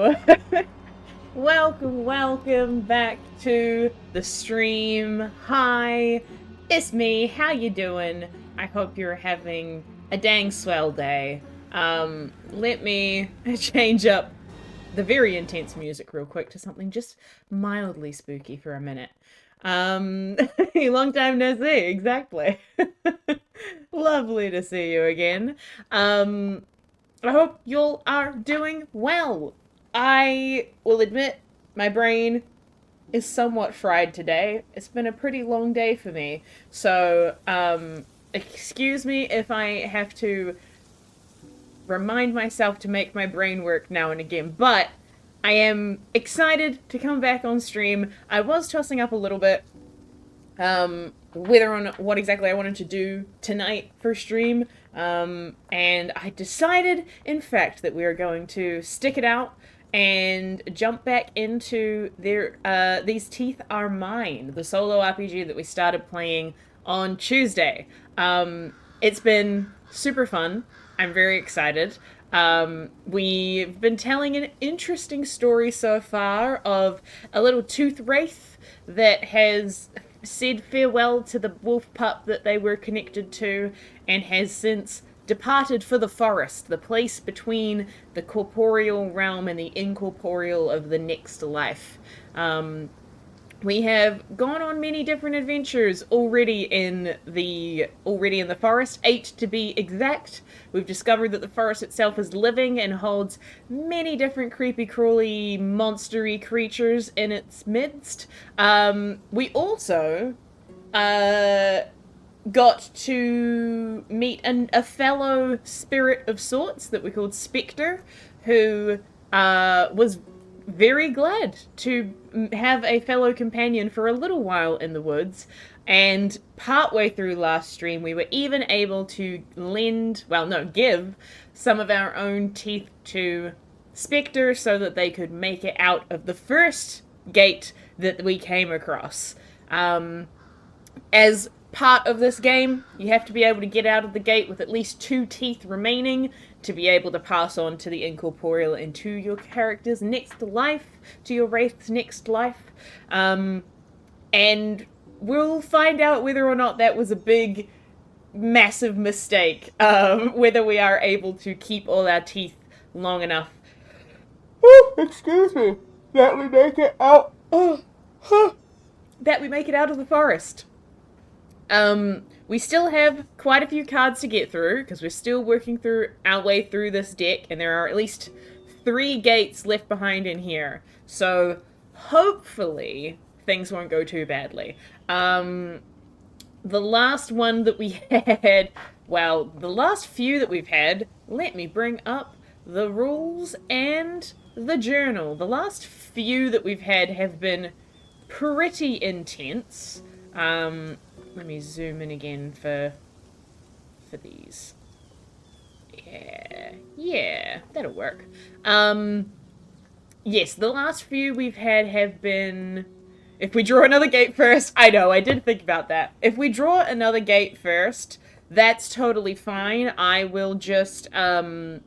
Hello! Welcome back to the stream. Hi, it's me. How you doing? I hope you're having a dang swell day. Let me change up the very intense music real quick to something just mildly spooky for a minute. Long time no see, exactly. Lovely to see you again. I hope y'all are doing well. I will admit my brain is somewhat fried today. It's been a pretty long day for me. So, excuse me if I have to remind myself to make my brain work now and again, but I am excited to come back on stream. I was tossing up a little bit whether or not what exactly I wanted to do tonight for stream. And I decided, in fact, that we are going to stick it out and jump back into These Teeth Are Mine, the solo RPG that we started playing on Tuesday. It's been super fun. I'm very excited. We've been telling an interesting story so far of a little Tooth Wraith that has said farewell to the wolf pup that they were connected to and has since departed for the forest, the place between the corporeal realm and the incorporeal of the next life. We have gone on many different adventures already in the forest, 8 to be exact. We've discovered that the forest itself is living and holds many different creepy crawly monstery creatures in its midst. We also got to meet a fellow spirit of sorts that we called Spectre, who was very glad to have a fellow companion for a little while in the woods. And partway through last stream, we were even able to give some of our own teeth to Spectre so that they could make it out of the first gate that we came across. As part of this game, you have to be able to get out of the gate with at least 2 teeth remaining to be able to pass on to the Incorporeal and to your character's next life, to your Wraith's next life. And we'll find out whether or not that was a big, massive mistake, whether we are able to keep all our teeth long enough. Oh, excuse me. That we make it out. That we make it out of the forest. We still have quite a few cards to get through, because we're still working through our way through this deck, and there are at least 3 gates left behind in here. So, hopefully, things won't go too badly. The last one that we had, the last few that we've had, let me bring up the rules and the journal. The last few that we've had have been pretty intense. Let me zoom in again for these. Yeah, that'll work. Yes, the last few we've had have been... If we draw another gate first, I know, I did think about that. If we draw another gate first, that's totally fine. I will just, go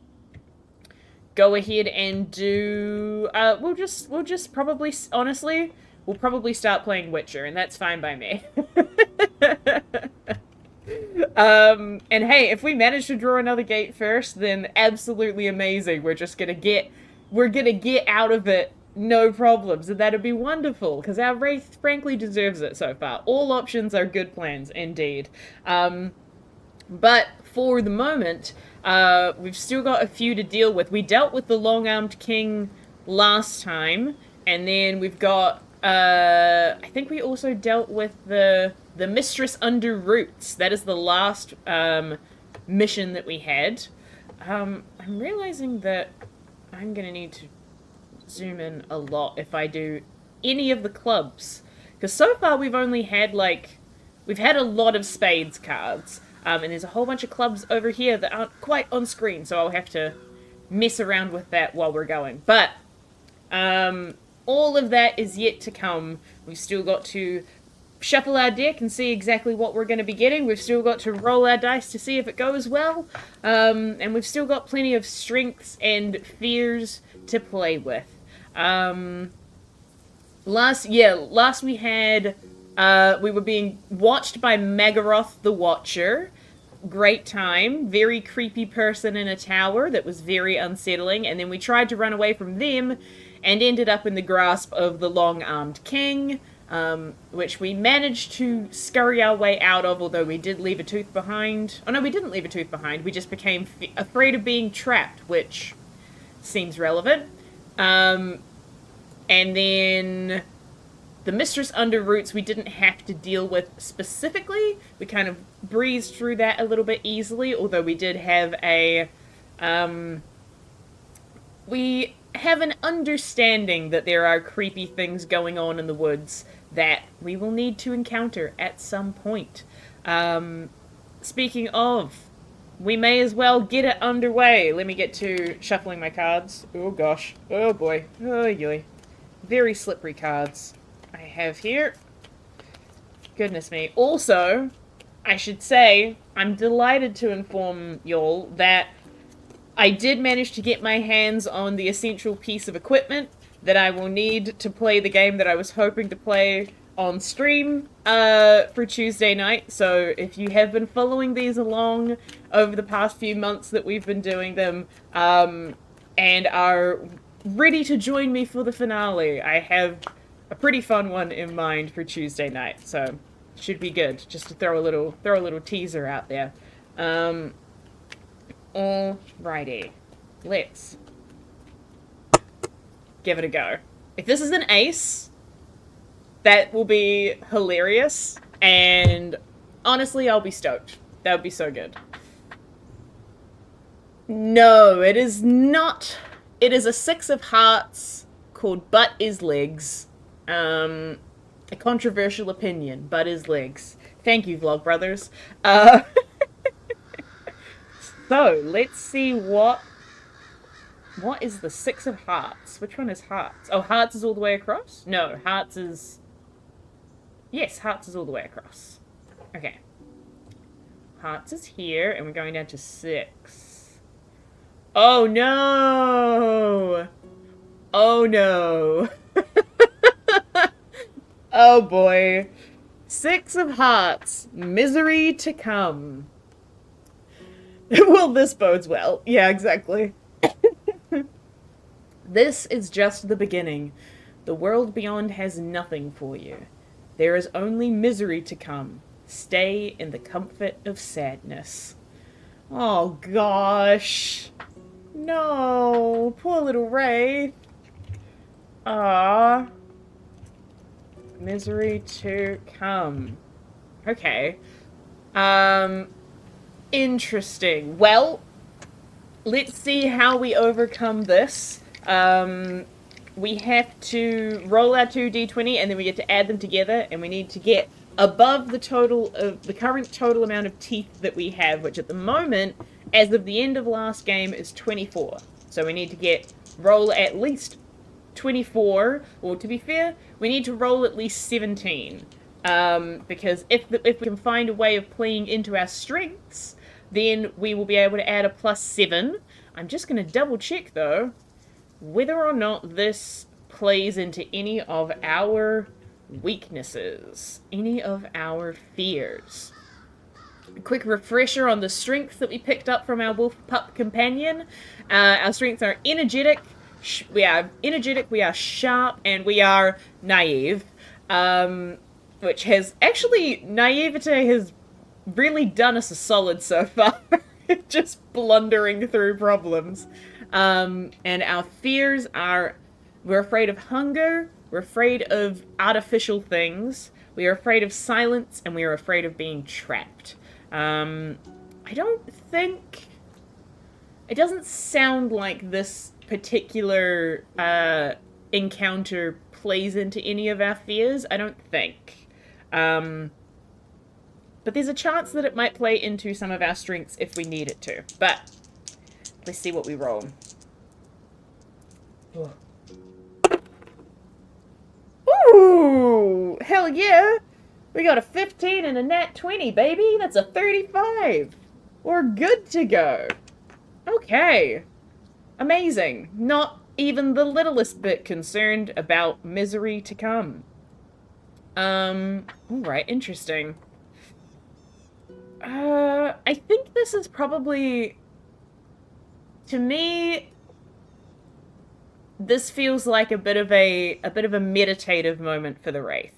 ahead and do... We'll just probably, honestly... We'll probably start playing Witcher, and that's fine by me. And hey, if we manage to draw another gate first, then absolutely amazing. We're gonna get out of it, no problems, and that'd be wonderful, because our Wraith frankly deserves it so far. All options are good plans, indeed. But for the moment, we've still got a few to deal with. We dealt with the Long-Armed King last time, and then we've got I think we also dealt with the Mistress Under Roots. That is the last mission that we had. I'm realizing that I'm gonna need to zoom in a lot if I do any of the clubs. Because so far we've only had, we've had a lot of spades cards. And there's a whole bunch of clubs over here that aren't quite on screen, so I'll have to mess around with that while we're going. But, all of that is yet to come. We've still got to shuffle our deck and see exactly what we're going to be getting. We've still got to roll our dice to see if it goes well. And we've still got plenty of strengths and fears to play with. Last we had, we were being watched by Magaroth the Watcher. Great time. Very creepy person in a tower that was very unsettling. And then we tried to run away from them and ended up in the grasp of the long-armed king, which we managed to scurry our way out of, although we did leave a tooth behind. Oh no, we didn't leave a tooth behind. We just became afraid of being trapped, which seems relevant. And then the Mistress Under Roots we didn't have to deal with specifically. We kind of breezed through that a little bit easily, although we did have a... we have an understanding that there are creepy things going on in the woods that we will need to encounter at some point. Speaking of, we may as well get it underway. Let me get to shuffling my cards. Oh gosh. Oh boy. Oh yoy. Very slippery cards I have here. Goodness me. Also, I should say, I'm delighted to inform y'all that I did manage to get my hands on the essential piece of equipment that I will need to play the game that I was hoping to play on stream for Tuesday night. So if you have been following these along over the past few months that we've been doing them, and are ready to join me for the finale, I have a pretty fun one in mind for Tuesday night. So should be good. Just to throw a little teaser out there. Alrighty, let's give it a go. If this is an ace, that will be hilarious, and honestly, I'll be stoked. That would be so good. No, it is not. It is a 6 of hearts called Butt is Legs. A controversial opinion, Butt is Legs. Thank you, Vlogbrothers. So, let's see what is the 6 of hearts? Which one is hearts? Oh, hearts is all the way across? No, hearts is... Yes, hearts is all the way across. Okay. Hearts is here, and we're going down to 6. Oh, no! Oh, no. Oh, boy. 6 of hearts. Misery to come. Well, this bodes well. Yeah, exactly. This is just the beginning. The world beyond has nothing for you. There is only misery to come. Stay in the comfort of sadness. Oh, gosh. No. Poor little Wraith. Ah. Misery to come. Okay. Interesting. Well, let's see how we overcome this. We have to roll our 2d20 and then we get to add them together, and we need to get above the total of the current total amount of teeth that we have, which at the moment, as of the end of last game, is 24. So we need to roll at least 24, or to be fair, we need to roll at least 17. Because if we can find a way of playing into our strengths, then we will be able to add a +7. I'm just going to double check, though, whether or not this plays into any of our weaknesses, any of our fears. A quick refresher on the strengths that we picked up from our wolf pup companion. Our strengths are energetic, we are sharp, and we are naive. Which has, actually, naivete has really done us a solid so far. Just blundering through problems. And our fears are, we're afraid of hunger, we're afraid of artificial things, we are afraid of silence, and we are afraid of being trapped. I don't think... It doesn't sound like this particular encounter plays into any of our fears, I don't think. But there's a chance that it might play into some of our strengths if we need it to. But let's see what we roll. Ooh, hell yeah! We got a 15 and a nat 20, baby. That's a 35. We're good to go. Okay. Amazing. Not even the littlest bit concerned about misery to come. Alright, interesting. I think this is probably... To me, this feels like a bit of a meditative moment for the Wraith.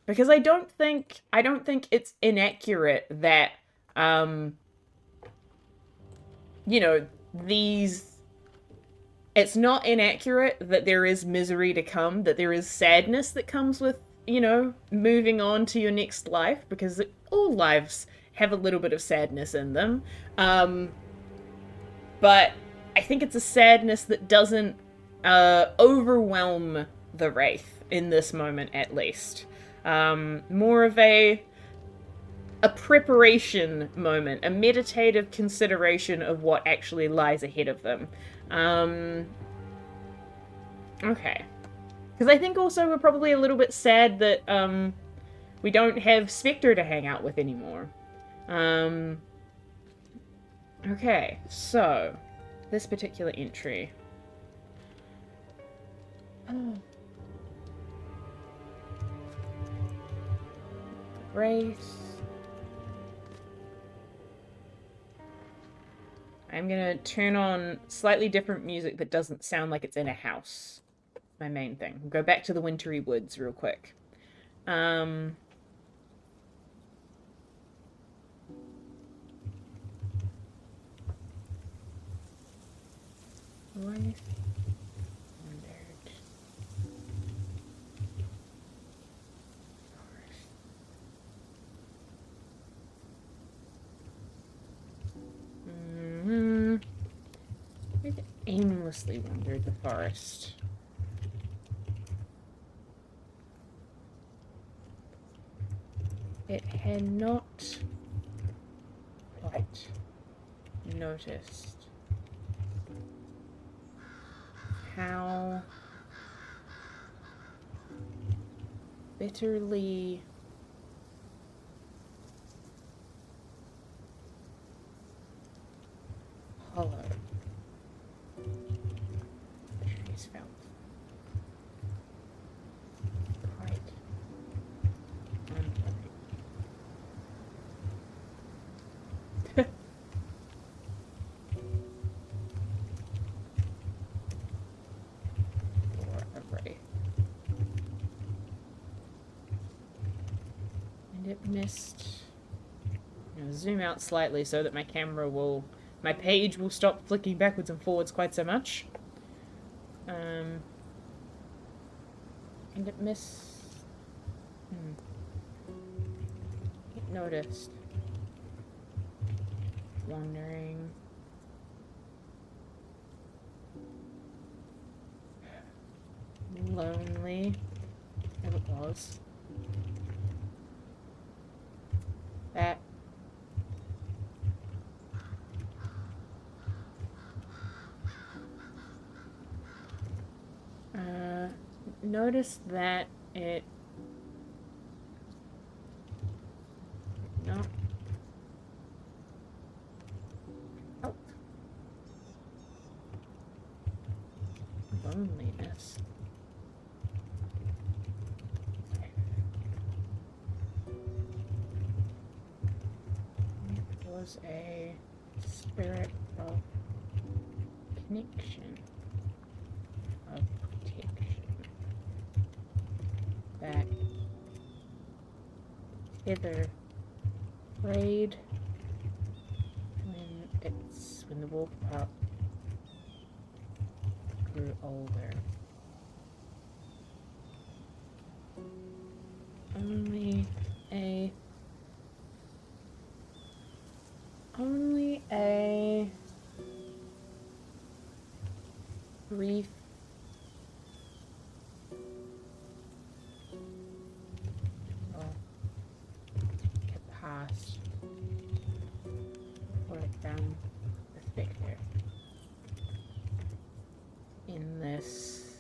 Because I don't think it's inaccurate that you know, it's not inaccurate that there is misery to come, that there is sadness that comes with, you know, moving on to your next life, because all lives have a little bit of sadness in them. But I think it's a sadness that doesn't overwhelm the Wraith in this moment, at least. More of a preparation moment, a meditative consideration of what actually lies ahead of them. Okay. Because I think also we're probably a little bit sad that we don't have Spectre to hang out with anymore. Okay, so this particular entry. Race. I'm gonna turn on slightly different music that doesn't sound like it's in a house. My main thing. Go back to the wintry woods real quick. Life wondered. It aimlessly wandered the forest. It had not quite noticed how bitterly hollow the trees felt. Quite unpleasant. For a wraith. And it missed. I'm gonna zoom out slightly so that my page will stop flicking backwards and forwards quite so much. And it missed. It noticed. Wandering. Lonely. As it was. That. Noticed that it not felt loneliness. It was a spirit of connection, of protection, that hither prayed when the wolf pup grew older. Only a brief had passed before I found the Spectre in this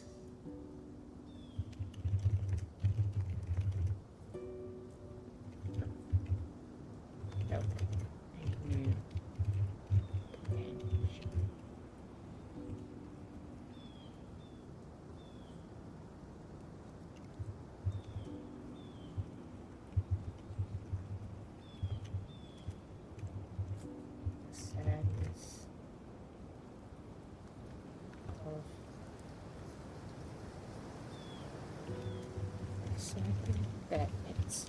that its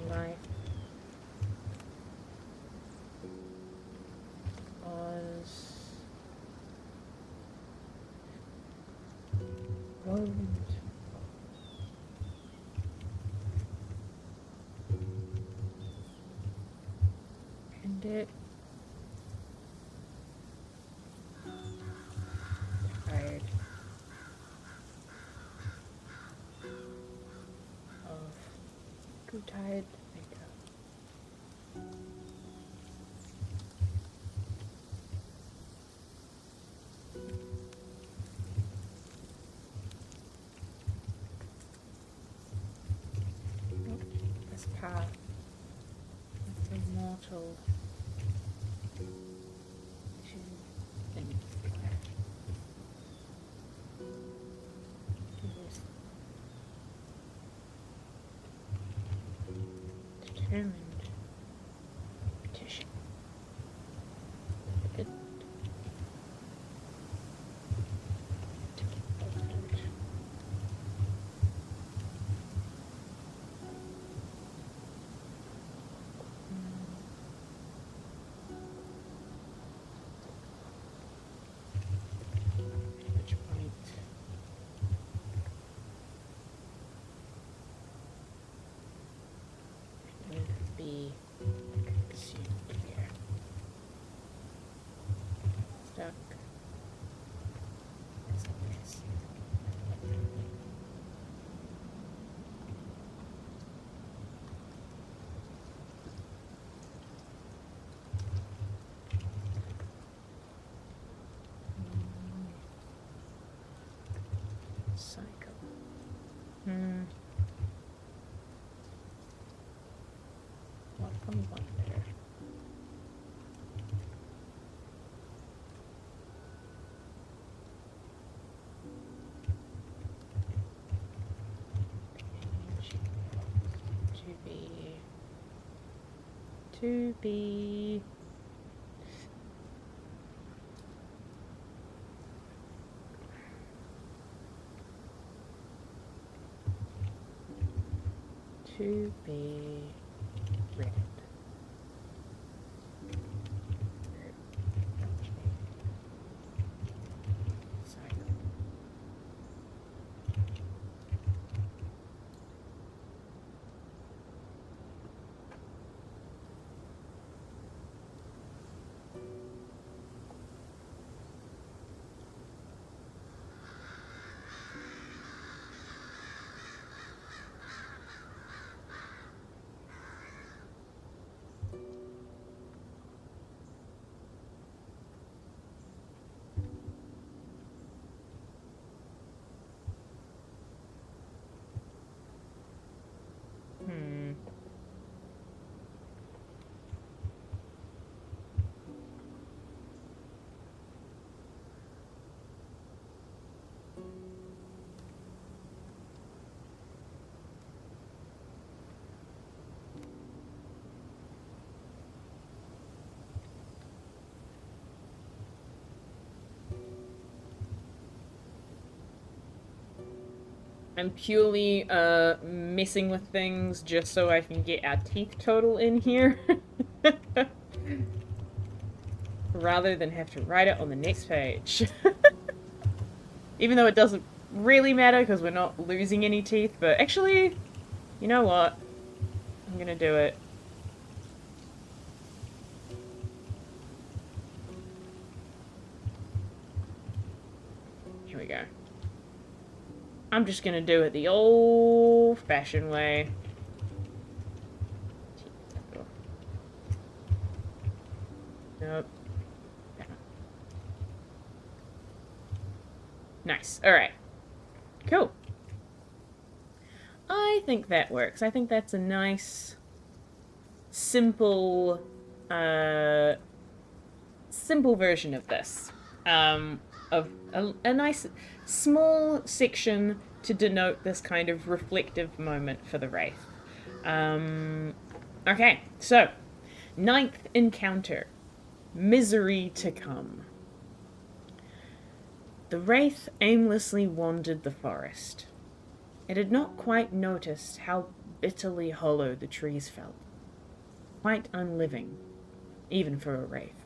life was rolled and it tired of good-tired makeup. This path is immortal to things. Determined petition. It to get voted. Which point? Be consumed here. Stuck as a mess. Cycle. What from wonder? To be read. Cycle. I'm purely messing with things just so I can get our teeth total in here. Rather than have to write it on the next page. Even though it doesn't really matter because we're not losing any teeth, but actually, you know what? I'm gonna do it. Here we go. I'm just gonna do it the old-fashioned way. Nope. Nice. Alright. Cool. I think that works. I think that's a nice, simple, simple version of this. Of a nice, small section to denote this kind of reflective moment for the Wraith. Okay, so, 9th encounter. Misery to come. The Wraith aimlessly wandered the forest. It had not quite noticed how bitterly hollow the trees felt. Quite unliving, even for a wraith.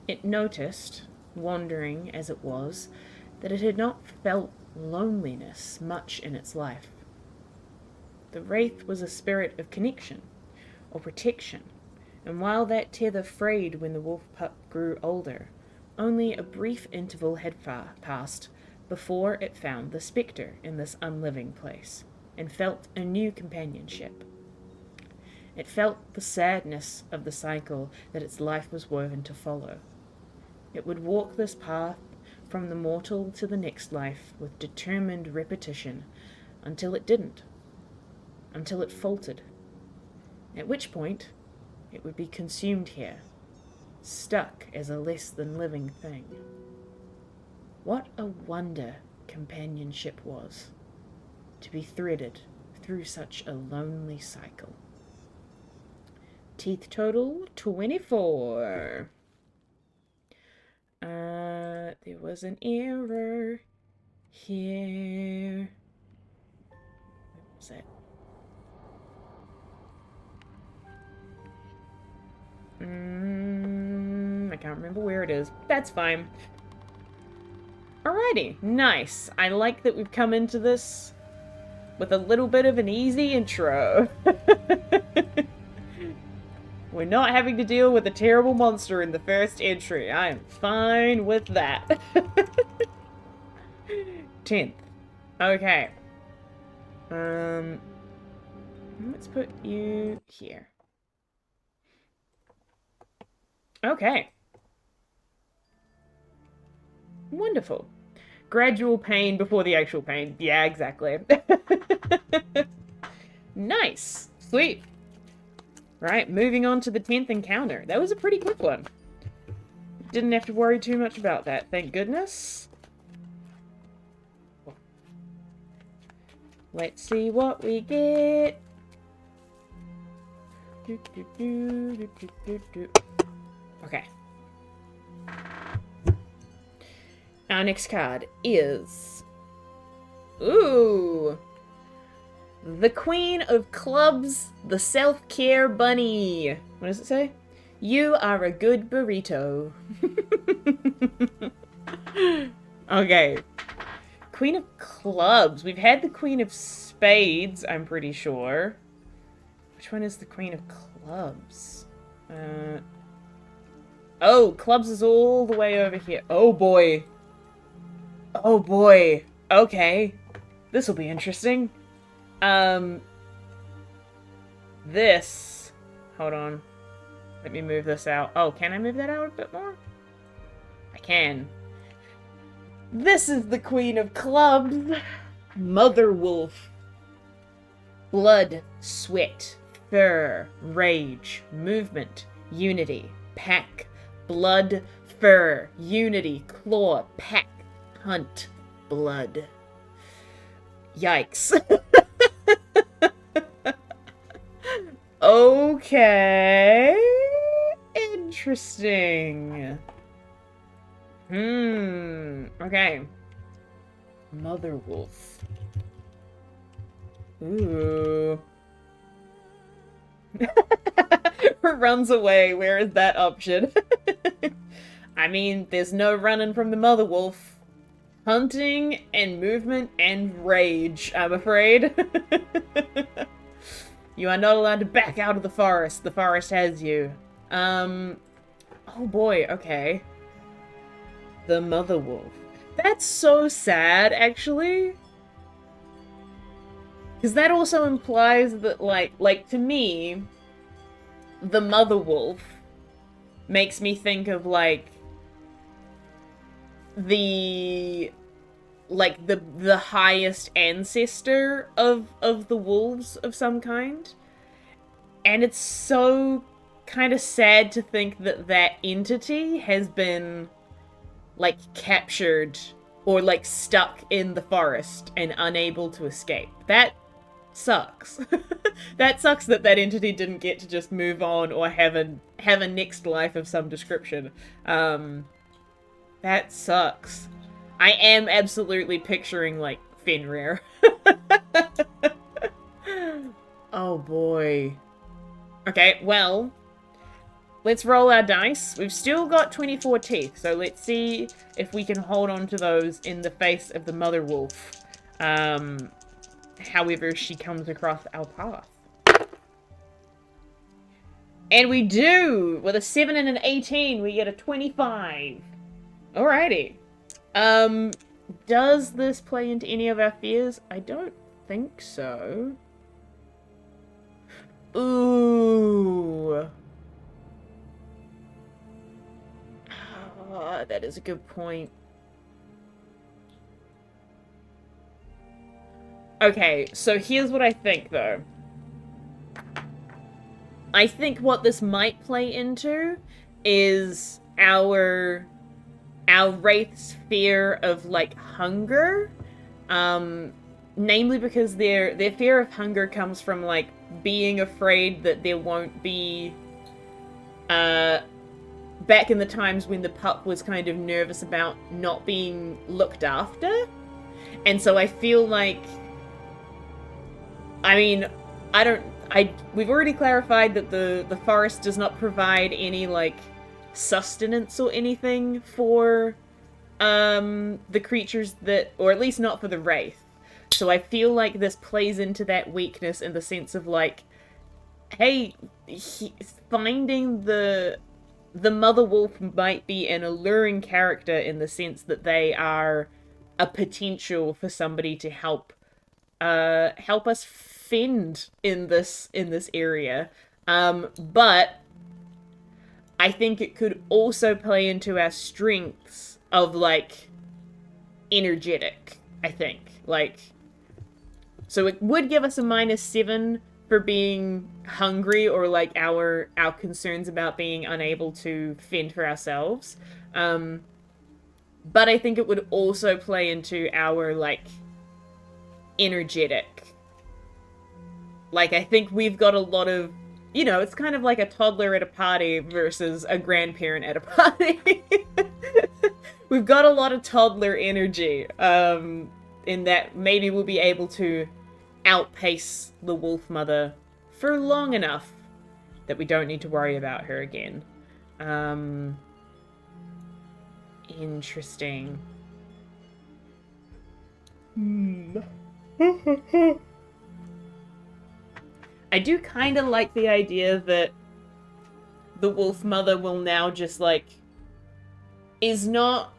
It noticed, wandering as it was, that it had not felt loneliness much in its life. The wraith was a spirit of connection, or protection, and while that tether frayed when the wolf pup grew older, only a brief interval had passed before it found the spectre in this unliving place, and felt a new companionship. It felt the sadness of the cycle that its life was woven to follow. It would walk this path from the mortal to the next life with determined repetition until it didn't, until it faltered, at which point it would be consumed here, stuck as a less than living thing. What a wonder companionship was, to be threaded through such a lonely cycle. Teeth total 24. There was an error here. What was that? I can't remember where it is. That's fine. Alrighty, nice. I like that we've come into this with a little bit of an easy intro. We're not having to deal with a terrible monster in the first entry. I am fine with that. 10th. Okay. Let's put you here. Okay. Wonderful. Gradual pain before the actual pain. Yeah, exactly. Nice. Sweet. Right, moving on to the 10th encounter. That was a pretty quick one. Didn't have to worry too much about that, thank goodness. Let's see what we get. Okay. Our next card is... Ooh! The Queen of Clubs, the Self-Care Bunny. What does it say? You are a good burrito. Okay. Queen of Clubs. We've had the Queen of Spades, I'm pretty sure. Which one is the Queen of Clubs? Oh, Clubs is all the way over here. Oh, boy. Oh, boy. Okay. This'll be interesting. This... Hold on. Let me move this out. Oh, can I move that out a bit more? I can. This is the Queen of Clubs. Mother Wolf. Blood, sweat, fur, rage, movement, unity, pack. Blood, fur, unity, claw, pack, hunt, blood. Yikes. Okay. Interesting. Okay. Mother Wolf. Ooh. Runs away. Where is that option? I mean, there's no running from the Mother Wolf. Hunting and movement and rage, I'm afraid. You are not allowed to back out of the forest. The forest has you. Oh boy, okay. The Mother Wolf. That's so sad, actually. Because that also implies that, like, to me, the Mother Wolf makes me think of, like, the highest ancestor of the wolves of some kind. And it's so kind of sad to think that that entity has been, like, captured or, like, stuck in the forest and unable to escape. That sucks. That sucks that that entity didn't get to just move on or have a next life of some description. That sucks. I am absolutely picturing, like, Fenrir. Oh boy. Okay, well, let's roll our dice. We've still got 24 teeth, so let's see if we can hold on to those in the face of the mother wolf. However she comes across our path. And we do! With a 7 and an 18, we get a 25. Alrighty. Does this play into any of our fears? I don't think so. Ooh. Oh, that is a good point. Okay, so here's what I think, though. I think what this might play into is our wraith's fear of, like, hunger. Namely because their fear of hunger comes from, like, being afraid that there won't be, back in the times when the pup was kind of nervous about not being looked after. And so I feel like, I mean, we've already clarified that the forest does not provide any, like, sustenance or anything for, the creatures that, or at least not for the wraith. So I feel like this plays into that weakness in the sense of, like, hey, finding the mother wolf might be an alluring character in the sense that they are a potential for somebody to help us fend in this area. But I think it could also play into our strengths of, like, energetic, I think. Like, so it would give us a -7 for being hungry or, like, our concerns about being unable to fend for ourselves. But I think it would also play into our, like, energetic. Like, I think we've got a lot of, you know, it's kind of like a toddler at a party versus a grandparent at a party. We've got a lot of toddler energy, in that maybe we'll be able to outpace the wolf mother for long enough that we don't need to worry about her again. Interesting. I do kind of like the idea that the wolf mother will now just, like, is not...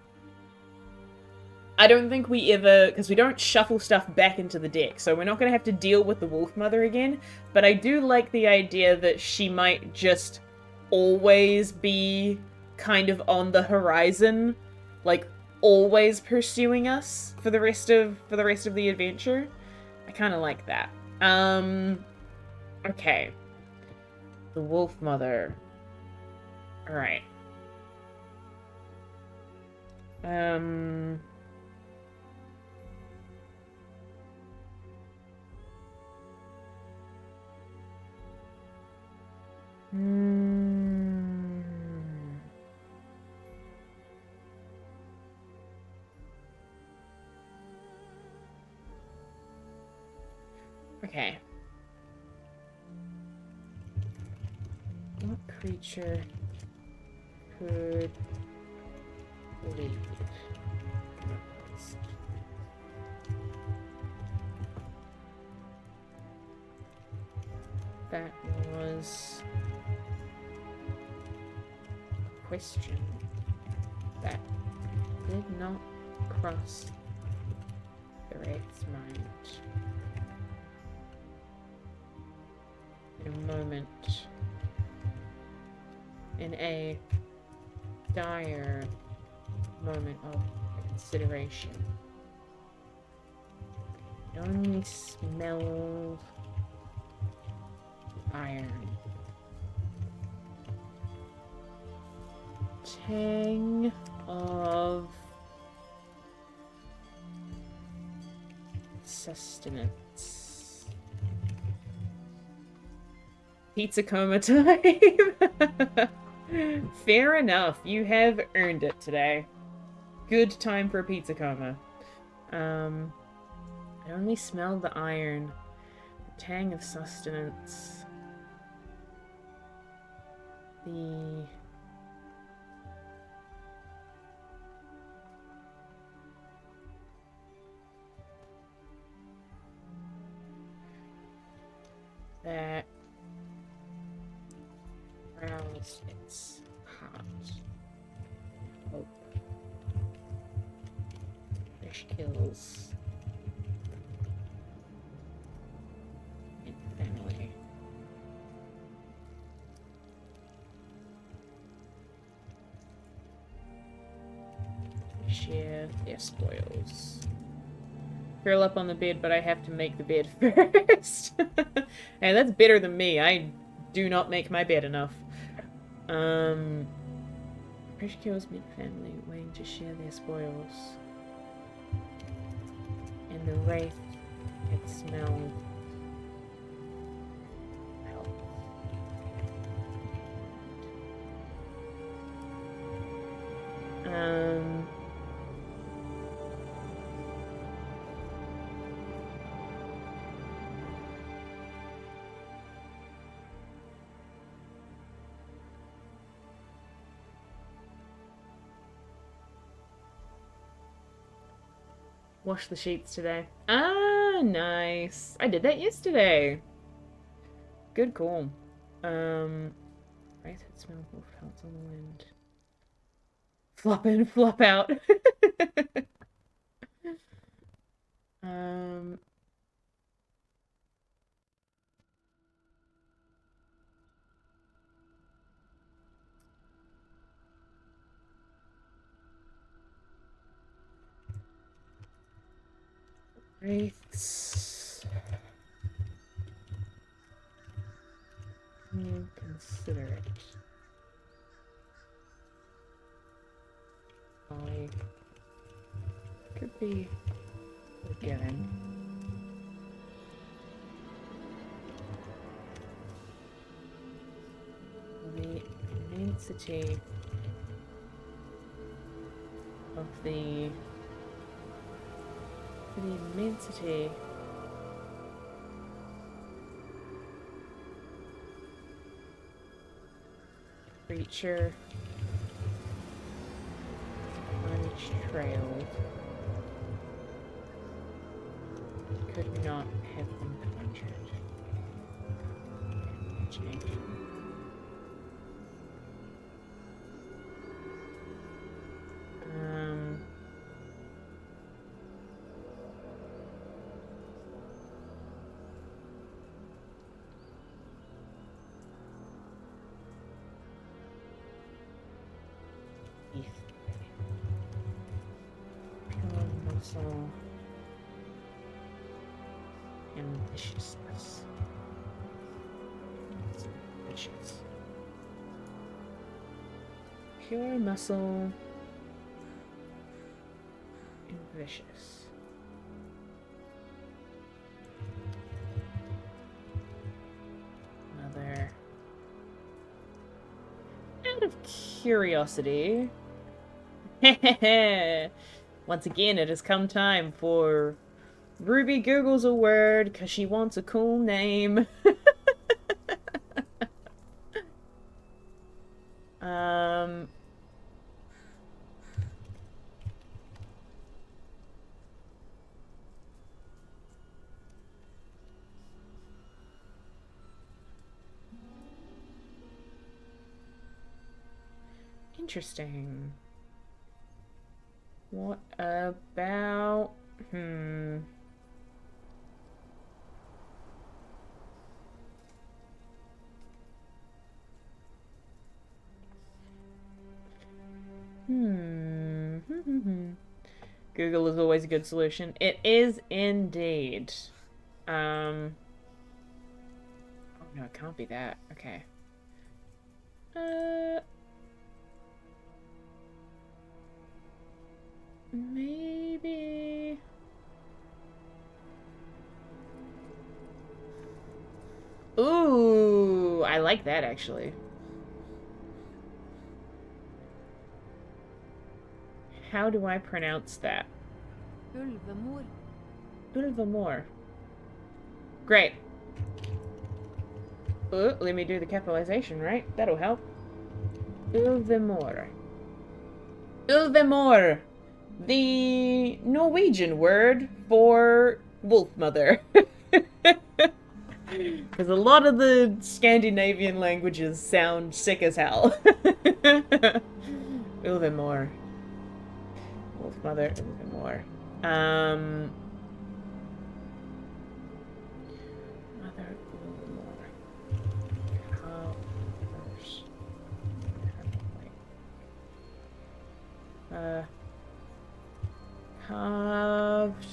I don't think we ever... because we don't shuffle stuff back into the deck, so we're not going to have to deal with the wolf mother again, but I do like the idea that she might just always be kind of on the horizon, like, always pursuing us for the rest of the adventure. I kind of like that. Okay. The wolf mother. Alright. Okay. What creature could lead? That was a question that did not cross the Wraith's mind. In a moment, in a dire moment of consideration, it only smelled iron. Tang of sustenance. Pizza coma time. Fair enough. You have earned it today. Good time for a pizza coma. I only smelled the iron. Tang of sustenance. The... that roused its heart. Hope. Fish kills. And family. Share their spoils. Curl up on the bed, but I have to make the bed first. And that's better than me. I do not make my bed enough. Fish kills mid-family, waiting to share their spoils. And the wraith can smell help. Wash the sheets today. Ah, nice. I did that yesterday. Good call. Wraith had smelled wolf pelts on the wind. Flop in, flop out. Wraiths. Consider it. I could be forgiven. The immensity of the immensity creature untrailed could not have been conjured. Change. Pure muscle and viciousness. Vicious. Pure muscle and vicious. Another. Out of curiosity. Once again, it has come time for Ruby Googles a word because she wants a cool name. Interesting. What about... Google is always a good solution. It is indeed. Oh no, it can't be that. Okay. Maybe... Ooh, I like that actually. How do I pronounce that? Ulvamor. Great. Let me do the capitalization, right? That'll help. Ulvemor. Ulvemor. The Norwegian word for wolf mother. Because a lot of the Scandinavian languages sound sick as hell. Ulvemor. Wolf mother, Ulvemor. Mother Ulvemor. Carved.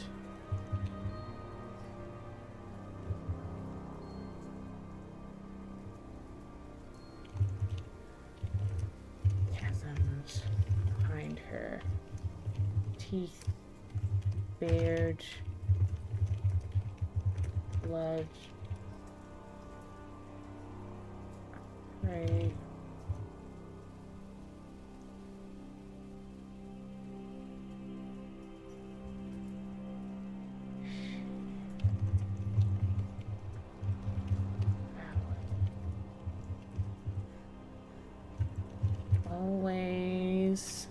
Chasms behind her. Teeth. Beard. Blood. Right. Always.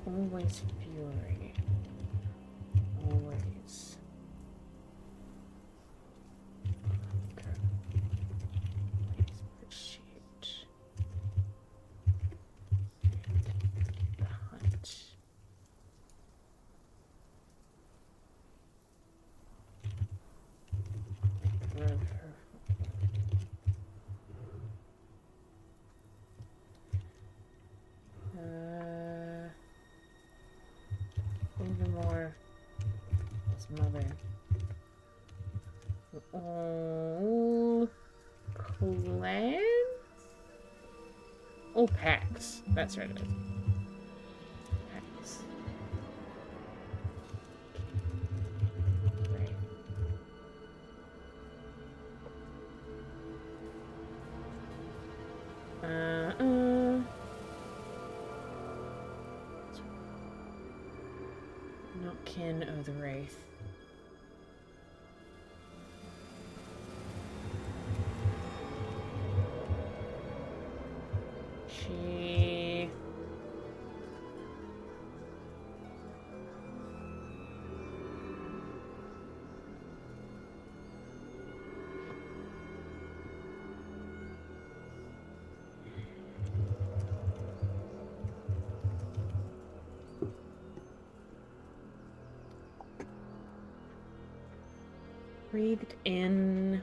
Always fury. Always. Okay. Always pursuit. The hunt. Love her. Ulvemor, his mother. All clans? Oh, packs. That's right, it is. Packs. Right. Not kin of the Wraith. She... breathed in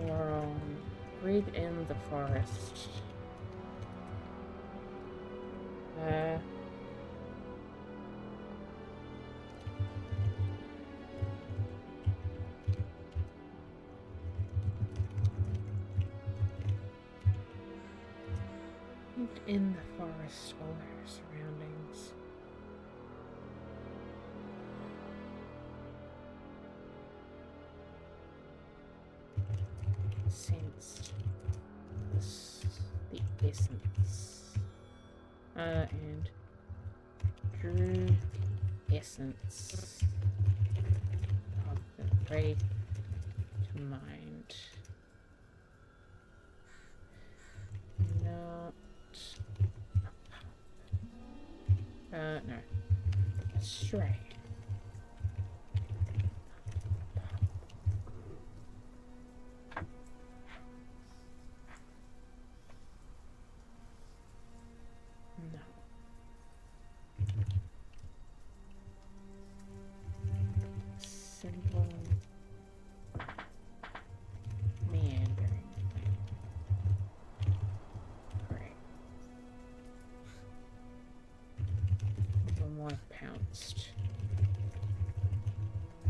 world. Breathe in the forest. Breathed in the forest, all her surroundings. Sensed the essence, and drew essence of the Wraith to mind. Not no, astray. No. Simple meandering. Right. One more pounced.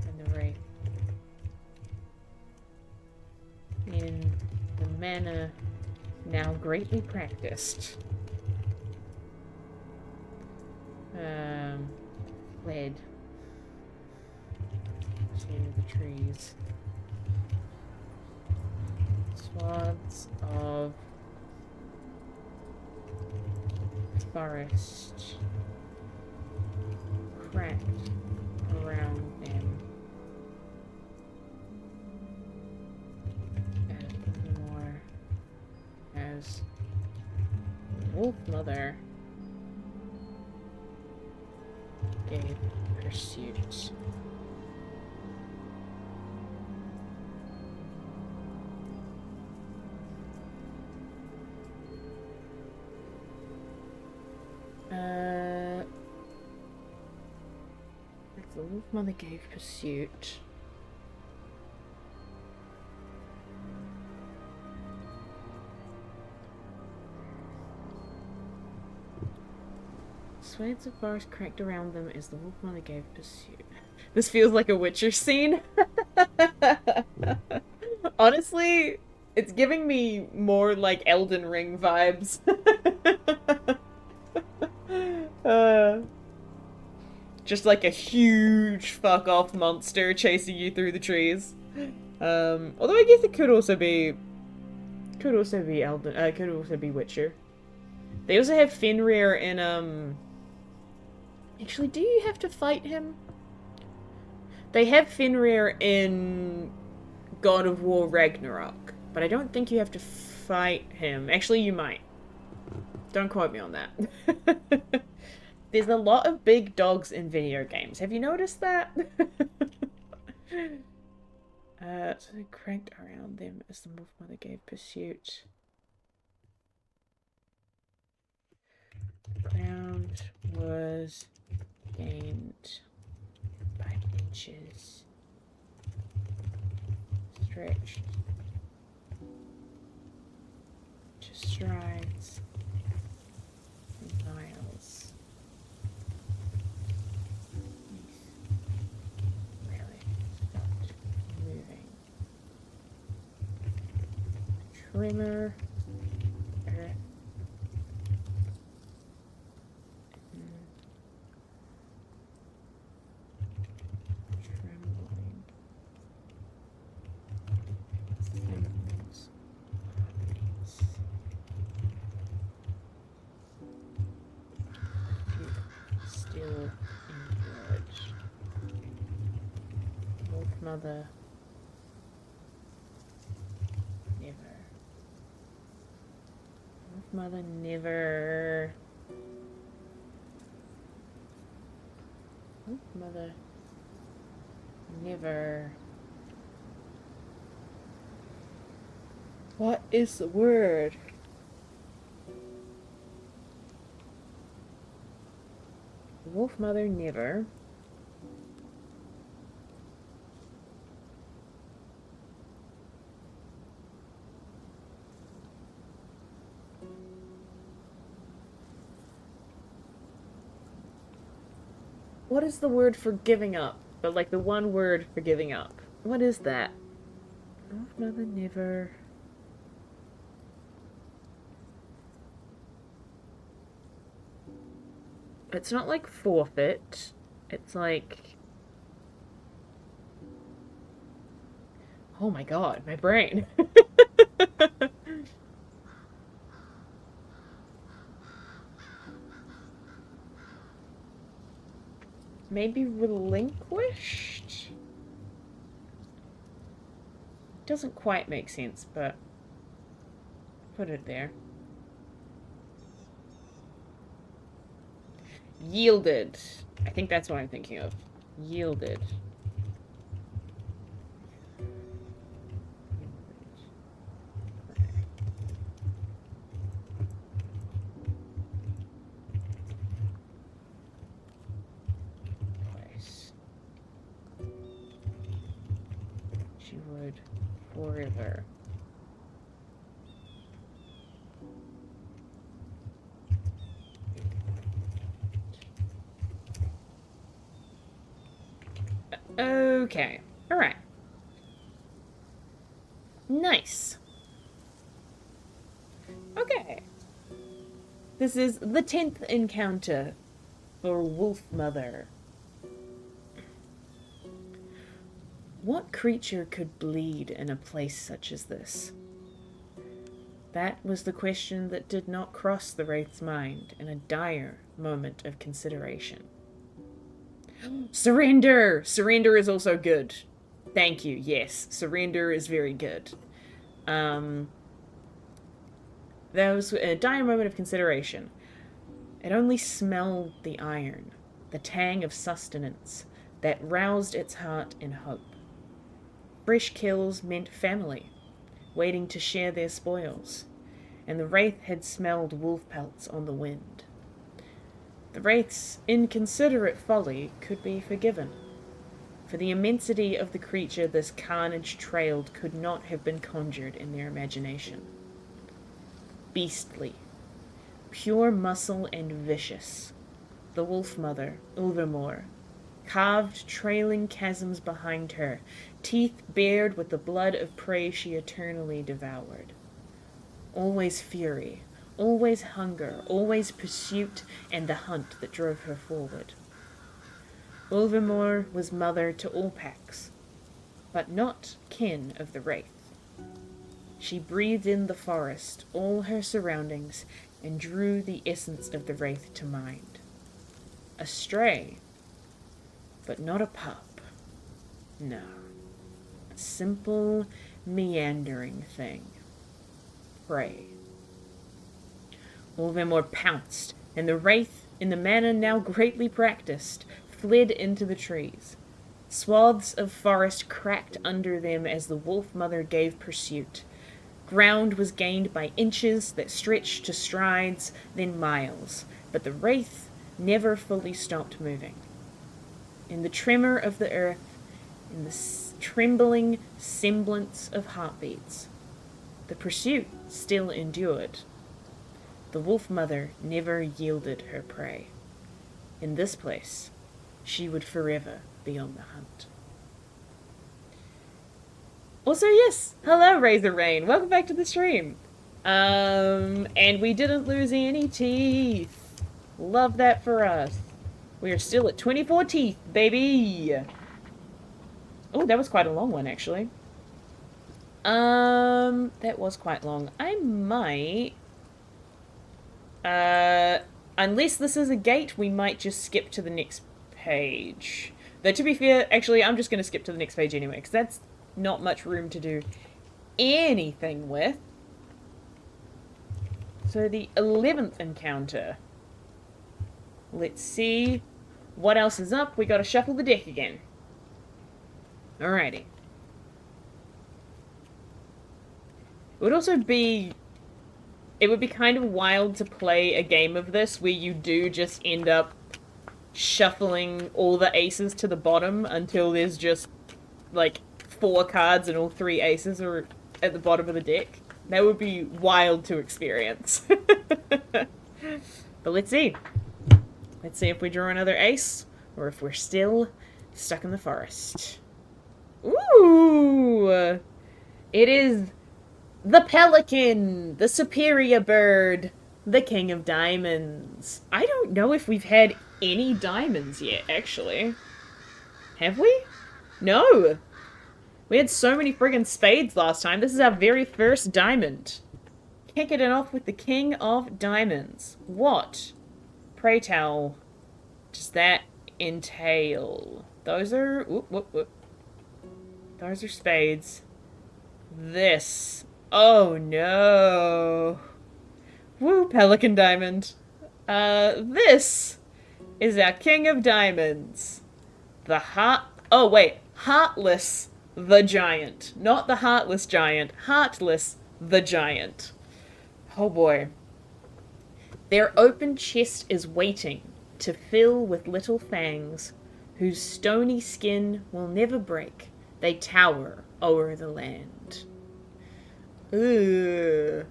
And the Wraith. In the manner now greatly practiced. Led to the trees. Swaths of forest cracked around them as more as Wolf Mother gave pursuit. The Wolf Mother gave pursuit. Swathes of forest cracked around them as the Wolf Mother gave pursuit. This feels like a Witcher scene. Honestly, it's giving me more like Elden Ring vibes. Just like a huge fuck off monster chasing you through the trees. Although I guess it could also be Elden, could also be Witcher. They also have Fenrir in actually, do you have to fight him? They have Fenrir in God of War Ragnarok, but I don't think you have to fight him. Actually, you might. Don't quote me on that. There's a lot of big dogs in video games. Have you noticed that? So they cranked around them as the Wolf Mother gave pursuit. The ground was gained by inches, stretched to strides and miles. Really stopped moving. Tremor. Mother never. Wolf Mother never. Wolf Mother never. What is the word? Wolf Mother never. What is the word for giving up? But like the one word for giving up. What is that? Wolf Mother never. It's not like forfeit. It's like... Oh my god, my brain. Maybe relinquished? Doesn't quite make sense, but put it there. Yielded. I think that's what I'm thinking of. Yielded. She would forever. Okay. Alright. Nice. Okay. This is the 10th encounter for Wolf Mother. What creature could bleed in a place such as this? That was the question that did not cross the Wraith's mind in a dire moment of consideration. Surrender! Surrender is also good. Thank you, yes. Surrender is very good. That was a dire moment of consideration. It only smelled the iron, the tang of sustenance that roused its heart in hope. Fresh kills meant family, waiting to share their spoils, and the Wraith had smelled wolf pelts on the wind. The Wraith's inconsiderate folly could be forgiven. For the immensity of the creature this carnage trailed could not have been conjured in their imagination. Beastly, pure muscle and vicious, the wolf mother, Ulvermore, carved trailing chasms behind her, teeth bared with the blood of prey she eternally devoured. Always fury, always hunger, always pursuit and the hunt that drove her forward. Ulvermore was mother to all packs, but not kin of the Wraith. She breathed in the forest, all her surroundings, and drew the essence of the Wraith to mind. A stray, but not a pup. No. A simple, meandering thing. Prey. Ulvermore pounced, and the Wraith, in the manner now greatly practiced, fled into the trees. Swaths of forest cracked under them as the wolf mother gave pursuit. Ground was gained by inches that stretched to strides, then miles, but the Wraith never fully stopped moving. In the tremor of the earth, in the trembling semblance of heartbeats, the pursuit still endured. The wolf mother never yielded her prey. In this place, she would forever be on the hunt. Also, yes, hello Razor Rain, welcome back to the stream. And we didn't lose any teeth. Love that for us. We are still at 24 teeth, baby. Oh, that was quite a long one, actually. That was quite long. I might... unless this is a gate, we might just skip to the next page. Though, to be fair, actually, I'm just going to skip to the next page anyway, because that's not much room to do anything with. So, the 11th encounter. Let's see what else is up. We gotta shuffle the deck again. Alrighty. It would also be... It would be kind of wild to play a game of this where you do just end up shuffling all the aces to the bottom until there's just, like, 4 cards and all 3 aces are at the bottom of the deck. That would be wild to experience. But let's see. Let's see if we draw another ace, or if we're still stuck in the forest. Ooh! It is the pelican, the superior bird, the king of diamonds. I don't know if we've had any diamonds yet, actually. Have we? No! We had so many friggin' spades last time. This is our very first diamond. Kicking it off with the king of diamonds. What, pray tell, does that entail? Those are... Whoop, whoop, whoop. Those are spades. This. Oh, no. Woo, pelican diamond. This is our king of diamonds. The heart... Oh, wait. Heartless the giant. Not the heartless giant. Heartless the giant. Oh, boy. Their open chest is waiting to fill with little fangs, whose stony skin will never break. They tower o'er the land. Ugh.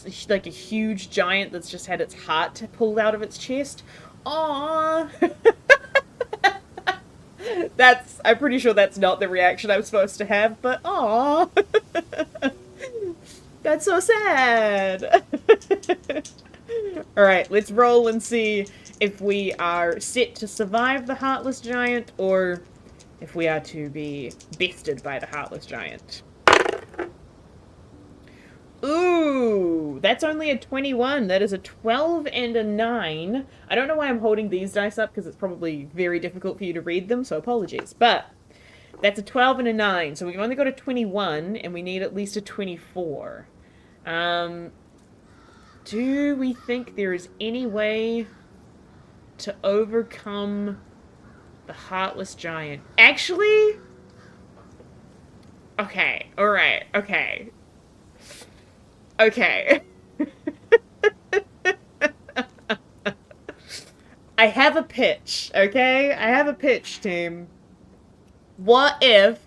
It's like a huge giant that's just had its heart pulled out of its chest. Aww. I'm pretty sure that's not the reaction I'm supposed to have, but aww. That's so sad. Alright, let's roll and see if we are set to survive the Heartless Giant, or if we are to be bested by the Heartless Giant. Ooh, that's only a 21. That is a 12 and a 9. I don't know why I'm holding these dice up because it's probably very difficult for you to read them, so apologies. But that's a 12 and a 9, so we've only got a 21, and we need at least a 24. Do we think there is any way to overcome the Heartless Giant? Actually, okay, alright, okay. Okay. I have a pitch, okay? I have a pitch, team. What if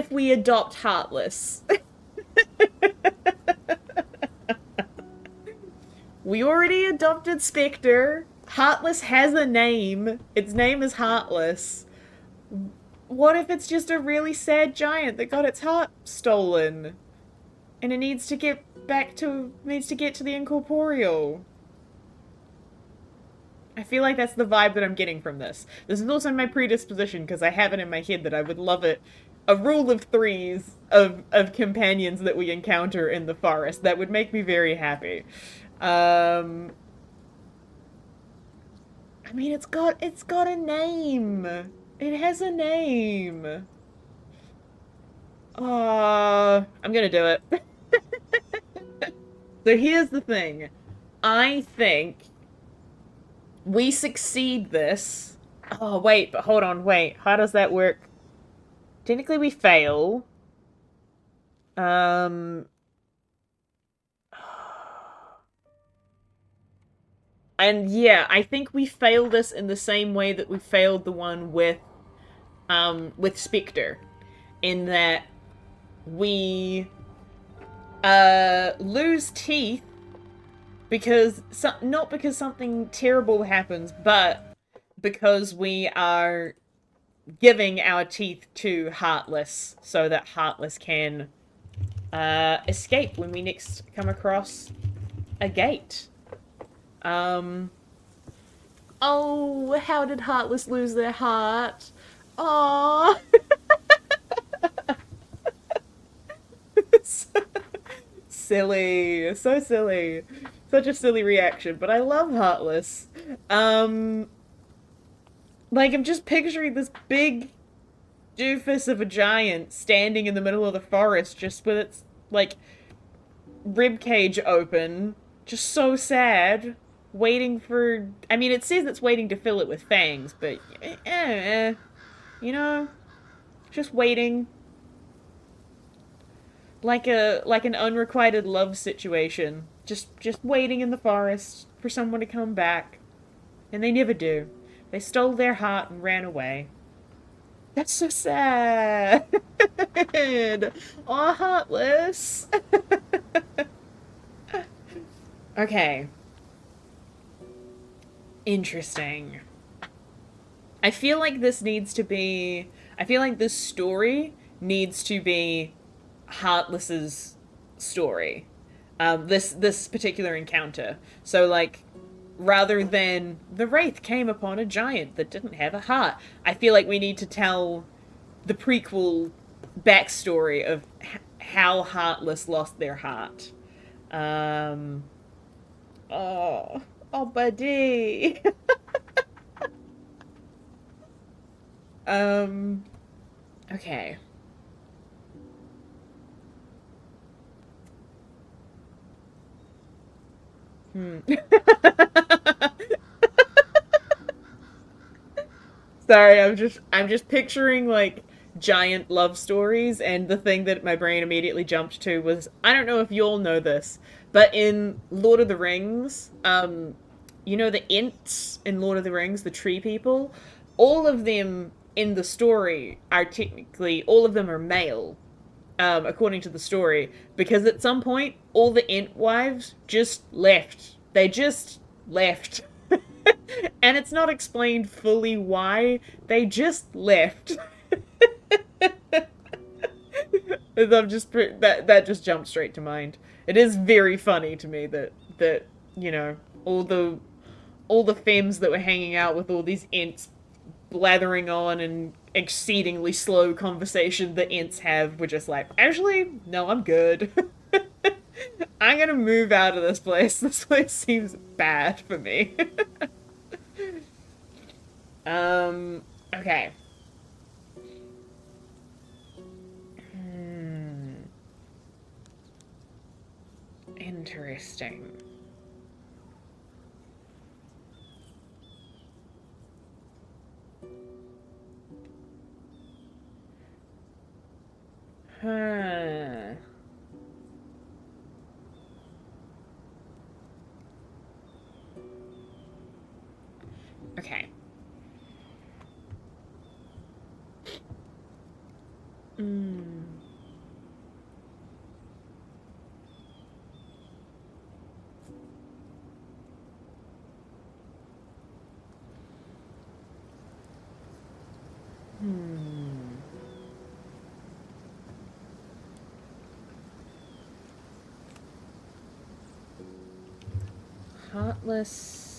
we adopt Heartless? We already adopted Spectre. Heartless has a name. Its name is Heartless. What if it's just a really sad giant that got its heart stolen? And it needs to get to the Incorporeal. I feel like that's the vibe that I'm getting from this. This is also my predisposition because I have it in my head that I would love it. A rule of threes of companions that we encounter in the forest. That would make me very happy. I mean, it's got a name. It has a name. I'm gonna do it. So here's the thing. I think we succeed this. Oh, wait, but hold on, wait. How does that work? Technically, we fail. And yeah, I think we fail this in the same way that we failed the one with Spectre. In that we lose teeth because not because something terrible happens, but because we are giving our teeth to Heartless so that Heartless can escape when we next come across a gate. Oh, how did Heartless lose their heart? Aww. Silly. So silly. Such a silly reaction, but I love Heartless. Like, I'm just picturing this big doofus of a giant standing in the middle of the forest just with its, like, ribcage open. Just so sad. Waiting for... I mean, it says it's waiting to fill it with fangs, but... you know? Just waiting. Like an unrequited love situation. Just waiting in the forest for someone to come back. And they never do. They stole their heart and ran away. That's so sad. Aw, Heartless. Okay. Interesting. I feel like this story needs to be Heartless's story. This particular encounter. So, like, rather than the Wraith came upon a giant that didn't have a heart, I feel like we need to tell the prequel backstory of how Heartless lost their heart. Oh, buddy. Okay. Sorry, I'm just picturing, like, giant love stories, and the thing that my brain immediately jumped to was, I don't know if you'll know this, but in Lord of the Rings, you know the Ents in Lord of the Rings, the tree people? All of them in the story are technically, all of them are male, according to the story, because at some point, all the Ent wives just left. They just left. And it's not explained fully why, they just left. That just jumped straight to mind. It is very funny to me that you know, all the femmes that were hanging out with all these Ents blathering on exceedingly slow conversation that Ents have. We're just like, actually, no, I'm good. I'm gonna move out of this place. This place seems bad for me. Okay. Hmm. Interesting. Huh. Okay. Hmm. Hmm. Heartless.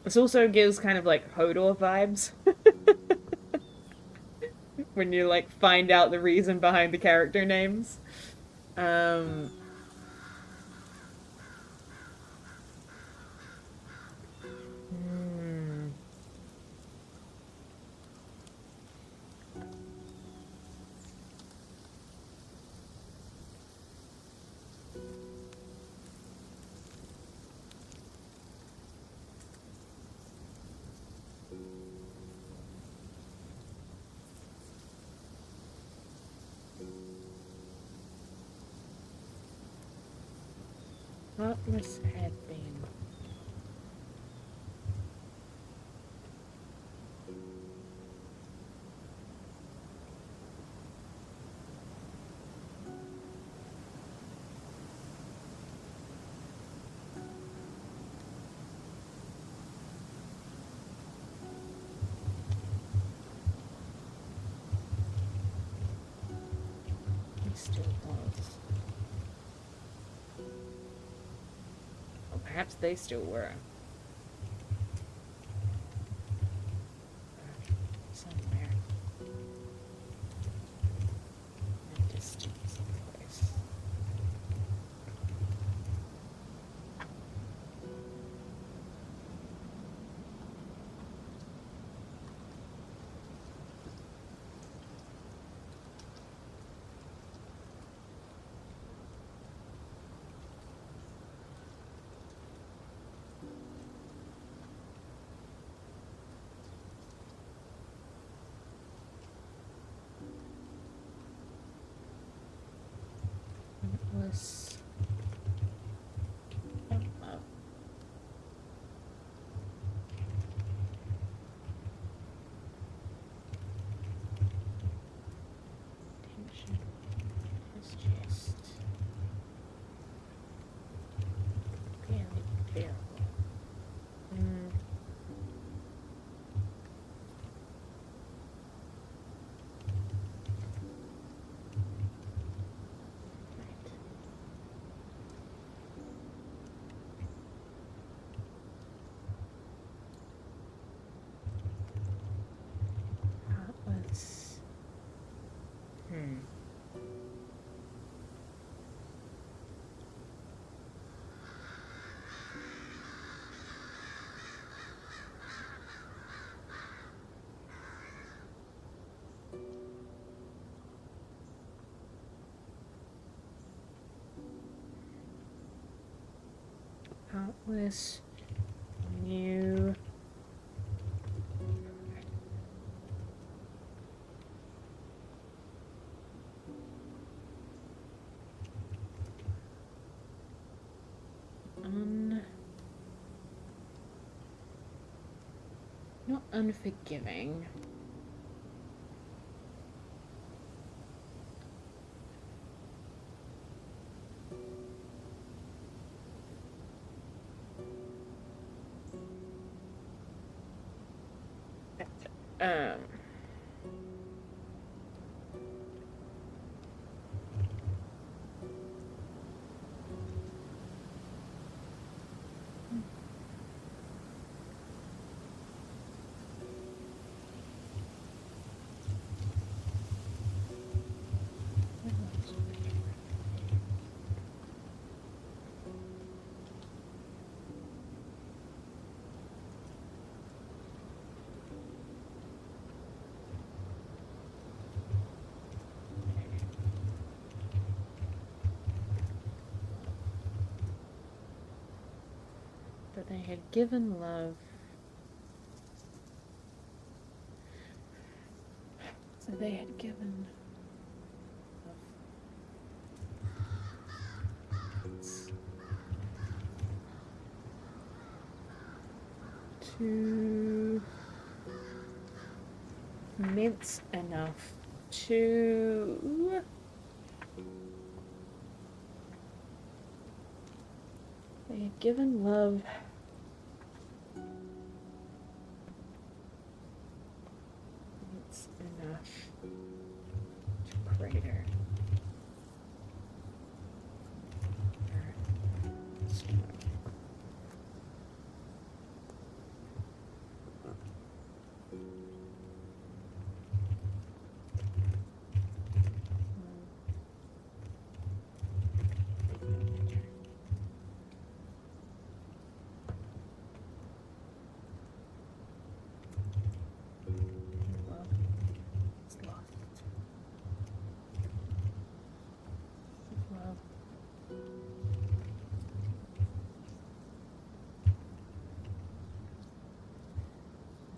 This also gives kind of like Hodor vibes when you like find out the reason behind the character names. Um, hmm. Heartless had been. He still was. Or perhaps they still were. Somewhere. In a distant place. It was. Oh, oh. Tension in his chest. Very terrible. Mm. Right. Heartless. Hmm. Heartless. New. Un. Not unforgiving. Um. But they had given love. So they had given to immense enough to they had given love immense enough to crater.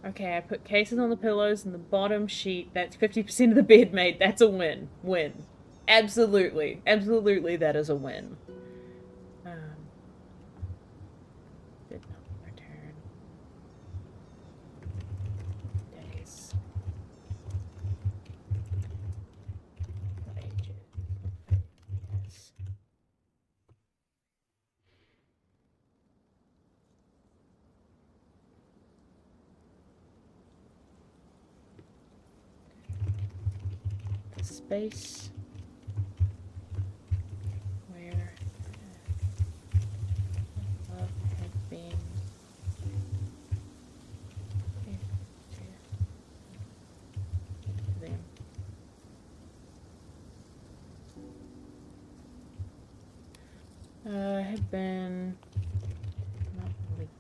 Okay, I put cases on the pillows and the bottom sheet. That's 50% of the bed made. That's a win. Win. Absolutely. Absolutely, that is a win. Did not return. Days. Ages. Yes. The space where love had been to them. Had been not leaked.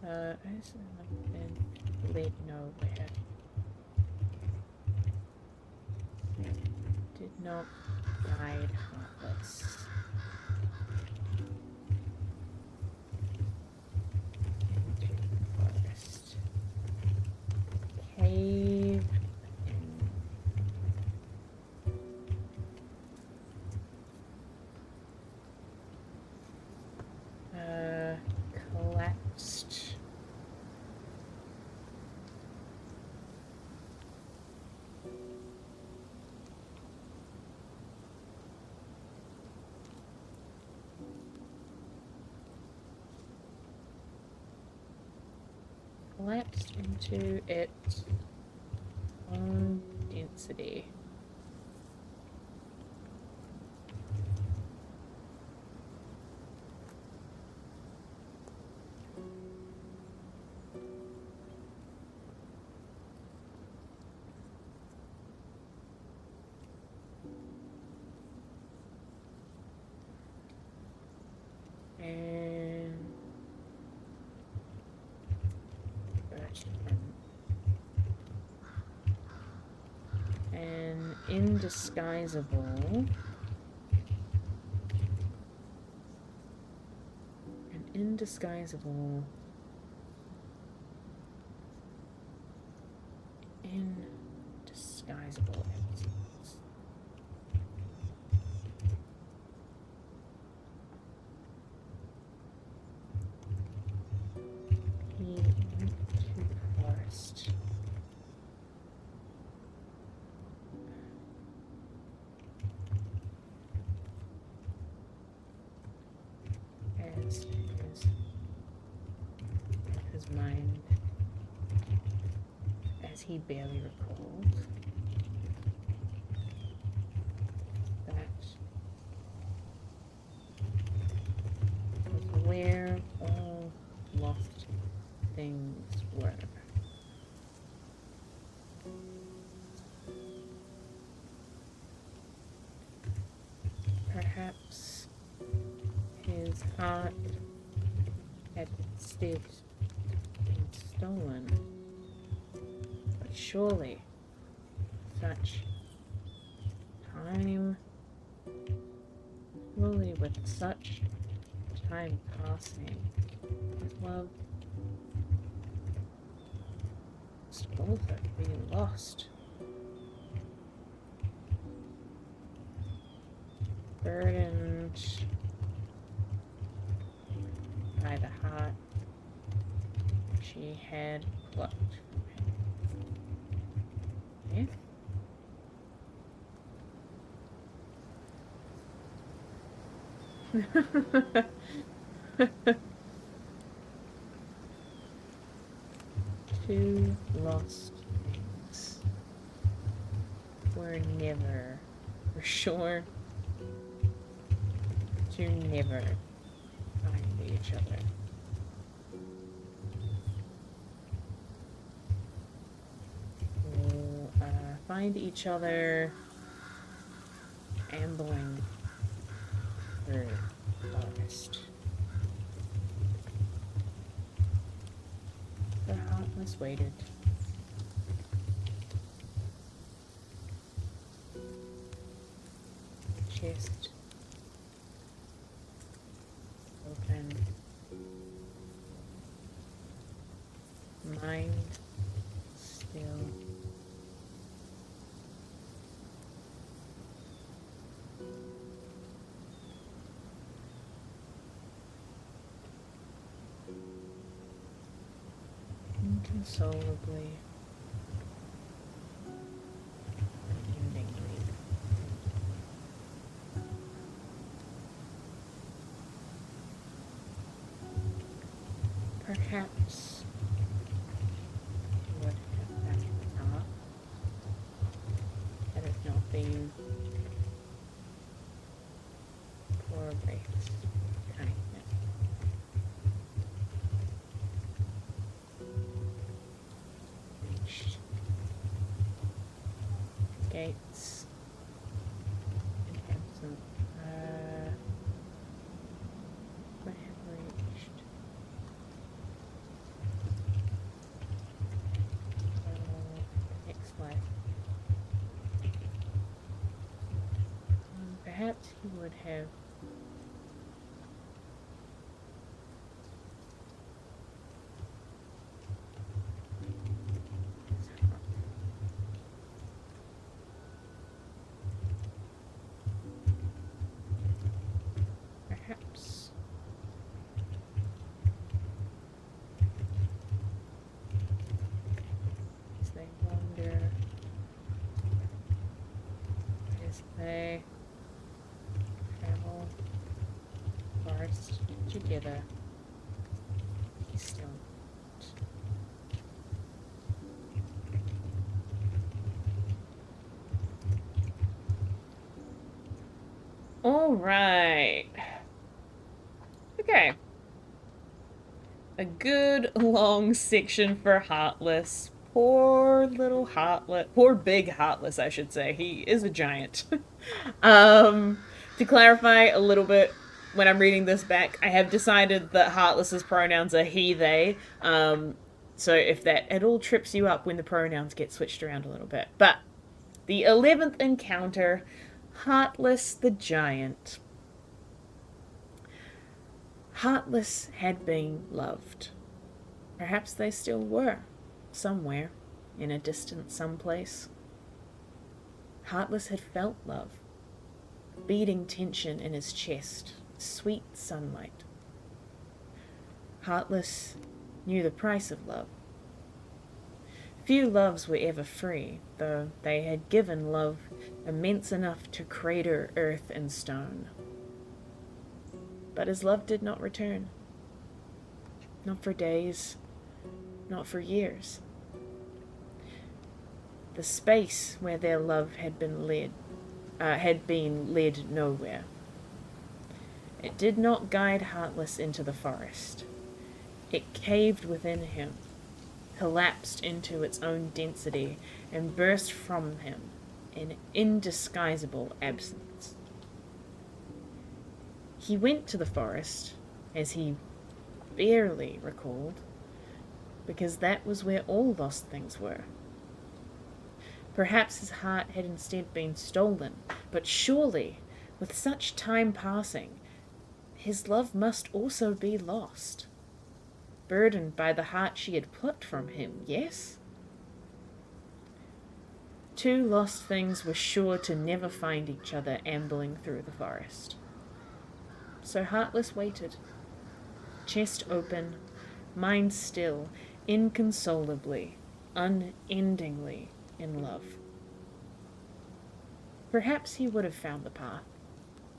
Has not been laid nowhere. Did not guide heartless. Into the forest. Cave. Collapsed. Collapsed into its own density. And an indisguisable indisguisable absence. He went to the forest. As his mind, as he barely recalled, that was where all lost things were. Perhaps his heart had instead been stolen, but surely such time Surely with such time passing, his love must also be lost. Burdened by the heart she had plucked from him. Two lost things were never, for sure, to never find each other. Will find each other ambling through the forest. The heartless waited. Chest open. Mind still. Inconsolably. Unendingly. Perhaps would have been enough had it not been poor Wraith's kindness. Reached gates and absent. Would have reached next life. Perhaps he would have perhaps as they wander, as they travel forest together, he's still not. All right. Okay. A good long section for Heartless. Poor little Heartless. Poor big Heartless, I should say. He is a giant. To clarify a little bit, when I'm reading this back, I have decided that Heartless's pronouns are he, they. So if that at all trips you up when the pronouns get switched around a little bit. But the 11th encounter, Heartless the Giant. Heartless had been loved. Perhaps they still were, somewhere, in a distant someplace. Heartless had felt love, beating tension in his chest, sweet sunlight. Heartless knew the price of love. Few loves were ever free, though they had given love immense enough to crater earth and stone. But his love did not return. Not for days, not for years. The space where their love had been led nowhere. It did not guide Heartless into the forest. It caved within him, collapsed into its own density, and burst from him in indisguisable absence. He went to the forest, as he barely recalled, because that was where all lost things were. Perhaps his heart had instead been stolen, but surely With such time passing, his love must also be lost. Burdened by the heart she had plucked from him, yes? Two lost things were sure to never find each other ambling through the forest. So Heartless waited, chest open, mind still, inconsolably, unendingly in love. Perhaps he would have found the path,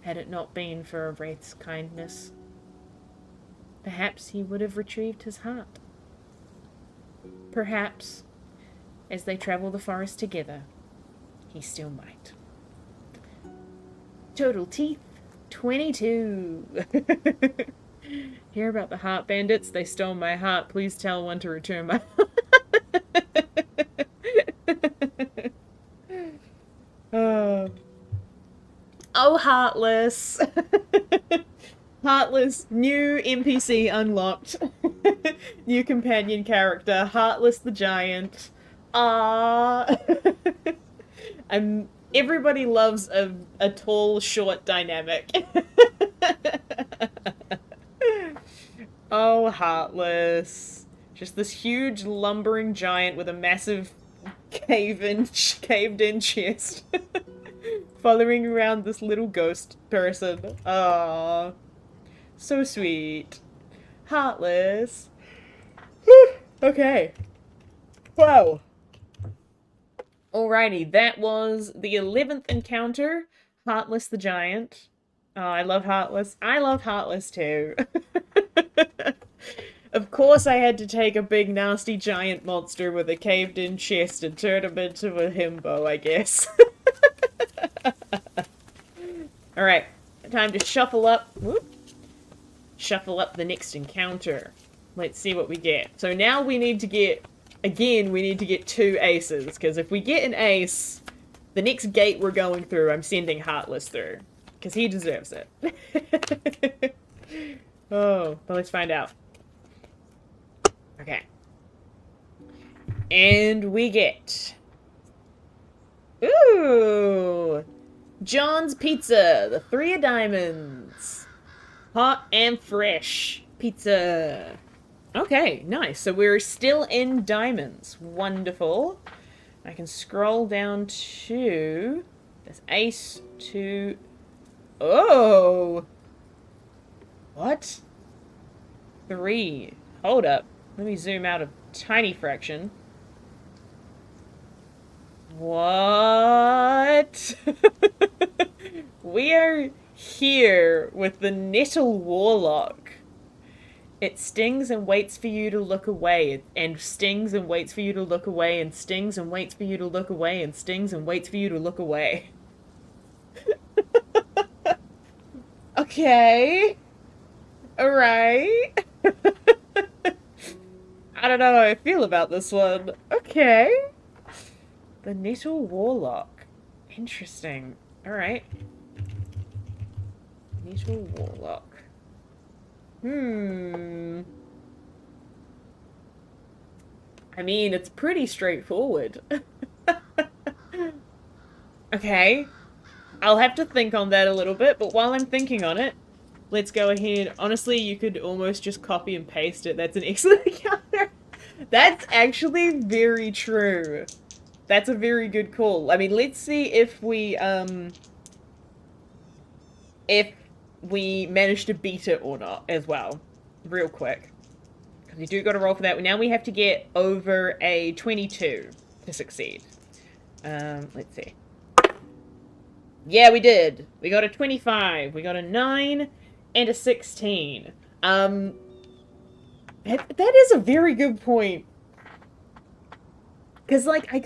had it not been for a wraith's kindness. Perhaps he would have retrieved his heart. Perhaps, as they travel the forest together, he still might. Total teeth, 22. Hear about the heart bandits? They stole my heart. Please tell one to return my Oh, Heartless. Heartless, new NPC unlocked. New companion character, Heartless the Giant. Everybody loves a tall, short dynamic. Oh, Heartless. Just this huge lumbering giant with a massive caved-in chest. Following around this little ghost person. Aww. So sweet. Heartless. Okay. Wow. Alrighty, that was the 11th encounter. Heartless the Giant. Oh, I love Heartless. I love Heartless too. Of course I had to take a big nasty giant monster with a caved-in chest and turn him into a himbo, I guess. Alright, time to shuffle up. Whoop. Shuffle up the next encounter. Let's see what we get. So now we need to get, again, we need to get 2 aces, because if we get an ace, the next gate we're going through, I'm sending Heartless through, because he deserves it. Oh, but let's find out. Okay. And we get... Ooh! John's Pizza, the 3 of diamonds. Hot and fresh pizza. Okay, nice. So we're still in diamonds. Wonderful. I can scroll down to this ace to... Oh! What? 3. Hold up. Let me zoom out a tiny fraction. What? We are here with the Nettle Warlock. It stings and waits for you to look away, and stings and waits for you to look away, and stings and waits for you to look away, and stings and waits for you to look away. Okay. Alright. I don't know how I feel about this one. Okay. The Nettle Warlock. Interesting. Alright. Nettle Warlock. I mean, it's pretty straightforward. Okay. I'll have to think on that a little bit, but while I'm thinking on it, let's go ahead. Honestly, you could almost just copy and paste it. That's an excellent encounter. That's actually very true. That's a very good call. I mean, let's see if we manage to beat it or not as well. Real quick. Because we do got to roll for that. Now we have to get over a 22 to succeed. Let's see. Yeah, we did. We got a 25. We got a 9 and a 16. That is a very good point. Because, like, I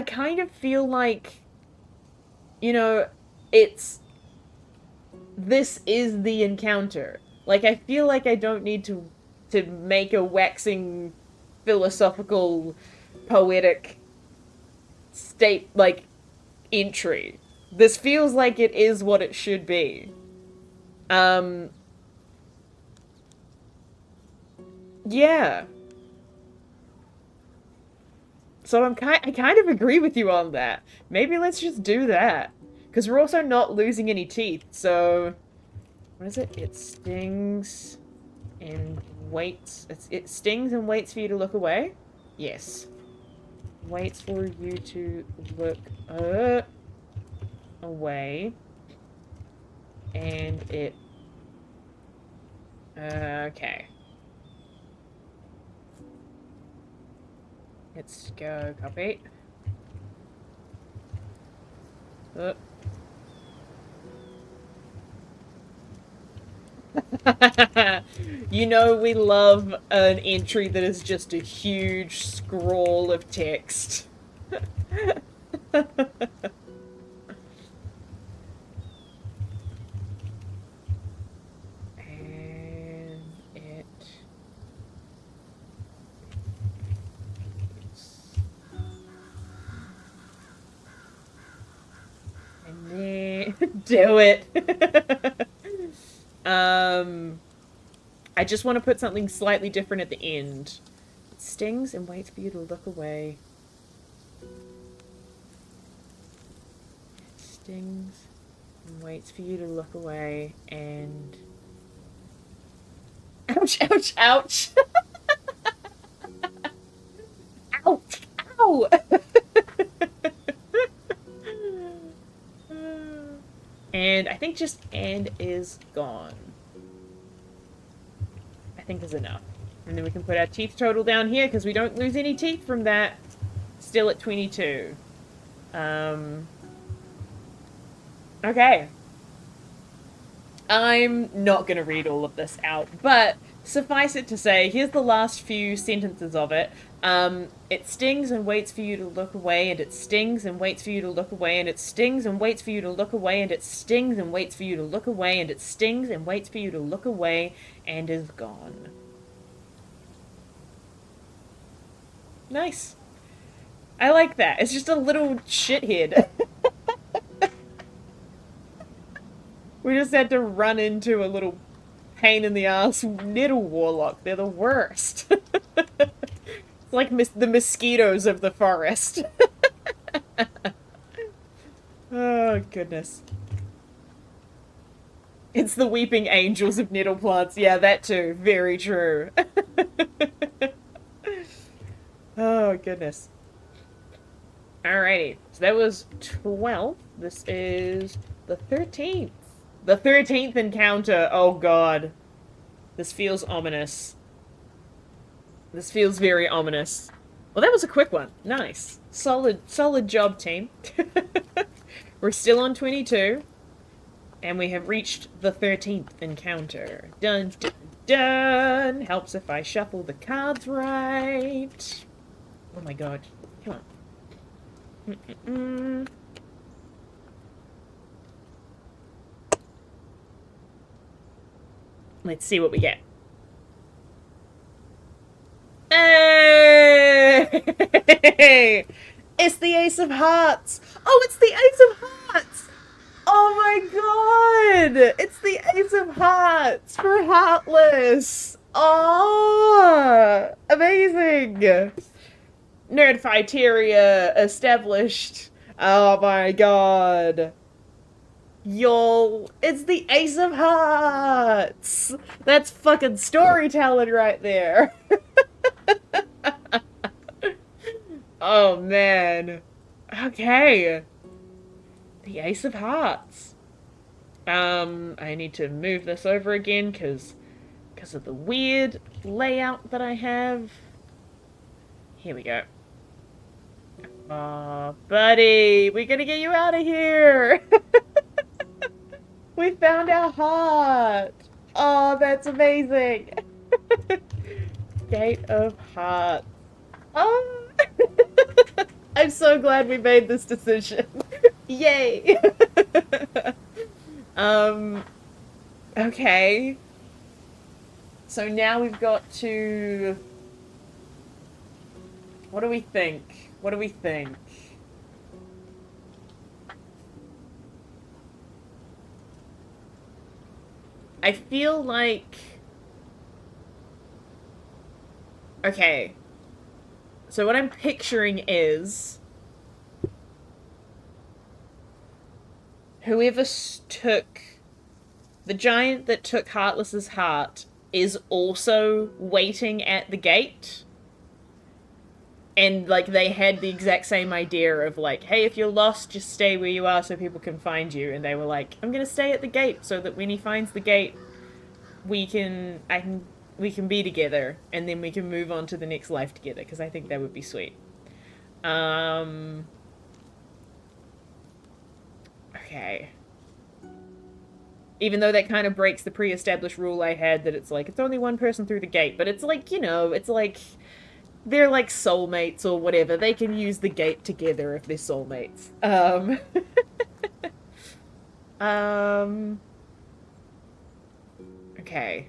kind of feel like, you know, this is the encounter. Like, I feel like I don't need to make a waxing, philosophical, poetic entry. This feels like it is what it should be. Yeah. So I kind of agree with you on that. Maybe let's just do that. Because we're also not losing any teeth, so... What is it? It stings and waits. It stings and waits for you to look away? Yes. Waits for you to look away. And it... okay. Let's go copy. You know we love an entry that is just a huge scroll of text. And it... And then... Do it! I just want to put something slightly different at the end. It stings and waits for you to look away. It stings and waits for you to look away, and... Ouch, ouch, ouch! Ouch! Ow! And I think just "and" is gone. I think is enough. And then we can put our teeth total down here because we don't lose any teeth from that. Still at 22. Okay. I'm not going to read all of this out, but suffice it to say, here's the last few sentences of it. It stings and waits for you to look away, and it stings and waits for you to look away, and it stings and waits for you to look away, and it stings and waits for you to look away, and it stings and waits for you to look away, and is gone. Nice. I like that. It's just a little shithead. We just had to run into a little pain in the ass nettle warlock. They're the worst. It's like the mosquitoes of the forest. Oh, goodness. It's the weeping angels of nettle plants. Yeah, that too. Very true. Oh, goodness. Alrighty. So that was 12. This is the 13th. The 13th encounter. Oh, God. This feels ominous. This feels very ominous. Well, that was a quick one. Nice. Solid job, team. We're still on 22. And we have reached the 13th encounter. Dun, dun, dun. Helps if I shuffle the cards right. Oh my god. Come on. Let's see what we get. Hey! It's the Ace of Hearts! Oh, it's the Ace of Hearts! Oh my god! It's the Ace of Hearts for Heartless! Oh! Amazing! Nerdfighteria established. Oh my god. Yo, it's the Ace of Hearts! That's fucking storytelling right there. Oh, man. Okay. The Ace of Hearts. I need to move this over again because of the weird layout that I have. Here we go. Aw, buddy, we're gonna get you out of here. We found our heart. Oh, that's amazing. Gate of Hearts. Oh. I'm so glad we made this decision. Yay. Okay. So now we've got to... What do we think? What do we think? I feel like... Okay. So what I'm picturing is whoever took the giant that took Heartless's heart is also waiting at the gate. And, like, they had the exact same idea of, like, hey, if you're lost, just stay where you are so people can find you. And they were like, I'm gonna stay at the gate so that when he finds the gate, we can be together. And then we can move on to the next life together. Because I think that would be sweet. Okay. Even though that kind of breaks the pre-established rule I had that it's like, it's only one person through the gate. But it's like, you know, it's like... they're like soulmates or whatever. They can use the gate together if they're soulmates. Okay.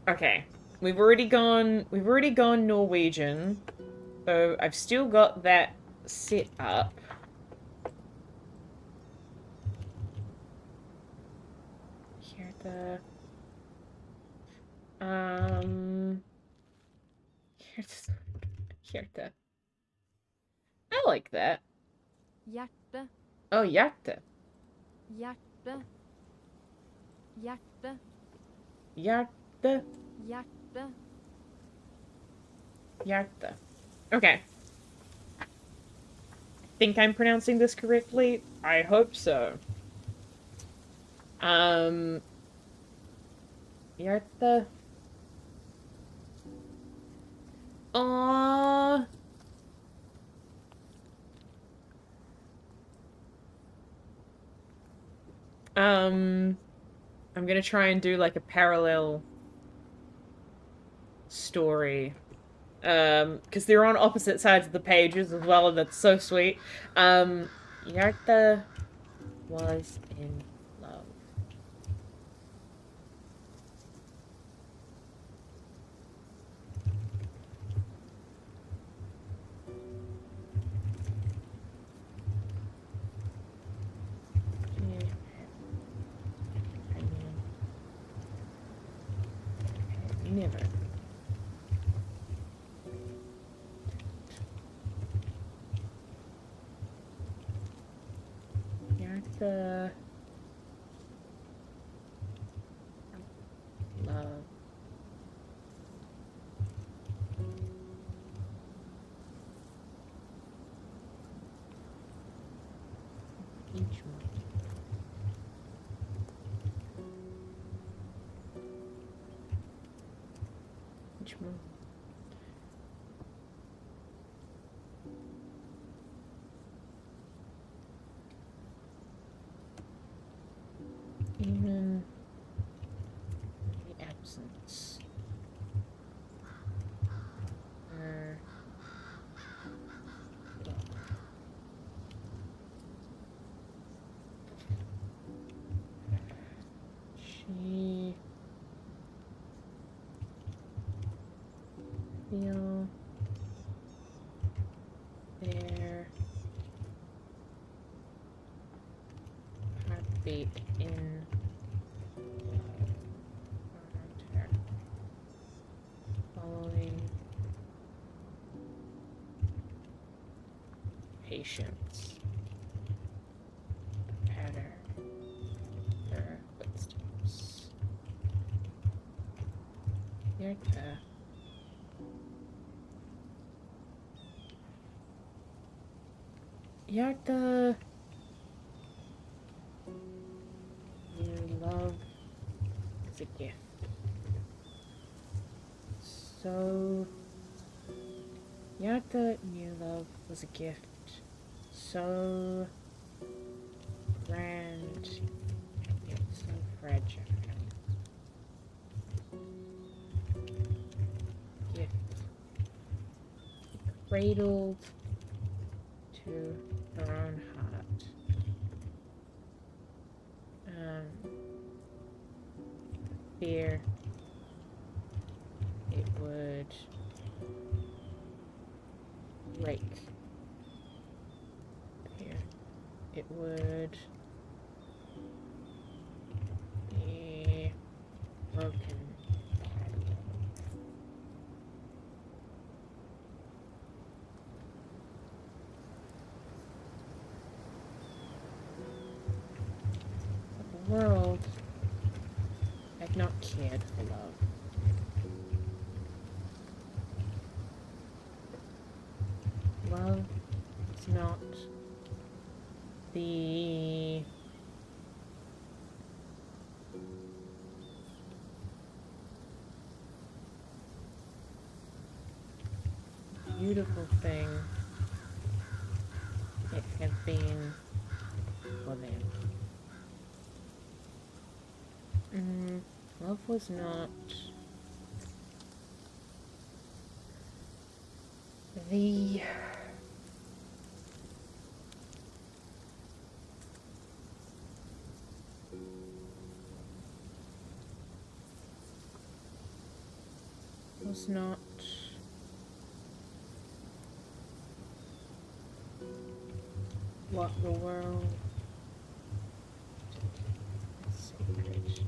Okay. We've already gone Norwegian. So I've still got that set up. Here the I like that. Hjärta. Oh, hjärta. Hjärta. Hjärta. Hjärta. Hjärta. Hjärta. Okay. Think I'm pronouncing this correctly? I hope so. Hjärta. Aww. I'm gonna try and do like a parallel story. Because they're on opposite sides of the pages as well, and that's so sweet. Yarta was in love. Never. Yarta love. Each one. Each one. Even the absence. Her she feel their heartbeat in her following patience pattern their footsteps. Yarta. Yarta. Your love is a gift. So, Yarta, new love was a gift. So grand, yet so fragile. Gift cradled to her own heart. Fear it would break. Fear it would be broken. The world had not cared for love. Love is not the beautiful thing it had been for them. Love was not the was not what the world sacred.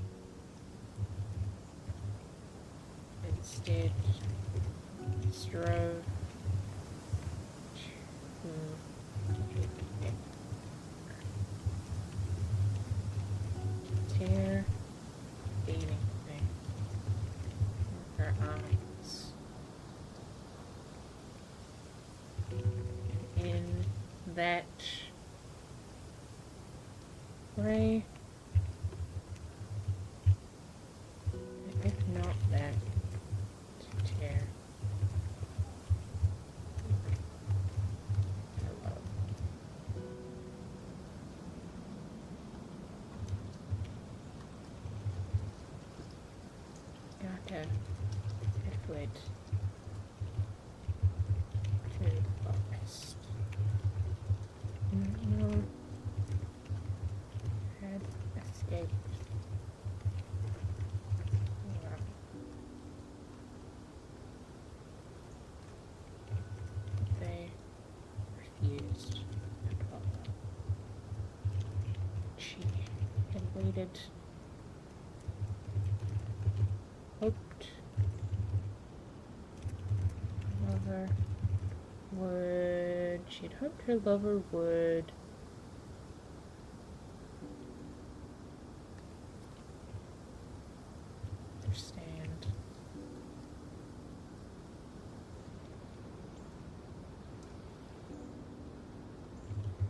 Instead, strove to tear anything from her eyes. And in that way, if not that, to tear her love. Gotta fled to the forest. No, had escaped. Wow. They refused to follow. She had waited, hoped lover would, she'd hoped her lover would understand.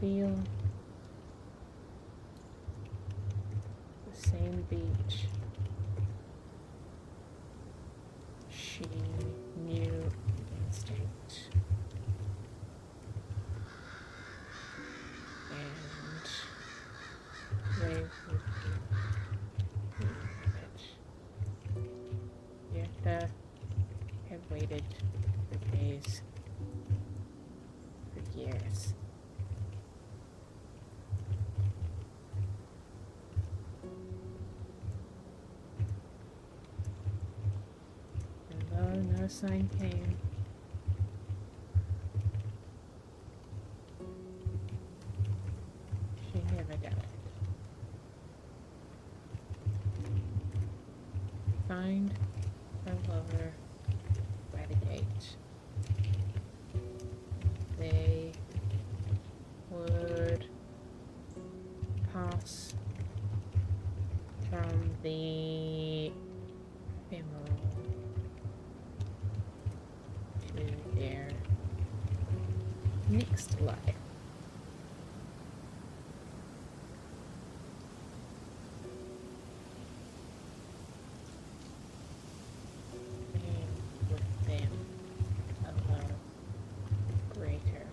Feel the same beach she knew instinct. And they would be Yerta had waited for days, for years. And though no sign came, she never died. Find her lover by the gate. They would pass from the ephemeral to their next life. And with them a love greater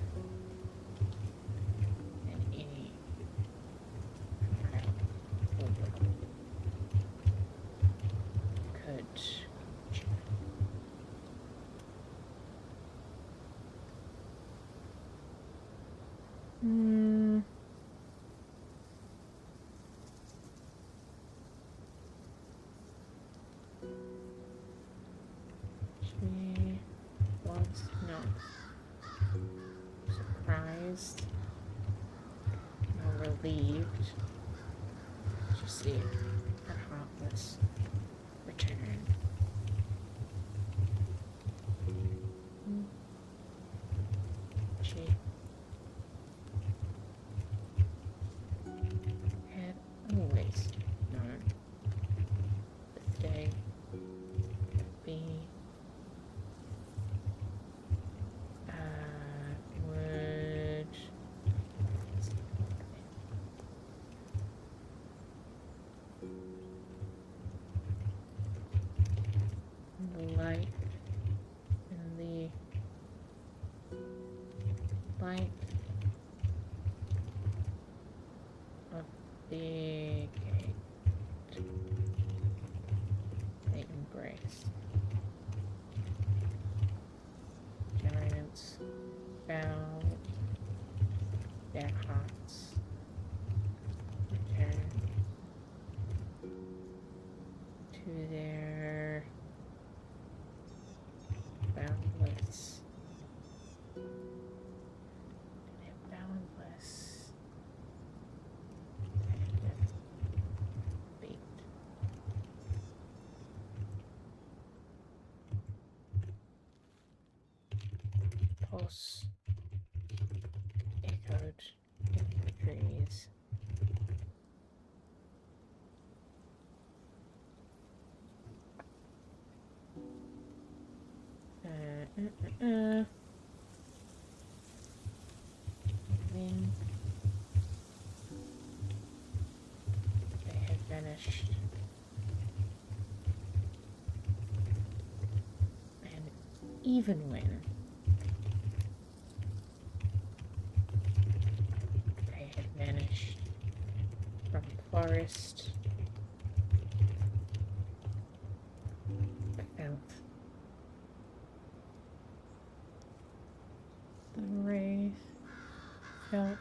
than any proud woman could. surprised or relieved to see her heartless return. She had always known this day would be the light and the light of the gate they embrace. Giants bowed their hearts, returned to their boundless beat. Pulse echoed in the trees. Then they had vanished, and even when they had vanished from the forest, I felt the wraith, felt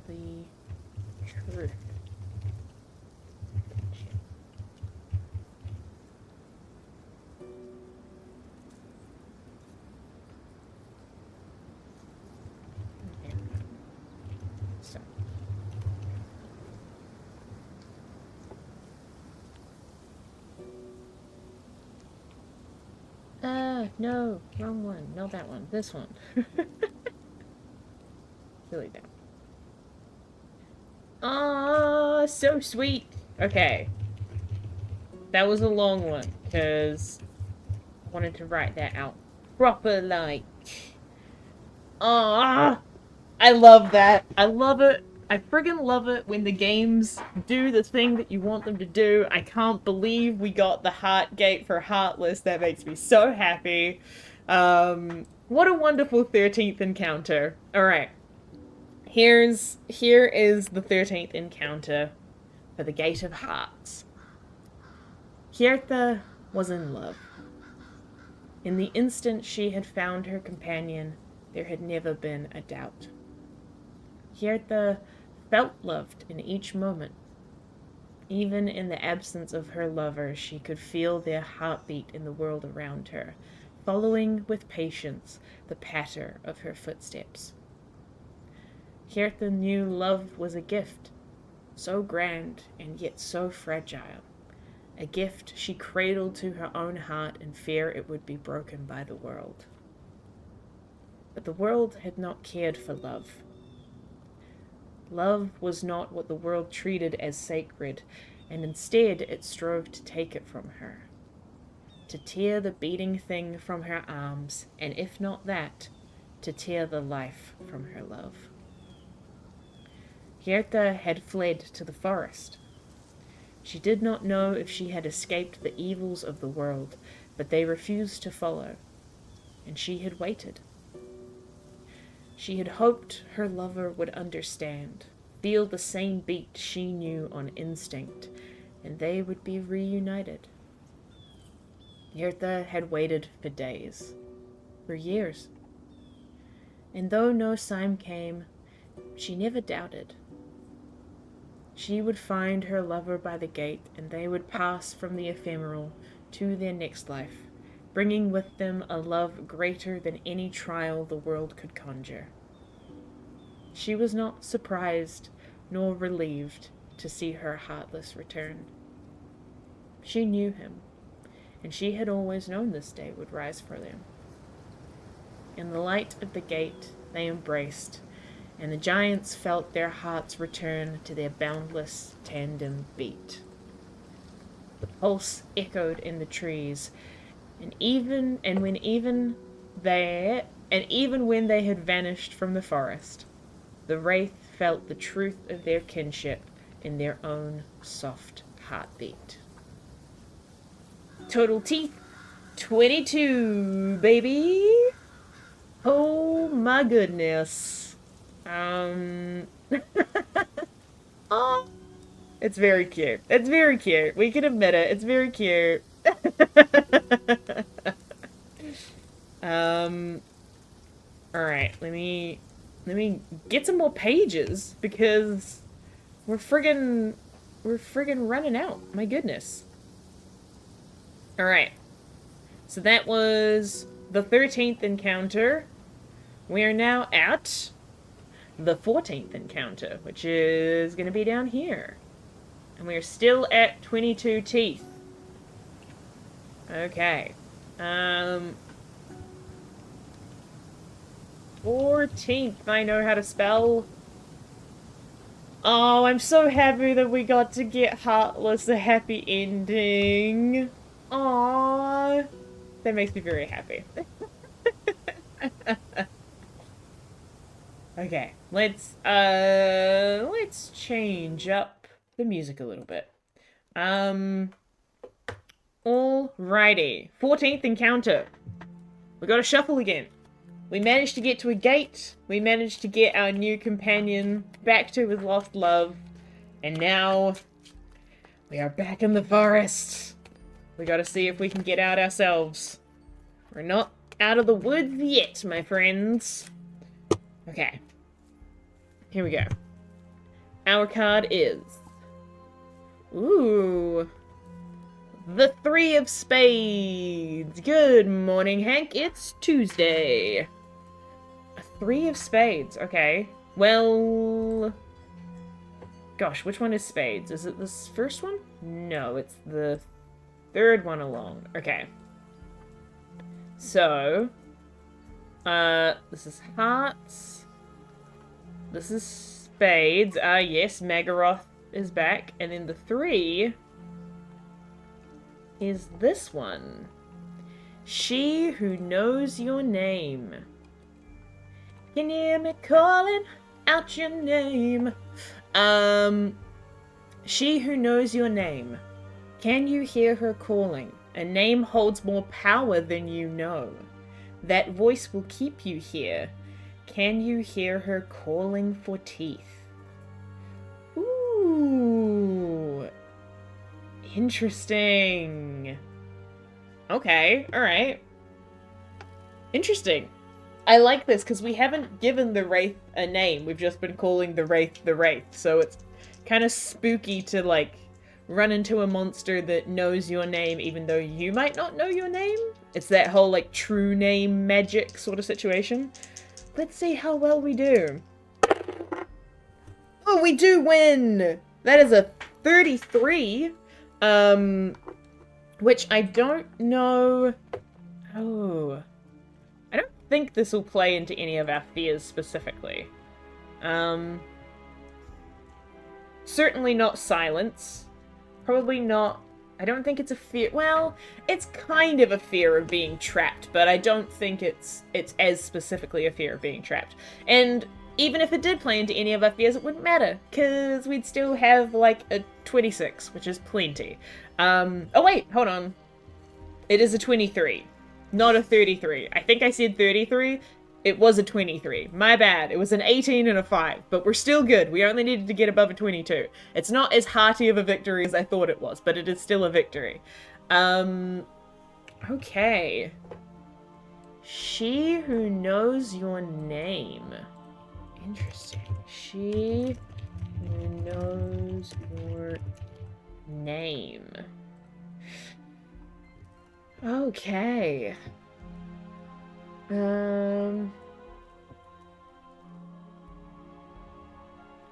the truth. So no, wrong one. Not that one. This one. Really bad. Ah, so sweet. Okay. That was a long one, because I wanted to write that out proper, like. Ah, I love that. I love it. I friggin' love it when the games do the thing that you want them to do. I can't believe we got the heart gate for Heartless. That makes me so happy. What a wonderful 13th encounter. Alright. Here is the 13th encounter for the Gate of Hearts. Hiertha was in love. In the instant she had found her companion, there had never been a doubt. Hiertha felt loved in each moment. Even in the absence of her lover, she could feel their heartbeat in the world around her, following with patience the patter of her footsteps. Hiertha knew love was a gift, so grand and yet so fragile. A gift she cradled to her own heart in fear it would be broken by the world. But the world had not cared for love. Love was not what the world treated as sacred, and instead it strove to take it from her. To tear the beating thing from her arms, and if not that, to tear the life from her love. Hiertha had fled to the forest. She did not know if she had escaped the evils of the world, but they refused to follow, and she had waited. She had hoped her lover would understand, feel the same beat she knew on instinct, and they would be reunited. Hiertha had waited for days, for years. And though no sign came, she never doubted. She would find her lover by the gate, and they would pass from the ephemeral to their next life, bringing with them a love greater than any trial the world could conjure. She was not surprised nor relieved to see her heartless return. She knew him, and she had always known this day would rise for them. In the light of the gate they embraced, and the giants felt their hearts return to their boundless tandem beat. The pulse echoed in the trees, and even when they had vanished from the forest, the wraith felt the truth of their kinship in their own soft heartbeat. Total teeth, 22, baby. Oh my goodness. Oh, it's very cute. It's very cute. We can admit it. It's very cute. Alright, let me get some more pages because we're friggin' running out. My goodness. Alright. So that was the 13th encounter. We are now at the 14th encounter, which is going to be down here. And we are still at 22 teeth. Okay. 14th, I know how to spell. Oh, I'm so happy that we got to get Heartless a happy ending. Aww. That makes me very happy. Okay, let's change up the music a little bit. Alrighty. 14th encounter. We gotta shuffle again. We managed to get to a gate. We managed to get our new companion back to his lost love. And now we are back in the forest. We gotta see if we can get out ourselves. We're not out of the woods yet, my friends. Okay. Here we go. Our card is... Ooh. The 3 of Spades. Good morning, Hank. It's Tuesday. A 3 of Spades. Okay. Well... Gosh, which one is Spades? Is it this first one? No, it's the third one along. Okay. So... this is Hearts. This is Spades. Yes, Magaroth is back. And then the 3 is this one. She who knows your name. Can you hear me calling out your name? She who knows your name. Can you hear her calling? A name holds more power than you know. That voice will keep you here. Can you hear her calling for teeth? Ooh. Interesting. Okay, alright. Interesting. I like this because we haven't given the Wraith a name. We've just been calling the Wraith the Wraith. So it's kind of spooky to, like, run into a monster that knows your name even though you might not know your name. It's that whole, like, true name magic sort of situation. Let's see how well we do. Oh, we do win! That is a 33. Which I don't know... Oh... I don't think this will play into any of our fears specifically. Certainly not silence. Probably not... I don't think it's a fear... Well, it's kind of a fear of being trapped, but I don't think it's as specifically a fear of being trapped. And even if it did play into any of our fears, it wouldn't matter, because we'd still have, like, a 26, which is plenty. Oh wait, hold on. It is a 23, not a 33. I think I said 33. It was a 23. My bad. It was an 18 and a 5, but we're still good. We only needed to get above a 22. It's not as hearty of a victory as I thought it was, but it is still a victory. Okay. She who knows your name. Interesting. She who knows your name. Okay.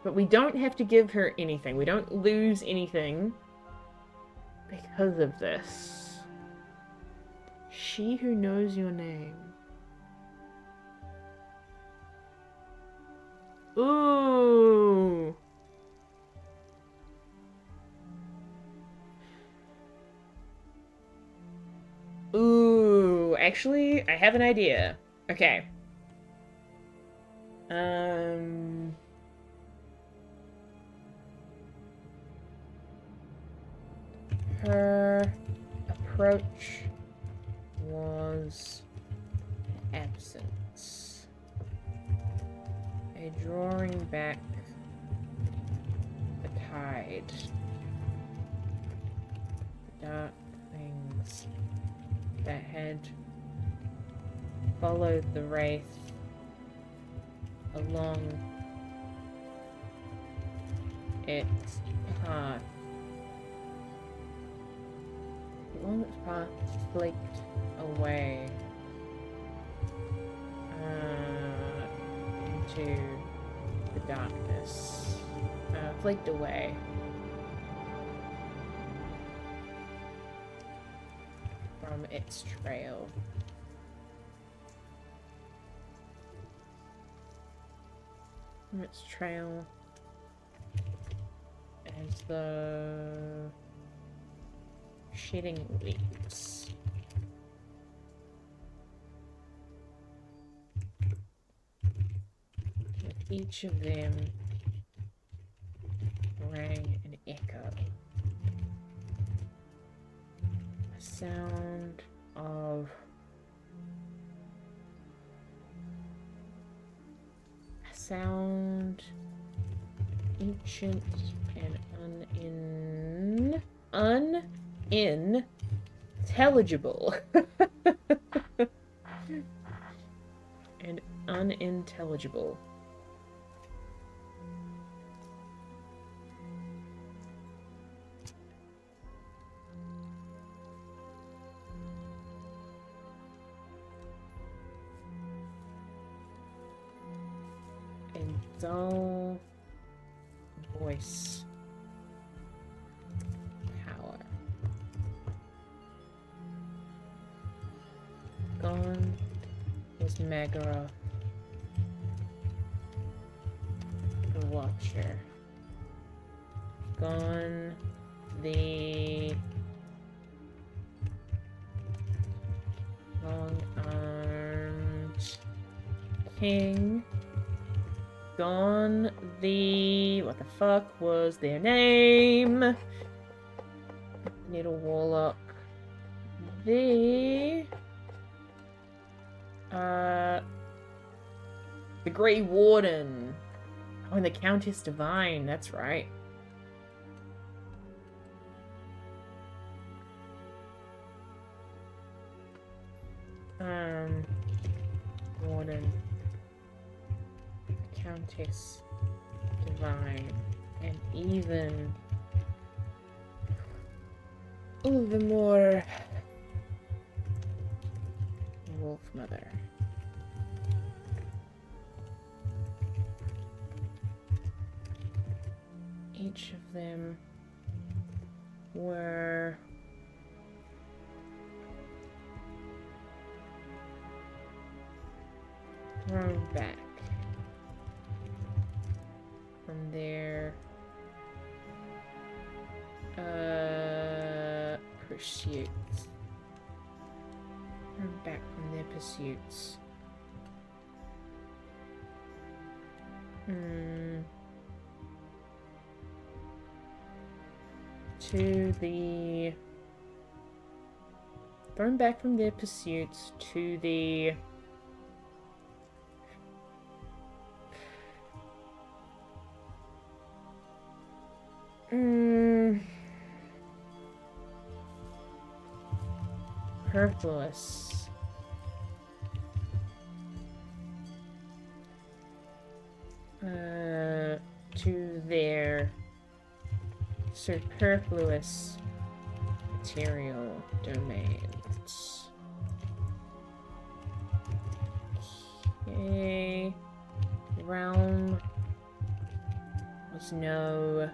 But we don't have to give her anything. We don't lose anything because of this. She who knows your name. Ooh. Ooh, actually, I have an idea. Okay. Her approach was absence. A drawing back the tide. Dark things that had followed the wraith along its path. Along its path flaked away into the darkness. Flaked away. From its trail. From its trail as the shedding leaves. With each of them rang an echo. A sound of ancient and unintelligible. And unintelligible. A dull voice. Power. Gone was Magaroth, the Watcher. Gone the long-armed king. Gone the... what the fuck was their name? Needle Warlock. The Grey Warden. Oh, and the Countess Divine, that's right. Warden. Countess Divine. And even the more Wolf Mother. Each of them were thrown back from their pursuits. Thrown back from their pursuits. To the... thrown back from their pursuits to the... Purpless. To their superfluous material domains. Okay. Realm was no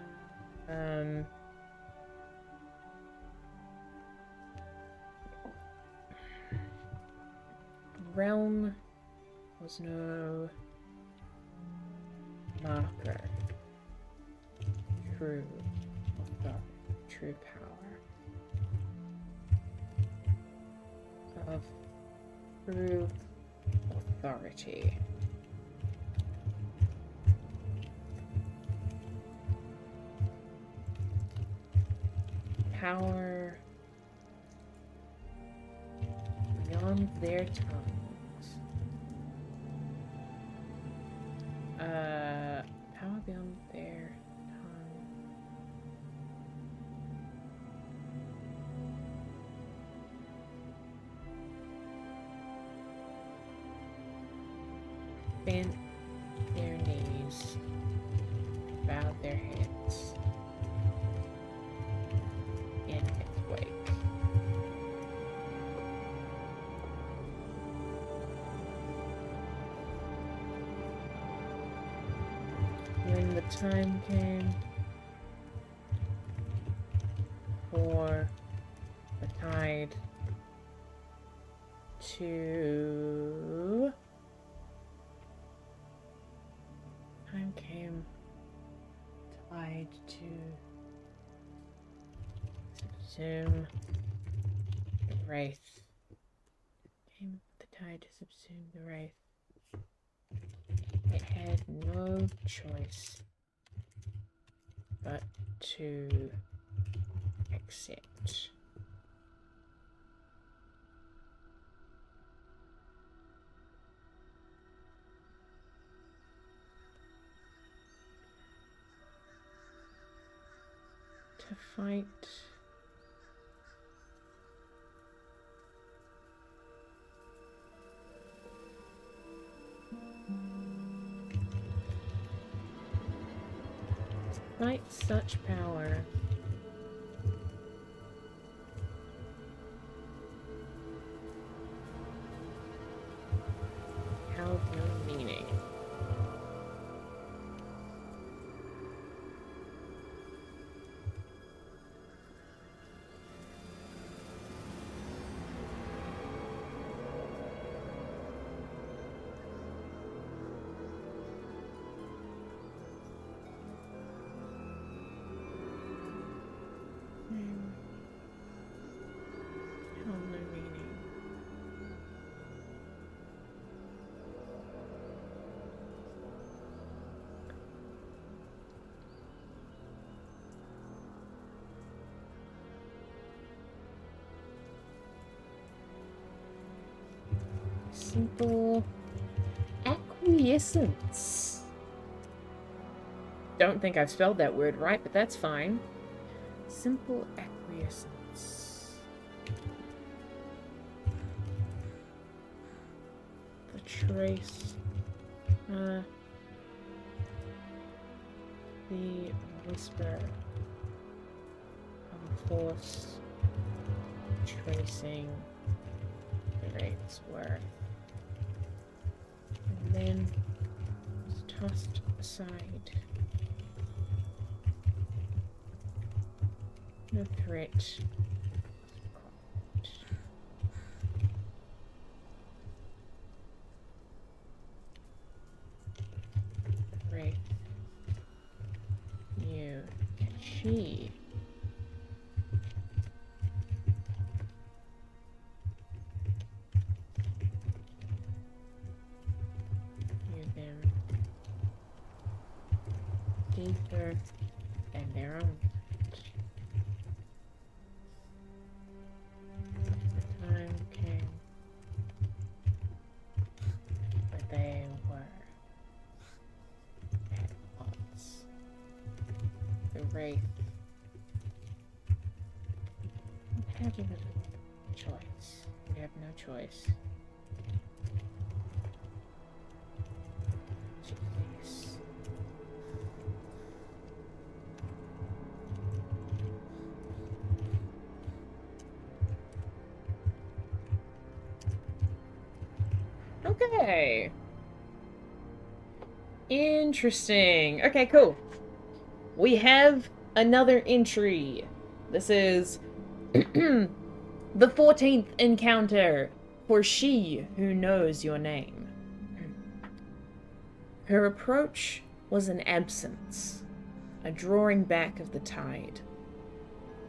realm was no marker. True power of true authority. Power beyond their tongues. Power beyond their tongue. Bent their knees, bowed their heads in its wake. When the time came for the tide to subsume the Wraith. Came the tide to subsume the Wraith. It had no choice but to accept. To fight such power held no meaning. Simple acquiescence. Don't think I've spelled that word right, but that's fine. Simple acquiescence. The trace. The whisper of a force tracing the Wraith's worth. And then was tossed aside. No threat. Wraith knew that she deeper than their own. The time came where they were at odds. The Wraith had a little choice. We have no choice. Okay. Interesting. Okay, cool. We have another entry. This is the 14th encounter for She Who Knows Your Name. Her approach was an absence, a drawing back of the tide.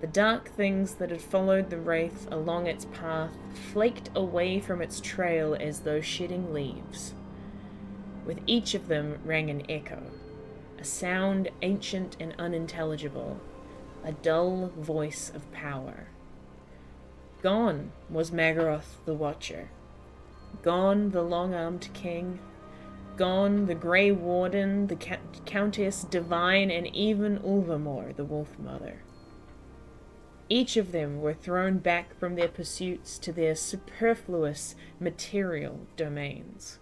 The dark things that had followed the wraith along its path flaked away from its trail as though shedding leaves. With each of them rang an echo, a sound ancient and unintelligible, a dull voice of power. Gone was Magaroth the Watcher. Gone the long-armed king. Gone the Grey Warden, the Countess Divine, and even Ulvamore, the Wolf Mother. Each of them were thrown back from their pursuits to their superfluous material domains.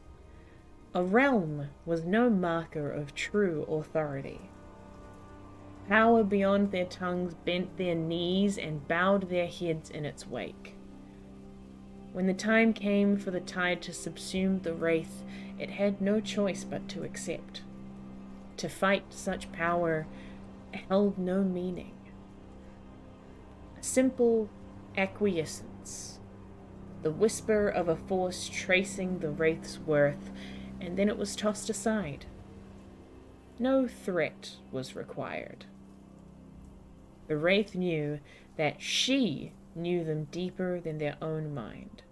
A realm was no marker of true authority. Power beyond their tongues bent their knees and bowed their heads in its wake. When the time came for the tide to subsume the wraith, it had no choice but to accept. To fight such power held no meaning. A simple acquiescence, the whisper of a force tracing the wraith's worth, and then it was tossed aside. No threat was required. The wraith knew that she knew them deeper than their own mind.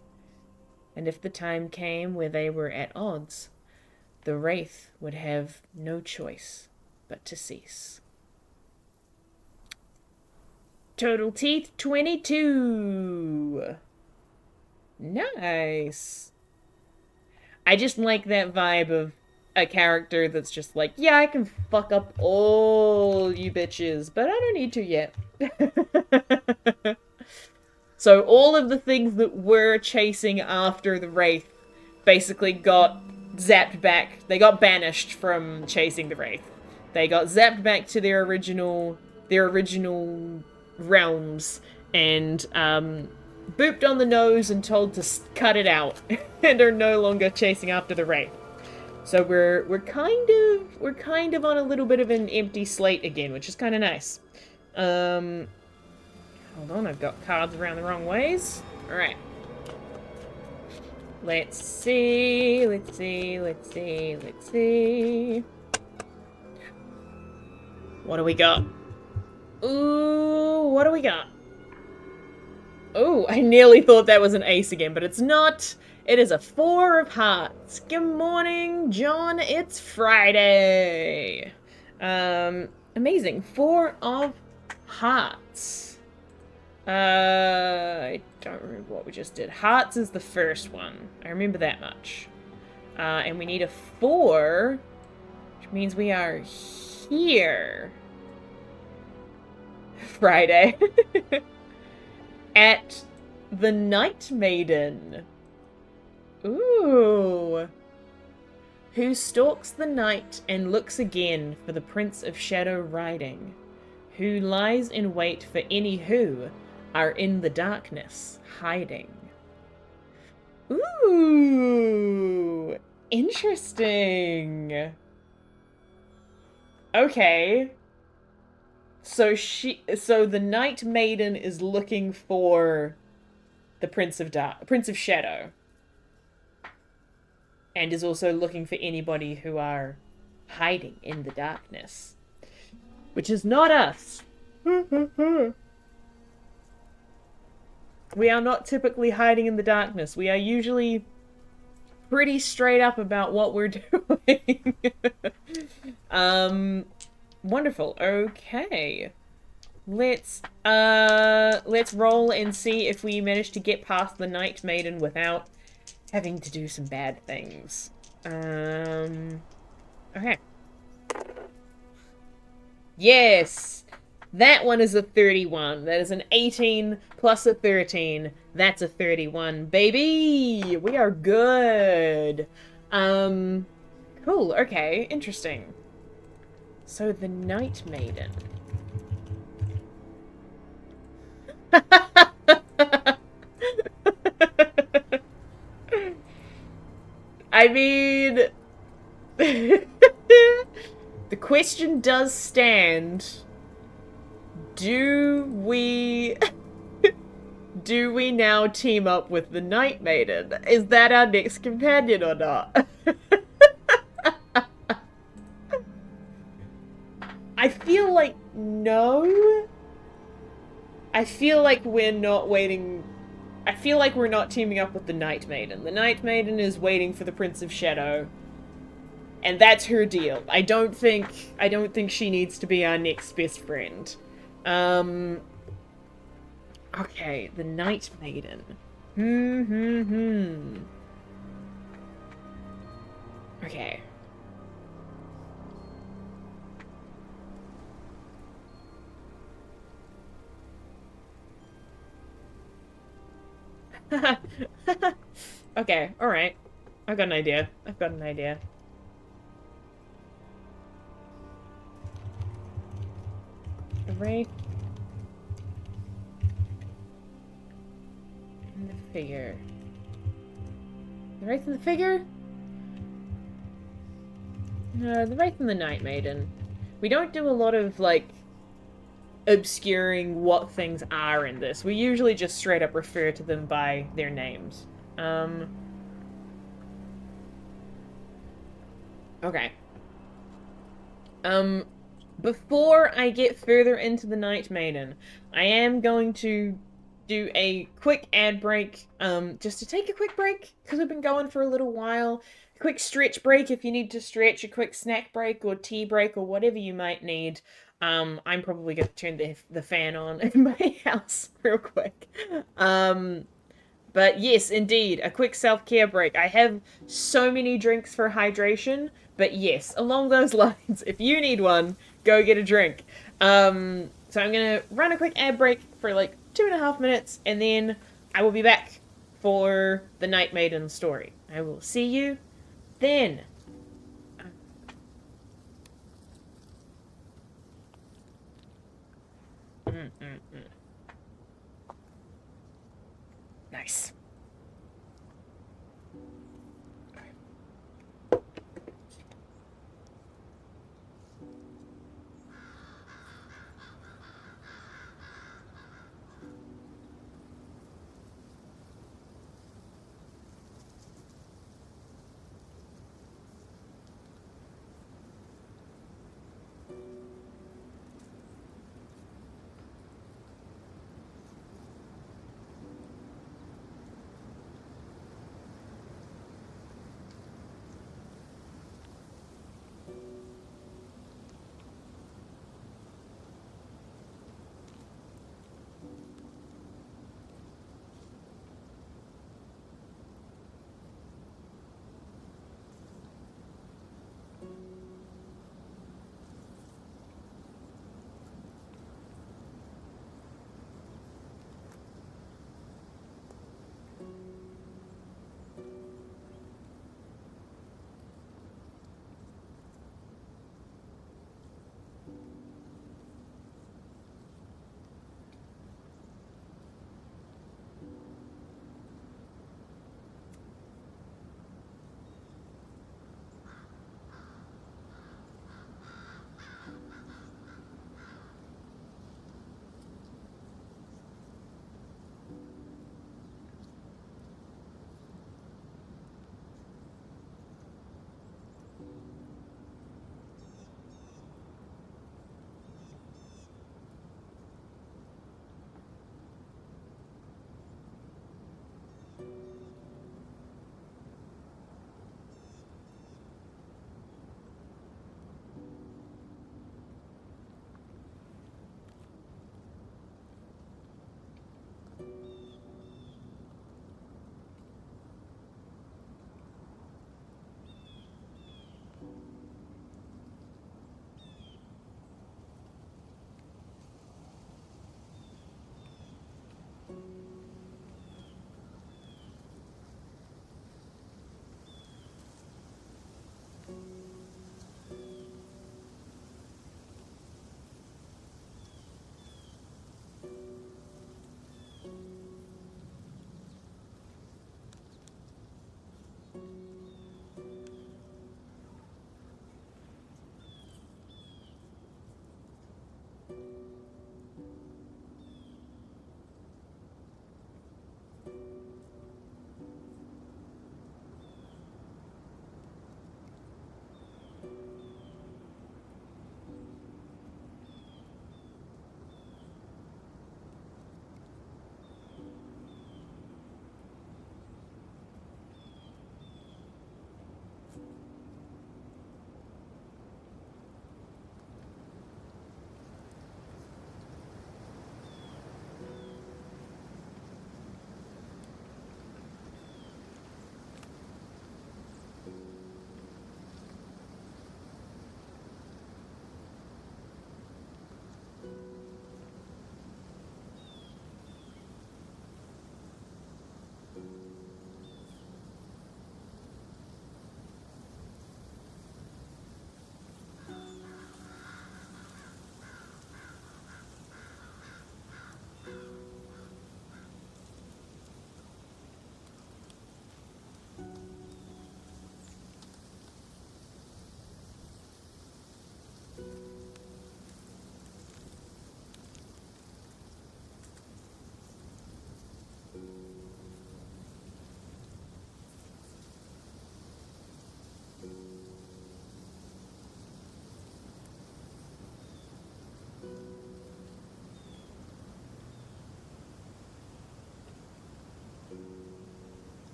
And if the time came where they were at odds, the wraith would have no choice but to cease. Total teeth 22. Nice. I just like that vibe of a character that's just like, yeah, I can fuck up all you bitches, but I don't need to yet. So all of the things that were chasing after the wraith basically got zapped back. They got banished from chasing the wraith. They got zapped back to their original realms and booped on the nose and told to cut it out and are no longer chasing after the wraith. So we're kind of on a little bit of an empty slate again, which is kind of nice. Hold on, I've got cards around the wrong ways. All right. Let's see. What do we got? Ooh, what do we got? Oh, I nearly thought that was an ace again, but it's not. It is a 4 of hearts. Good morning, John. It's Friday. Amazing. 4 of hearts. I don't remember what we just did. Hearts is the first one. I remember that much. And we need a 4, which means we are here. Friday. At the Night Maiden. Ooh. Who stalks the night and looks again for the Prince of Shadow riding. Who lies in wait for any who are in the darkness hiding. Ooh. Interesting. Okay. So the Night Maiden is looking for the Prince of Shadow. And is also looking for anybody who are hiding in the darkness. Which is not us. We are not typically hiding in the darkness. We are usually pretty straight up about what we're doing. Wonderful. Okay. Let's roll and see if we manage to get past the Night Maiden without having to do some bad things. Okay. Yes! That one is a 31. That is an 18 plus a 13. That's a 31, baby! We are good. Cool. Okay. Interesting. So the Night Maiden. I mean, the question does stand. Do we now team up with the Night Maiden? Is that our next companion or not? I feel like no. I feel like we're not waiting. I feel like we're not teaming up with the Night Maiden. The Night Maiden is waiting for the Prince of Shadow. And that's her deal. I don't think she needs to be our next best friend. Okay, the Night Maiden. Okay. Okay, alright. I've got an idea. The Wraith. And the figure. The Wraith and the figure? No, the Wraith and the Night Maiden. We don't do a lot of, like, obscuring what things are in this. We usually just straight up refer to them by their names. Okay. Before I get further into the Night Maiden, I am going to do a quick ad break, just to take a quick break, because we've been going for a little while. A quick stretch break if you need to stretch, a quick snack break or tea break or whatever you might need. I'm probably going to turn the fan on in my house real quick. But yes, indeed, a quick self-care break. I have so many drinks for hydration, but yes, along those lines, if you need one, go get a drink. So I'm gonna run a quick ad break for like 2.5 minutes, and then I will be back for the Night Maiden story. I will see you then. Nice.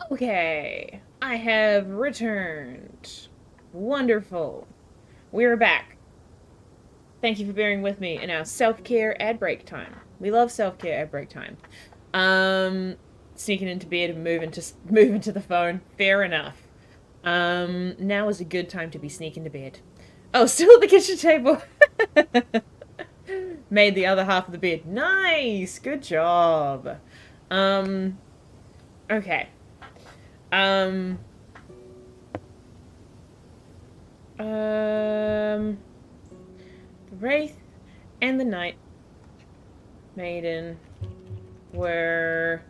Okay, I have returned. Wonderful. We're back. Thank you for bearing with me in our self-care ad break time. We love self-care ad break time. Sneaking into bed and moving to the phone. Fair enough. Now is a good time to be sneaking to bed. Oh, still at the kitchen table. Made the other half of the bed. Nice, good job. Okay. Um, the Wraith and the Night Maiden were...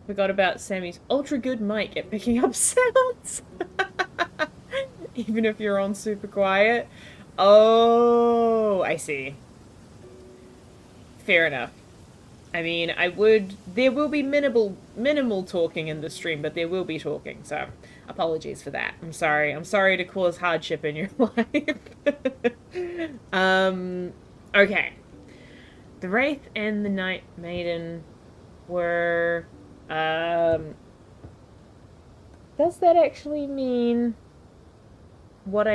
Forgot about Sammy's ultra good mic at picking up sounds. Even if you're on super quiet. Oh, I see. Fair enough. I mean, there will be minimal talking in the stream, but there will be talking, so apologies for that. I'm sorry to cause hardship in your life. Okay. The Wraith and the Night Maiden were, does that actually mean what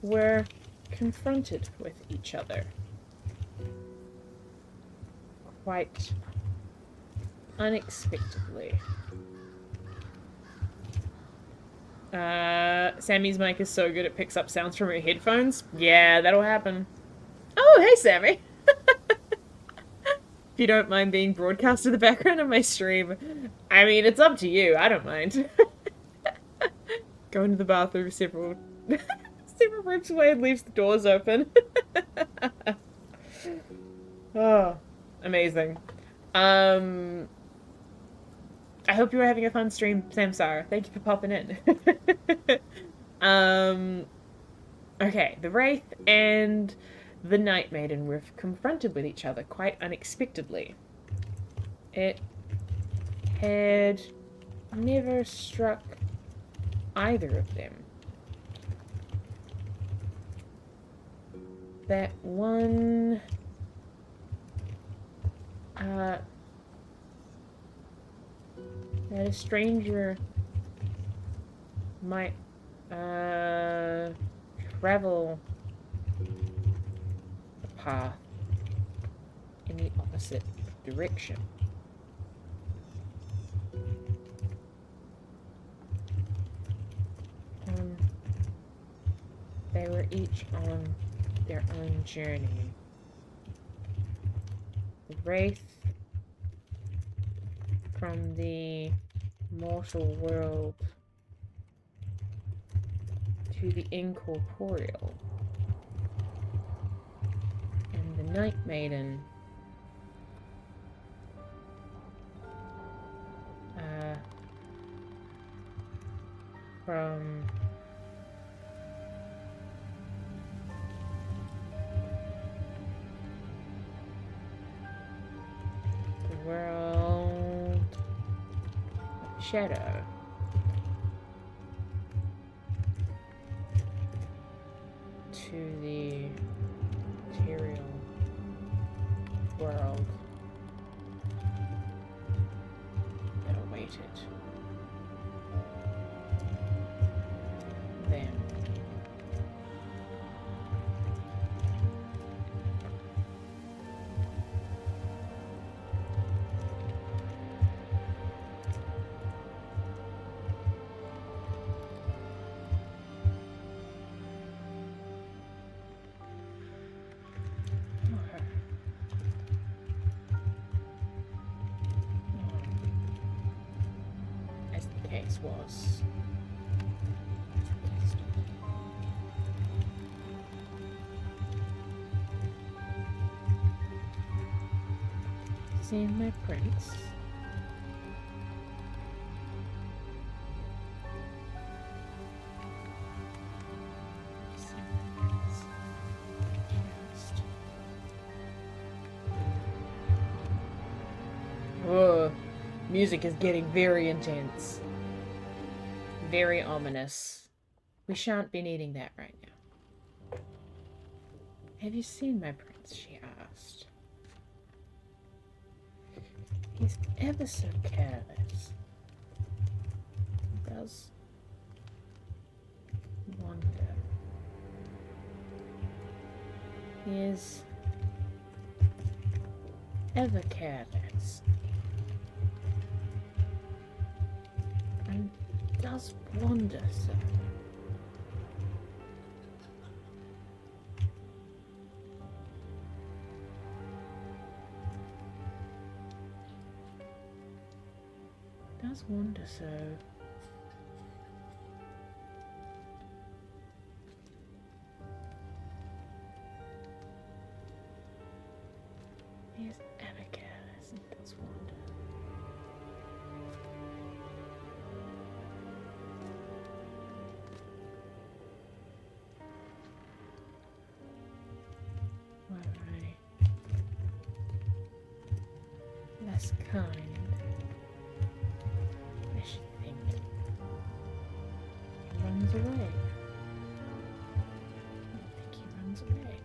were confronted with each other? Quite unexpectedly. Sammy's mic is so good it picks up sounds from her headphones. Yeah, that'll happen. Oh, hey, Sammy. If you don't mind being broadcast in the background of my stream. I mean, it's up to you. I don't mind. Going to the bathroom several rooms away and leaves the doors open. Oh, amazing. I hope you were having a fun stream, Samsara. Thank you for popping in. Okay, the Wraith and the Night Maiden were confronted with each other quite unexpectedly. It had never struck either of them that one that a stranger might travel the path in the opposite direction. They were each on their own journey. The Wraith from the mortal world to the Incorporeal, and the Night Maiden from the world of shadow to the material world that awaited them. As the case was. Seeing my prince. Oh, music is getting very intense. Very ominous. We shan't be needing that right now. Have you seen my prince? She asked. He He's ever so careless. He does wonder. He is ever careless. And does wander so. Does wander so. He is ever careless and does wander. Were I less kind, I should think he runs away. I don't think he runs away.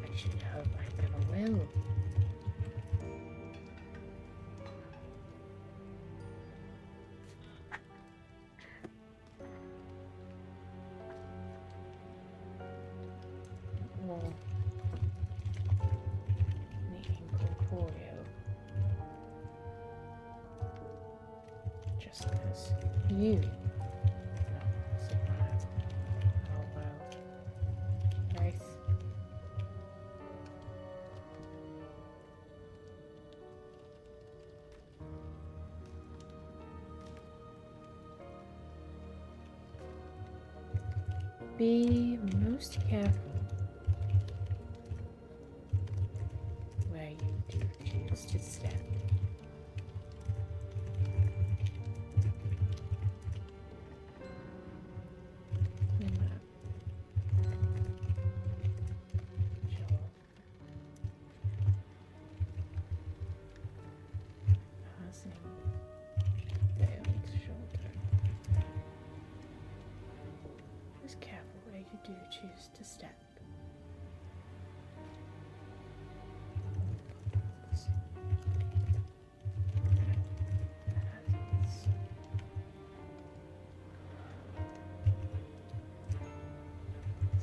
I should hope I never will. Or the Incorporeal. Just because you survived. Oh well. Wraith. Be most careful where you do choose to step. Sure. Passing Dale's shoulder. Just careful where you do choose to step.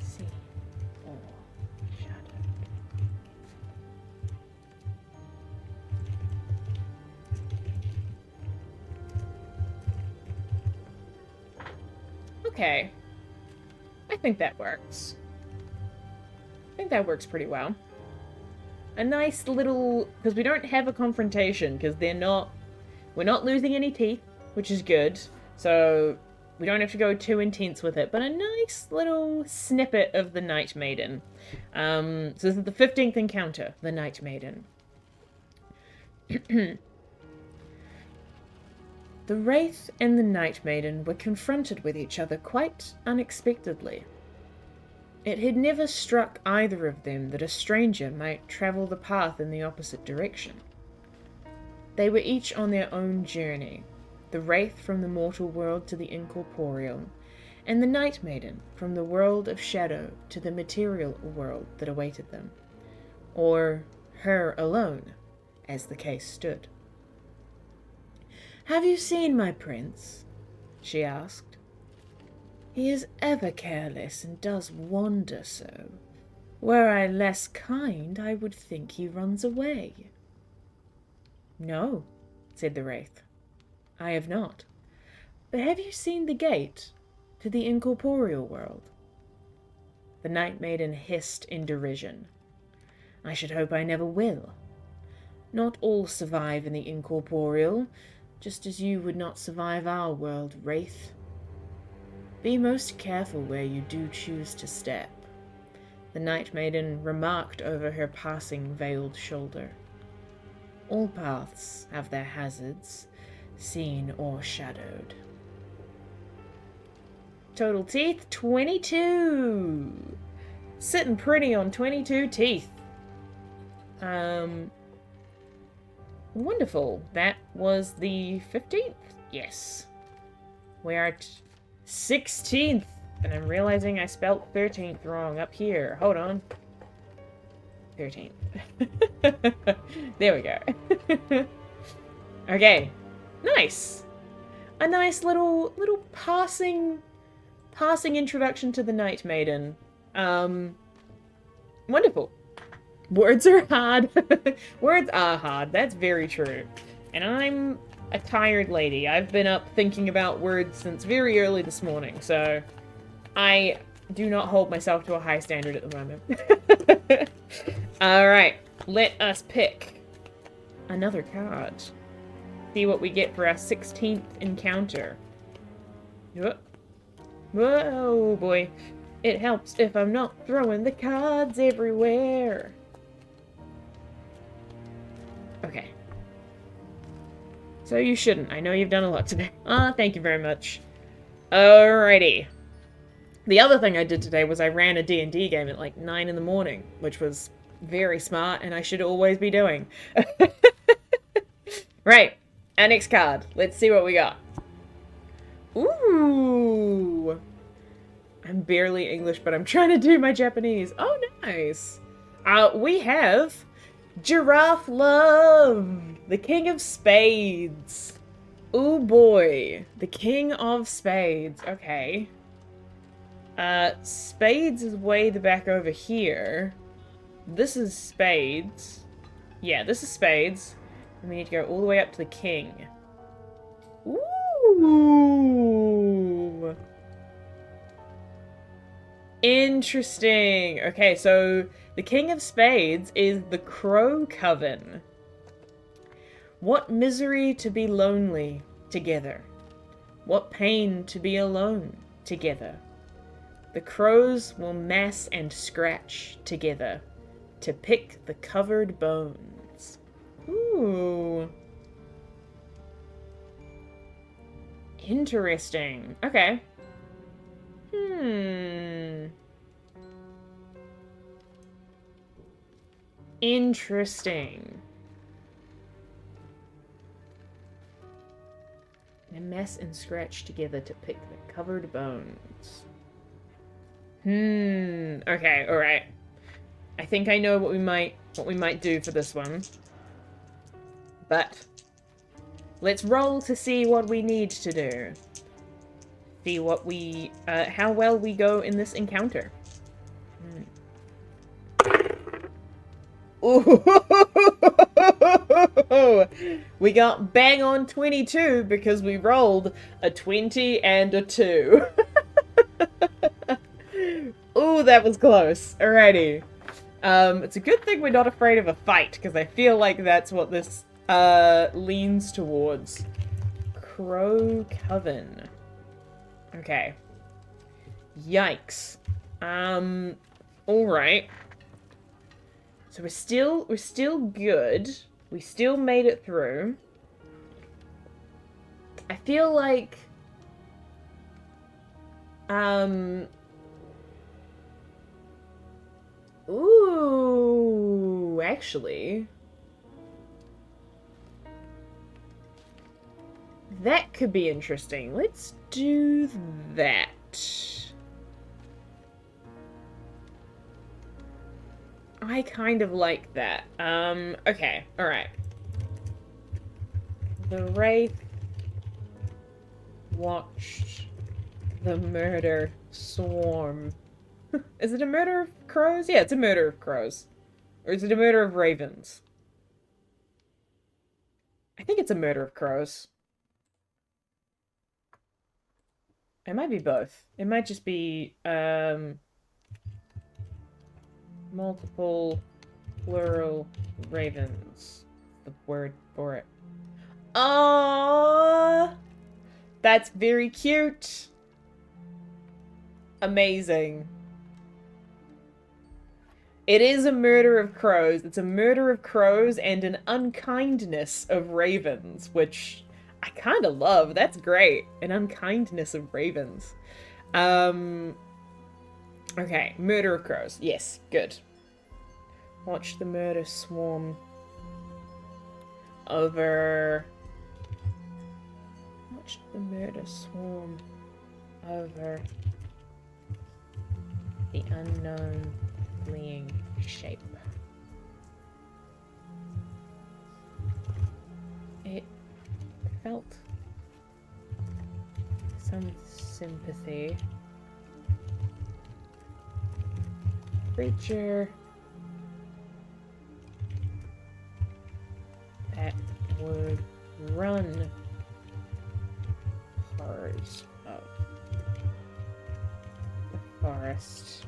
See or shadowed. Okay. I think that works. I think that works pretty well. A nice little... because we don't have a confrontation, because we're not losing any teeth, which is good. So we don't have to go too intense with it, but a nice little snippet of the Night Maiden. So this is the 15th encounter, the Night Maiden. The Wraith and the Night Maiden were confronted with each other quite unexpectedly. It had never struck either of them that a stranger might travel the path in the opposite direction. They were each on their own journey, the Wraith from the mortal world to the Incorporeal, and the Night Maiden from the world of shadow to the material world that awaited them. Or her alone, as the case stood. "Have you seen my prince?" she asked. "He is ever careless and does wander so. Were I less kind, I would think he runs away." "No," said the Wraith. "I have not. But have you seen the gate to the Incorporeal world?" The Night Maiden hissed in derision. I should hope I never will. Not all survive in the Incorporeal, just as you would not survive our world, Wraith. Be most careful where you do choose to step, the Night Maiden remarked over her passing veiled shoulder. All paths have their hazards, seen or shadowed. Total teeth, 22! Sitting pretty on 22 teeth. Wonderful. That was the 15th? Yes. We are at 16th. And I'm realizing I spelt 13th wrong up here. Hold on. 13th. There we go. Okay. Nice. A nice little passing introduction to the Night Maiden. Wonderful. Words are hard. Words are hard. That's very true. And I'm a tired lady. I've been up thinking about words since very early this morning, so I do not hold myself to a high standard at the moment. Alright, let us pick another card. See what we get for our 16th encounter. Whoa, boy. It helps if I'm not throwing the cards everywhere. Okay. So you shouldn't. I know you've done a lot today. Thank you very much. Alrighty. The other thing I did today was I ran a D&D game at like 9 in the morning, which was very smart and I should always be doing. Right. Our next card. Let's see what we got. Ooh. I'm barely English, but I'm trying to do my Japanese. Oh, nice. We have Giraffe Love, the King of Spades. Ooh, boy. The King of Spades. Okay. Spades is way the back over here. This is Spades. Yeah, this is Spades. And we need to go all the way up to the King. Ooh. Interesting. Okay, so the King of Spades is the Crow Coven. What misery to be lonely together. What pain to be alone together. The crows will mass and scratch together to pick the covered bones. Ooh. Interesting. Okay. Interesting. They mess and scratch together to pick the covered bones. Okay, alright. I think I know what we might do for this one. But let's roll to see what we need to do. See what we how well we go in this encounter. Ooh. We got bang on 22 because we rolled a 20 and a 2. Ooh, that was close. Alrighty. It's a good thing we're not afraid of a fight, because I feel like that's what this leans towards. Crow Coven. Okay. Yikes. Alright. So we're still good. We still made it through. I feel like ooh, actually, that could be interesting. Let's do that. I kind of like that. Okay, alright. The Wraith watched the murder swarm. Is it a murder of crows? Yeah, it's a murder of crows. Or is it a murder of ravens? I think it's a murder of crows. It might be both. It might just be, multiple plural ravens. The word for it. Oh, that's very cute. Amazing. It is a murder of crows. It's a murder of crows and an unkindness of ravens, which I kind of love. That's great. An unkindness of ravens. Okay, murder of crows. Yes, good. Watch the murder swarm over... Watch the murder swarm over the unknown fleeing shape. It felt some sympathy. Creature that would run parts of the forest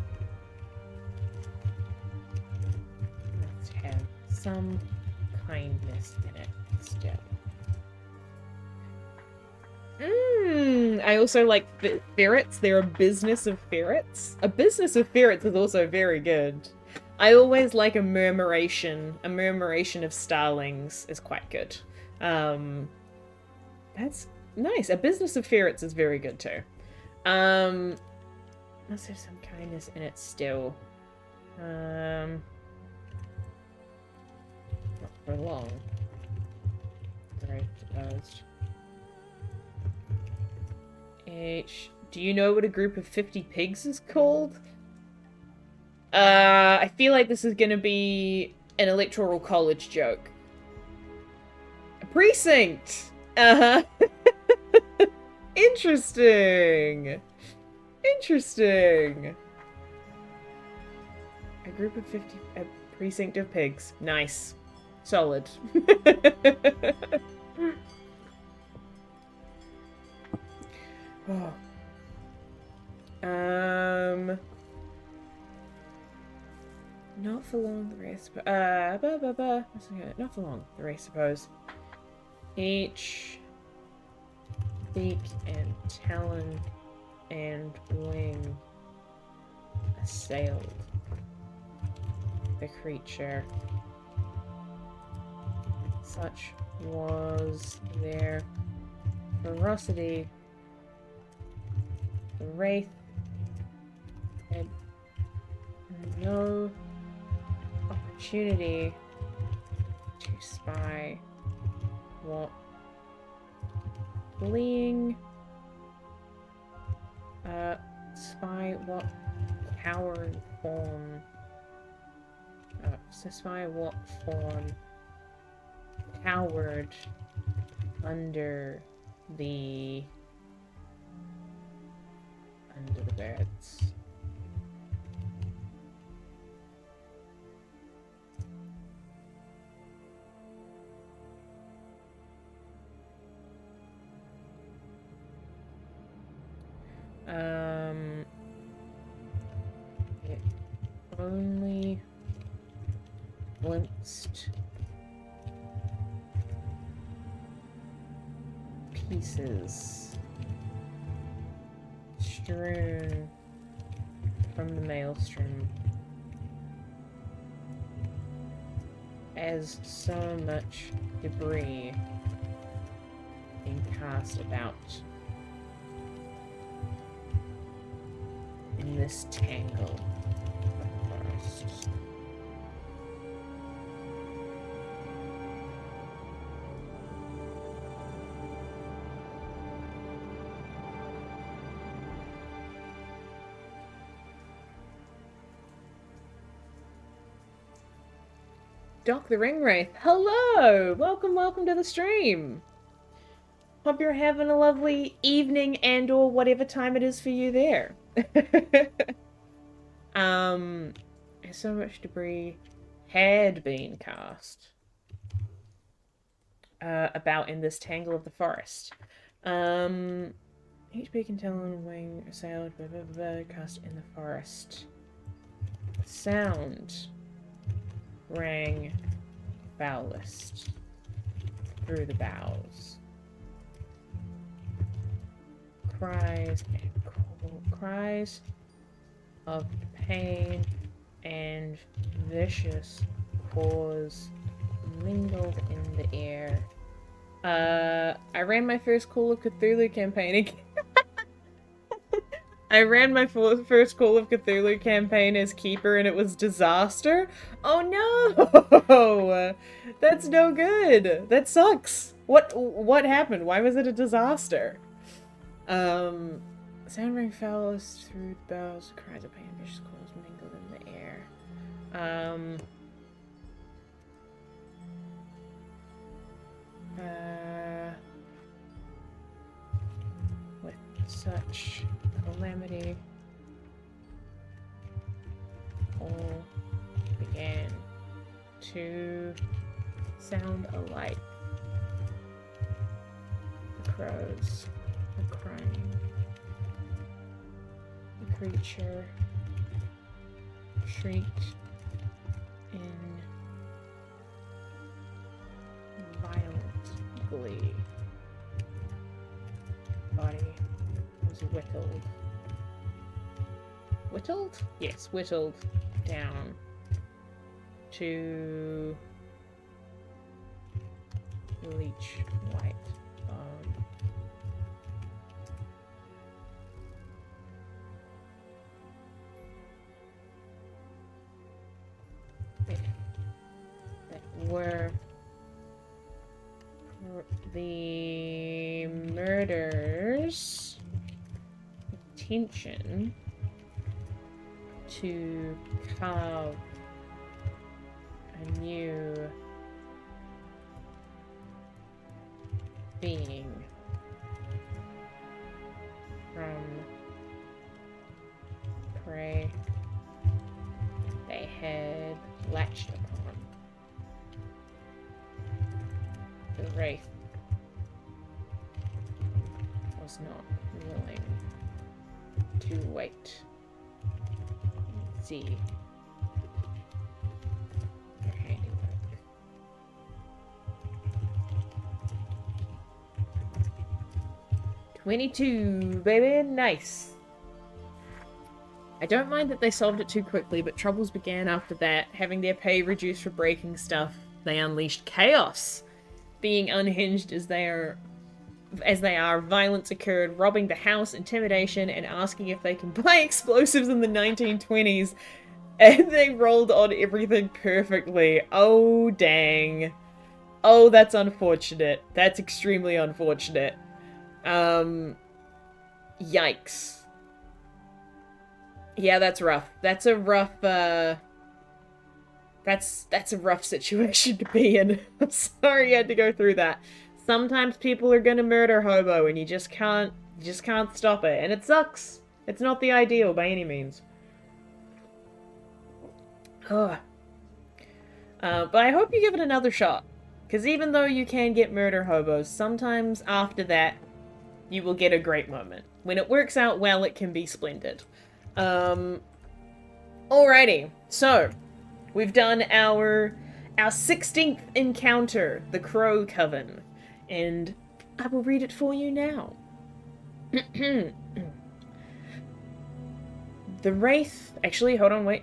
must have some kindness in it still. I also like ferrets. They're a business of ferrets. A business of ferrets is also very good. I always like a murmuration. A murmuration of starlings is quite good. That's nice. A business of ferrets is very good too. Must have some kindness in it still. Not for long. I suppose. Do you know what a group of 50 pigs is called? I feel like this is gonna be an electoral college joke. A precinct! Uh-huh. Interesting! Interesting! A group of 50... A precinct of pigs. Nice. Solid. Oh. Not for long, the race. Not for long, the race, suppose. Each beak and talon and wing assailed the creature. Such was their ferocity. The wraith had no opportunity to spy what fleeing coward form spy what form cowered under the beds. It only glimpsed pieces strewn from the maelstrom as so much debris being cast about in this tangle of forest. Doc the Ring Wraith, hello! Welcome to the stream. Hope you're having a lovely evening and or whatever time it is for you there. So much debris had been cast about in this tangle of the forest. Each beak and talon wing assailed, cast in the forest. Sound rang foulest through the boughs. Cries of pain and vicious cause mingled in the air. I ran my first Call of Cthulhu campaign again. I ran my first Call of Cthulhu campaign as Keeper and it was disaster. Oh no! That's no good. That sucks. What happened? Why was it a disaster? Sound rang foulest through the bells, cries of pain, vicious calls mingled in the air. With such calamity, all began to sound alike. The crows were crying. The creature shrieked in violent glee. Body was whittled. Whittled? Yes, whittled down to bleach white bone. That were the murderers' intention to carve a new being from prey they had latched upon. The Wraith was not willing to wait and see their handiwork. "22, baby, nice." I don't mind that they solved it too quickly, but troubles began after that. Having their pay reduced for breaking stuff, they unleashed chaos. Being unhinged as they are, violence occurred, robbing the house, intimidation, and asking if they can buy explosives in the 1920s. And they rolled on everything perfectly. Oh, dang. Oh, that's unfortunate. That's extremely unfortunate. Yikes. Yeah, that's rough. That's a rough, that's a rough situation to be in. I'm sorry you had to go through that. Sometimes people are gonna murder hobo and you just can't stop it. And it sucks. It's not the ideal by any means. Ugh. But I hope you give it another shot. Because even though you can get murder hobos, sometimes after that, you will get a great moment. When it works out well, it can be splendid. Alrighty. So, we've done our 16th encounter, the Crow Coven. And I will read it for you now. The Wraith... Actually, hold on, wait.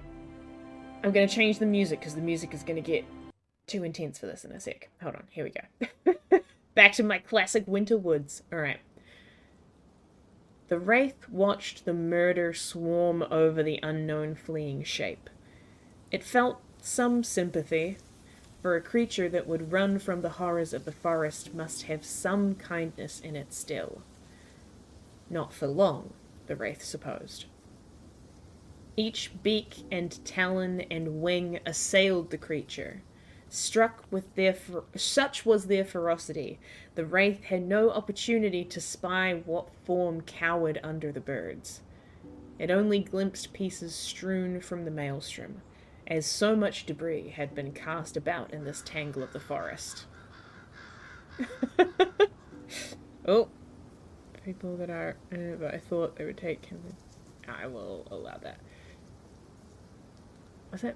I'm going to change the music, because the music is going to get too intense for this in a sec. Hold on, here we go. Back to my classic Winter Woods. Alright. The Wraith watched the murder swarm over the unknown fleeing shape. It felt some sympathy, for a creature that would run from the horrors of the forest must have some kindness in it still. Not for long, the Wraith supposed. Each beak and talon and wing assailed the creature. Struck with such was their ferocity, the Wraith had no opportunity to spy what form cowered under the birds. It only glimpsed pieces strewn from the maelstrom, as so much debris had been cast about in this tangle of the forest. Oh, people that are, but I thought they would take him. I will allow that. What's that?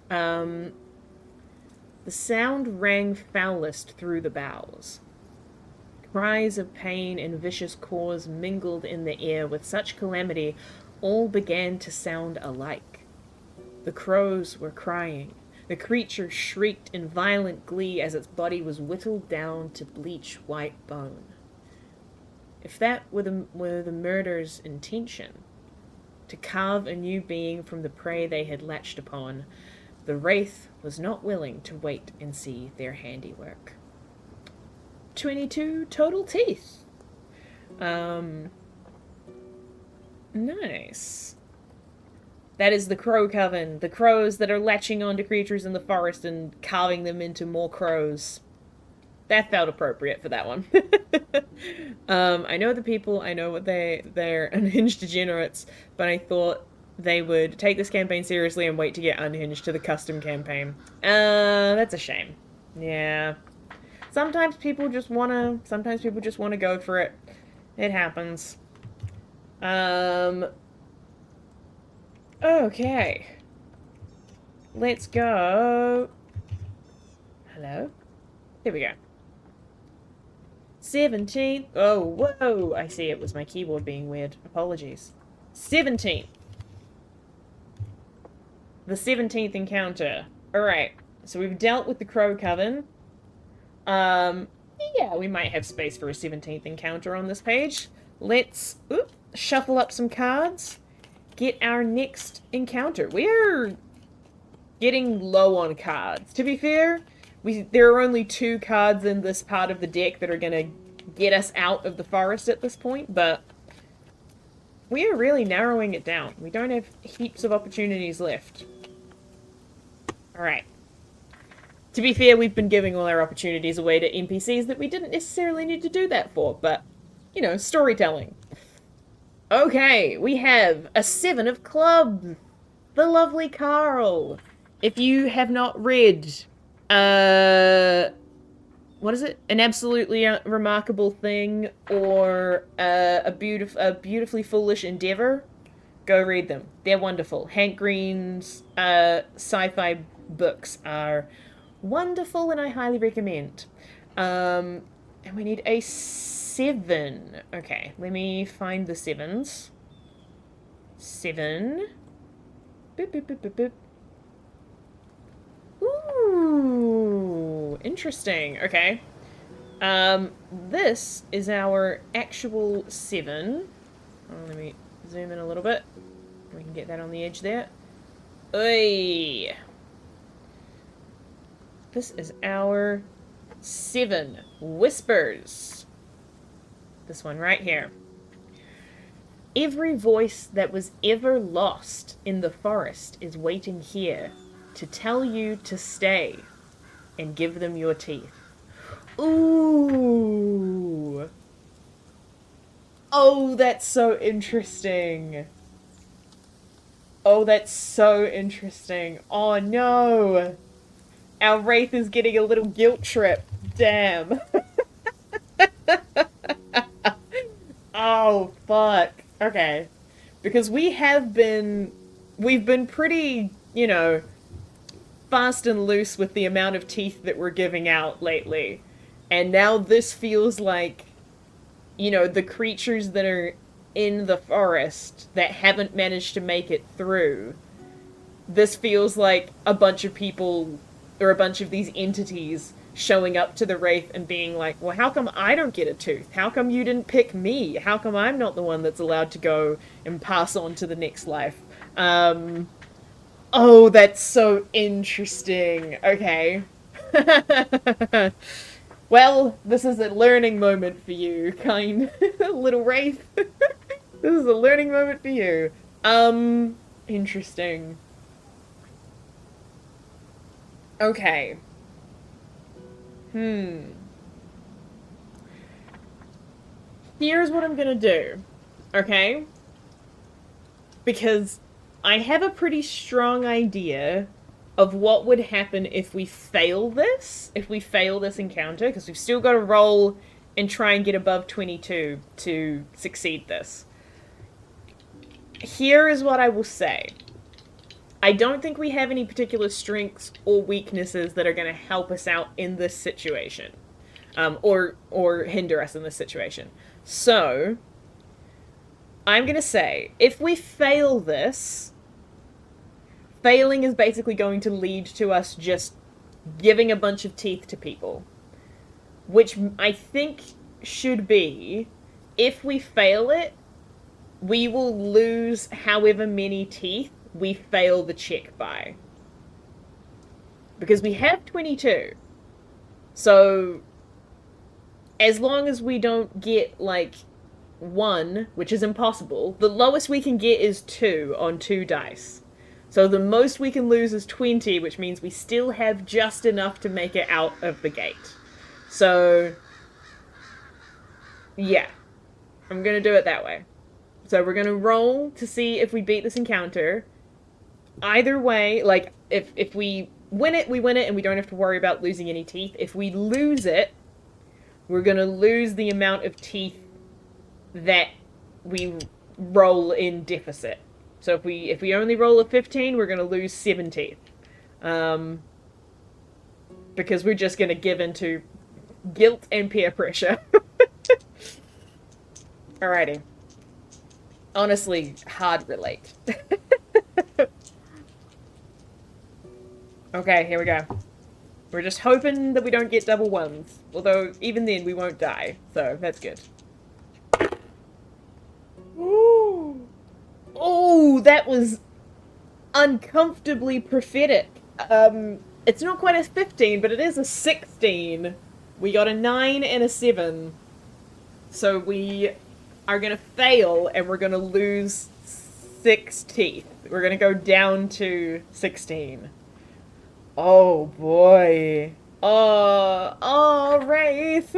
The sound rang foulest through the boughs. Cries of pain and vicious caws mingled in the air with such calamity, all began to sound alike. The crows were crying. The creature shrieked in violent glee as its body was whittled down to bleach white bone. If that were the murderer's intention, to carve a new being from the prey they had latched upon, the Wraith was not willing to wait and see their handiwork. 22 total teeth. Nice. That is the Crow Coven. The crows that are latching onto creatures in the forest and carving them into more crows. That felt appropriate for that one. I know the people, I know what they're unhinged degenerates, but I thought they would take this campaign seriously and wait to get unhinged to the custom campaign. That's a shame. Yeah. Sometimes people just wanna go for it. It happens. Okay. Let's go. Hello? Here we go. 17th. Oh, whoa. I see, it was my keyboard being weird. Apologies. 17th. The 17th encounter. Alright. So we've dealt with the Crow Coven. Yeah, we might have space for a 17th encounter on this page. Let's shuffle up some cards. Get our next encounter. We're getting low on cards. To be fair, there are only 2 cards in this part of the deck that are going to get us out of the forest at this point, but we are really narrowing it down. We don't have heaps of opportunities left. Alright. To be fair, we've been giving all our opportunities away to NPCs that we didn't necessarily need to do that for, but, you know, storytelling. Okay, we have a 7 of clubs. The lovely Carl. If you have not read, what is it? An Absolutely Remarkable Thing or a Beautifully Foolish Endeavor, go read them. They're wonderful. Hank Green's sci-fi books are wonderful and I highly recommend. And we need a 7. Okay, let me find the 7s. 7. Boop, boop, boop, boop, boop. Ooh, interesting. Okay. This is our actual 7. Oh, let me zoom in a little bit. We can get that on the edge there. Oy. This is our 7. Whispers. This one right here. Every voice that was ever lost in the forest is waiting here to tell you to stay and give them your teeth. Ooh. Oh, that's so interesting. Oh, that's so interesting. Oh, no. Our Wraith is getting a little guilt trip. Damn. Oh, fuck. Okay. Because we've been pretty, you know, fast and loose with the amount of teeth that we're giving out lately. And now this feels like, you know, the creatures that are in the forest that haven't managed to make it through. This feels like a bunch of people, or a bunch of these entities, showing up to the Wraith and being like, well, how come I don't get a tooth? How come you didn't pick me? How come I'm not the one that's allowed to go and pass on to the next life? Oh, that's so interesting. Okay. Well, this is a learning moment for you, kind little Wraith. This is a learning moment for you. Interesting. Okay. Here's what I'm gonna do, okay? Because I have a pretty strong idea of what would happen if we fail this encounter, because we've still got to roll and try and get above 22 to succeed this. Here is what I will say. I don't think we have any particular strengths or weaknesses that are going to help us out in this situation, or hinder us in this situation. So I'm going to say if we fail this, failing is basically going to lead to us just giving a bunch of teeth to people, which I think should be, if we fail it, we will lose however many teeth we fail the check by. Because we have 22. So, as long as we don't get, like, 1, which is impossible, the lowest we can get is 2 on 2 dice. So the most we can lose is 20, which means we still have just enough to make it out of the gate. So, yeah. I'm gonna do it that way. So we're gonna roll to see if we beat this encounter. Either way, like, if we win it, we win it, and we don't have to worry about losing any teeth. If we lose it, we're gonna lose the amount of teeth that we roll in deficit. So if we only roll a 15, we're gonna lose 7 teeth. Because we're just gonna give into guilt and peer pressure. Alrighty. Honestly, hard relate. Okay, here we go. We're just hoping that we don't get double ones. Although, even then, we won't die. So, that's good. Ooh. Oh, that was uncomfortably prophetic. It's not quite a 15, but it is a 16. We got a 9 and a 7. So we are going to fail, and we're going to lose 6 teeth. We're going to go down to 16. Oh, boy. Oh, Wraith.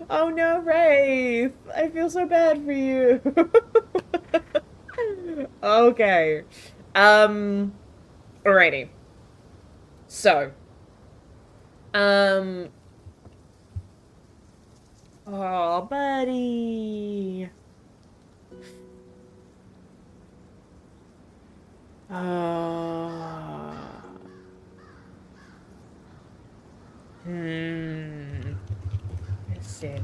Oh, no, Wraith. I feel so bad for you. Okay. Alrighty. So. Oh, buddy. Oh. I said,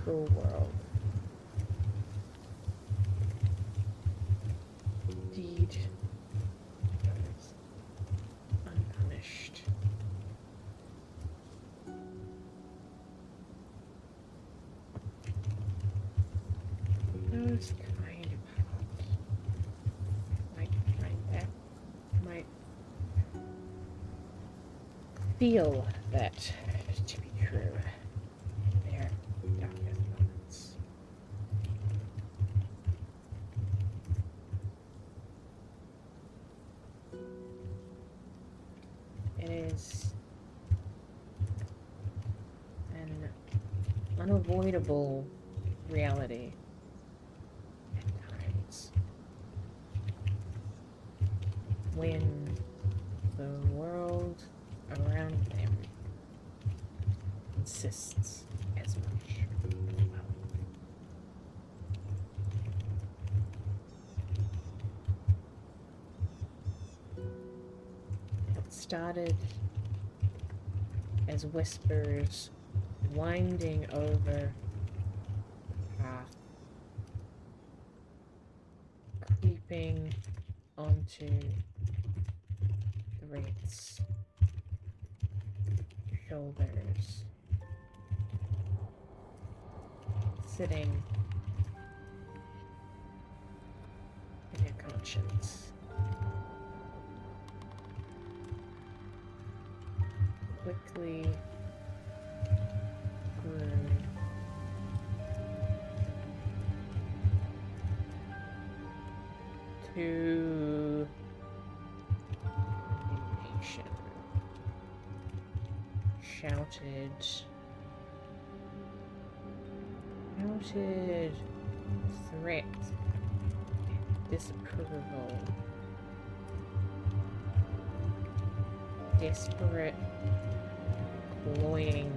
the world. Deed goes unpunished. Those kind of heart. That might feel that to be true. Their darkest moments. It is an unavoidable reality at times when the world around them insists as much as well. It started as whispers winding over the path, creeping onto the Wraith's shoulders, sitting in their conscience. Quickly grew to indignation. Shouted threat and disapproval. Desperate, cloying.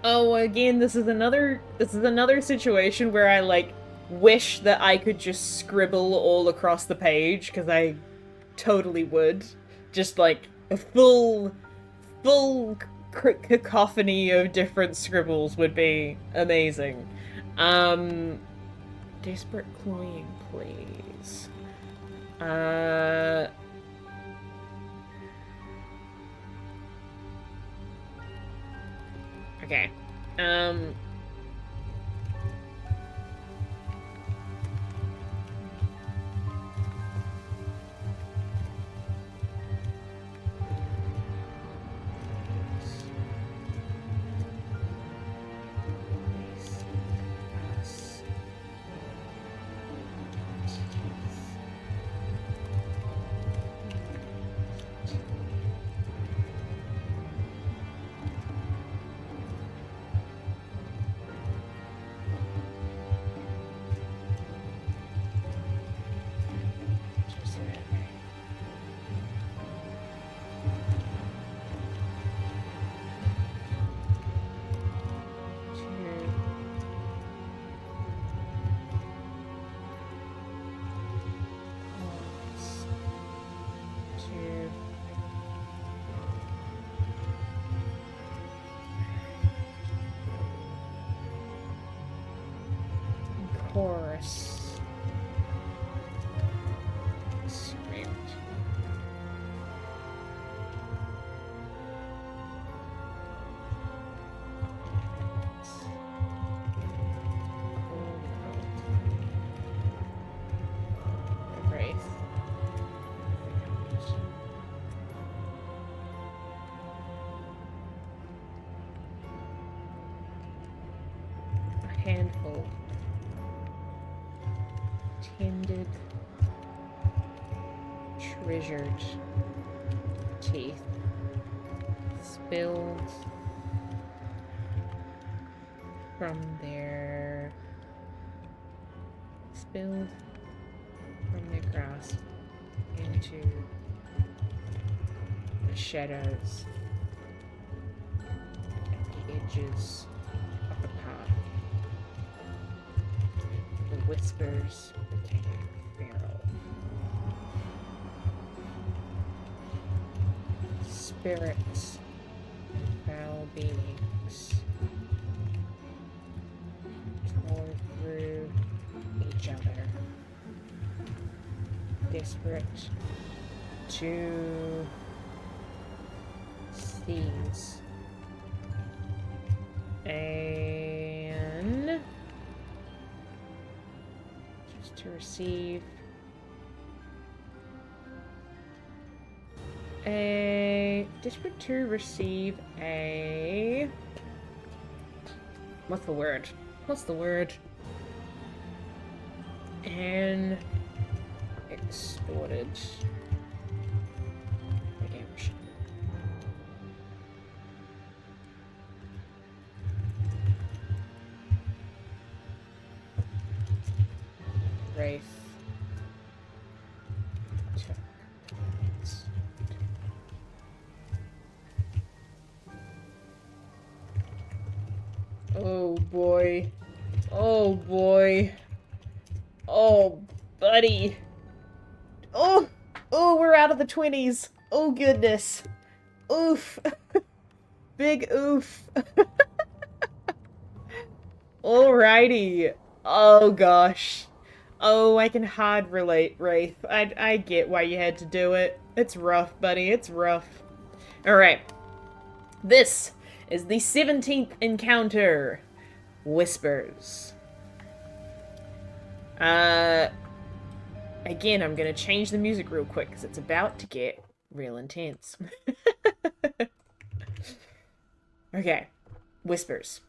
Oh, again, this is another situation where I like wish that I could just scribble all across the page, because I totally would. Just like a full cacophony of different scribbles would be amazing. Desperate cloying, please. Okay. Chorus. Script. Wraith. A handful. Tended, treasured teeth, spilled from their grasp into the shadows at the edges of the path. The whispers became feral. Spirits, foul beings, tore through each other, desperate to seize and just to receive a desperate to receive a what's the word? And extorted redemption. Wraith took its. Oh boy. Oh boy. Oh, buddy. Oh, we're out of the 20s. Oh goodness. Oof. Big oof. Alrighty. Oh gosh. Oh, I can hard relate, Wraith. I get why you had to do it. It's rough, buddy. It's rough. Alright. This is the 17th encounter. Whispers. Again, I'm gonna change the music real quick because it's about to get real intense. Okay. Whispers.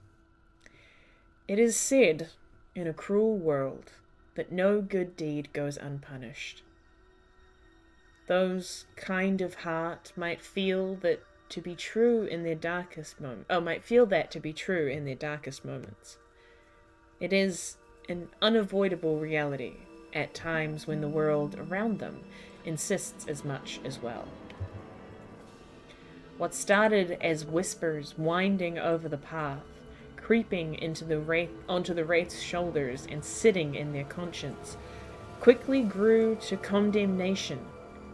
It is said in a cruel world that no good deed goes unpunished. Those kind of heart might feel that to be true in their darkest moments. It is an unavoidable reality at times when the world around them insists as much as well. What started as whispers winding over the path creeping onto the Wraith's shoulders and sitting in their conscience, quickly grew to condemnation,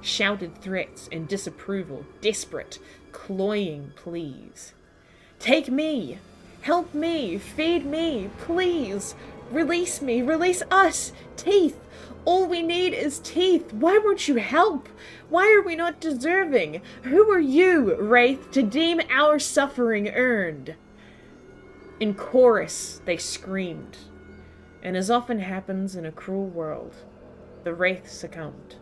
shouted threats and disapproval, desperate, cloying pleas. Take me! Help me! Feed me! Please! Release me! Release us! Teeth! All we need is teeth! Why won't you help? Why are we not deserving? Who are you, Wraith, to deem our suffering earned? In chorus, they screamed. And as often happens in a cruel world, the Wraith succumbed.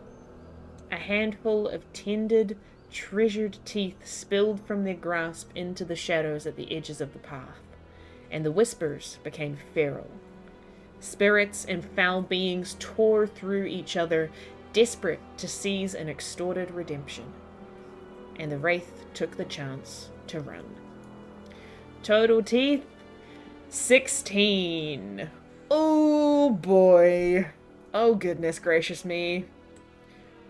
A handful of tended, treasured teeth spilled from their grasp into the shadows at the edges of the path, and the whispers became feral. Spirits and foul beings tore through each other, desperate to seize an extorted redemption. And the Wraith took the chance to run. Total teeth, 16. Oh boy. Oh goodness gracious me.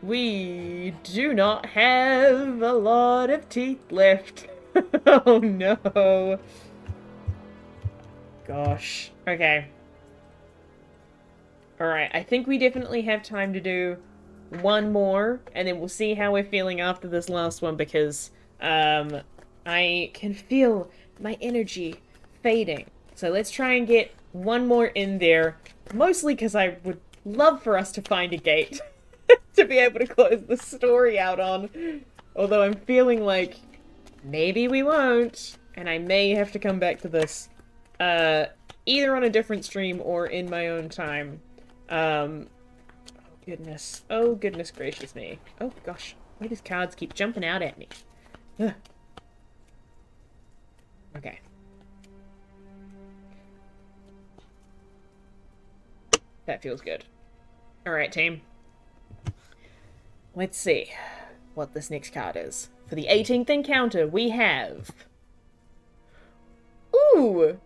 We do not have a lot of teeth left. Oh no. Gosh. Okay. Alright, I think we definitely have time to do one more, and then we'll see how we're feeling after this last one, because I can feel my energy fading. So let's try and get one more in there, mostly because I would love for us to find a gate to be able to close the story out on. Although I'm feeling like maybe we won't, and I may have to come back to this either on a different stream or in my own time. Oh goodness. Oh goodness gracious me. Oh gosh. Why do these cards keep jumping out at me? Ugh. Okay. That feels good. Alright, team. Let's see what this next card is. For the 18th encounter, we have... Ooh!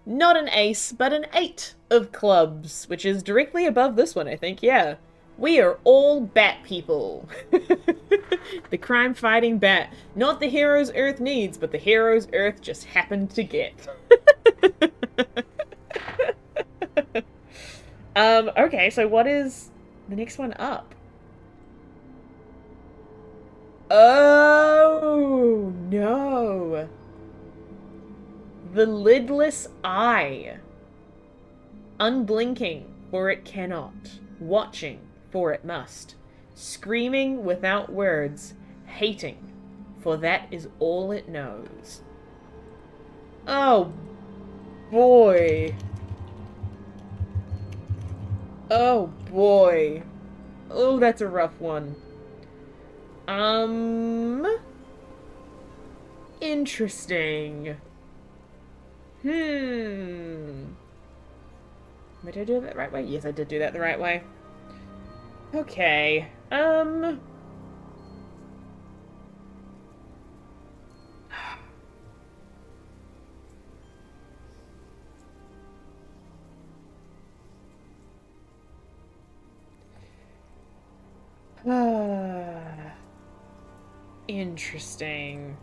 Not an ace, but an 8 of clubs, which is directly above this one, I think, yeah. We are all bat people. The crime-fighting bat. Not the heroes Earth needs, but the heroes Earth just happened to get. Okay, so what is the next one up? Oh, no. The lidless eye. Unblinking, for it cannot. Watching, for it must. Screaming without words. Hating, for that is all it knows. Oh, boy. Oh, boy. Oh, that's a rough one. Interesting. Did I do that the right way? Yes, I did do that the right way. Okay. Interesting.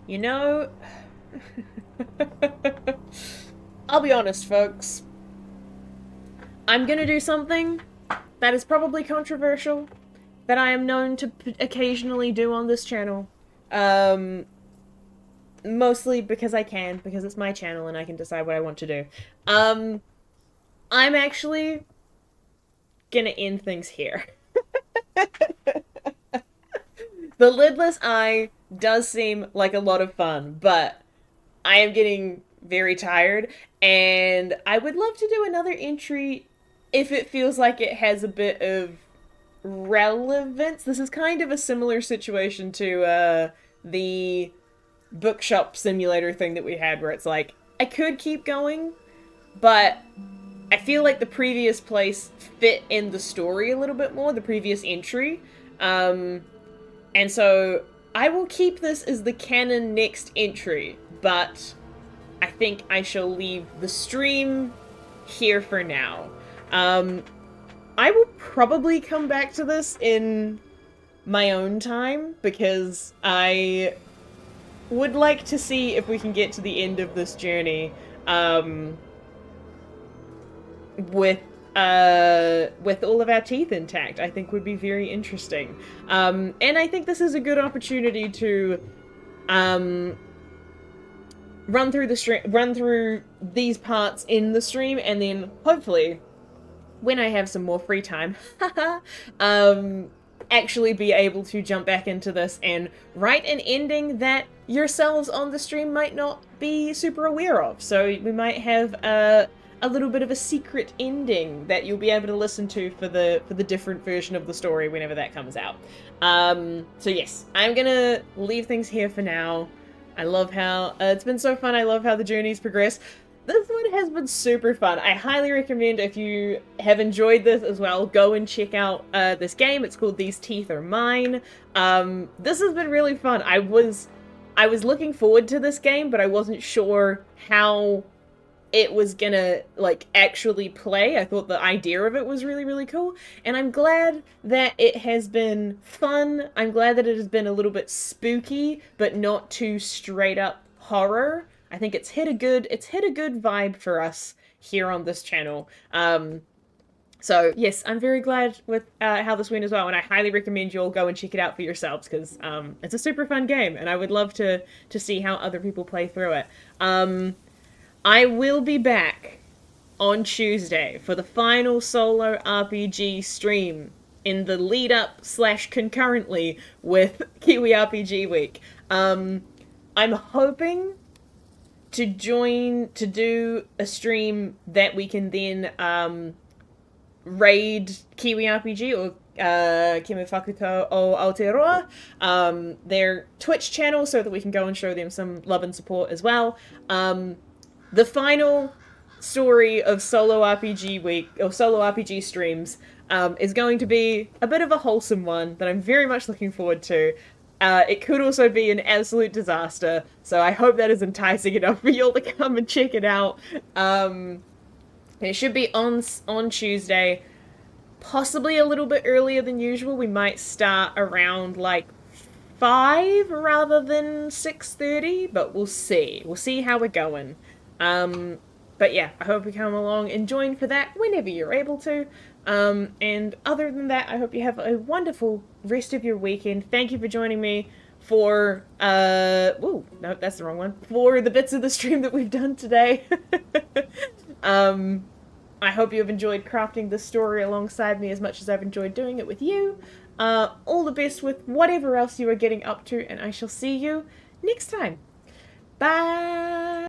You know, I'll be honest, folks. I'm gonna do something that is probably controversial, that I am known to occasionally do on this channel. Mostly because I can, because it's my channel and I can decide what I want to do. I'm actually gonna end things here. The lidless eye does seem like a lot of fun, but I am getting very tired, and I would love to do another entry if it feels like it has a bit of relevance. This is kind of a similar situation to the bookshop simulator thing that we had, where it's like, I could keep going, but I feel like the previous place fit in the story a little bit more, the previous entry. And so I will keep this as the canon next entry, but I think I shall leave the stream here for now. I will probably come back to this in my own time, because I would like to see if we can get to the end of this journey, with all of our teeth intact. I think would be very interesting. And I think this is a good opportunity to run through these parts in the stream, and then hopefully when I have some more free time, actually be able to jump back into this and write an ending that yourselves on the stream might not be super aware of. So we might have a little bit of a secret ending that you'll be able to listen to for the different version of the story whenever that comes out. So yes, I'm gonna leave things here for now. I love how it's been so fun. I love how the journeys progress. This one has been super fun. I highly recommend, if you have enjoyed this as well, go and check out this game. It's called These Teeth Are Mine. This has been really fun. I was looking forward to this game, but I wasn't sure how it was gonna, like, actually play. I thought the idea of it was really, really cool. And I'm glad that it has been fun. I'm glad that it has been a little bit spooky, but not too straight up horror. I think it's hit a good vibe for us here on this channel. So yes, I'm very glad with how this went as well, and I highly recommend you all go and check it out for yourselves, because it's a super fun game, and I would love to see how other people play through it. I will be back on Tuesday for the final solo RPG stream in the lead up / concurrently with Kiwi RPG Week. I'm hoping to do a stream that we can then raid Kiwi RPG, or Kimefakuto o Aotearoa, their Twitch channel, so that we can go and show them some love and support as well. The final story of solo RPG week, or solo RPG streams, is going to be a bit of a wholesome one that I'm very much looking forward to. It could also be an absolute disaster, so I hope that is enticing enough for you all to come and check it out. It should be on Tuesday, possibly a little bit earlier than usual. We might start around like 5 rather than 6:30, but we'll see. We'll see how we're going. But yeah, I hope you come along and join for that whenever you're able to. And other than that, I hope you have a wonderful rest of your weekend. Thank you for joining me for, ooh, no, that's the wrong one. For the bits of the stream that we've done today. I hope you have enjoyed crafting this story alongside me as much as I've enjoyed doing it with you. All the best with whatever else you are getting up to, and I shall see you next time. Bye!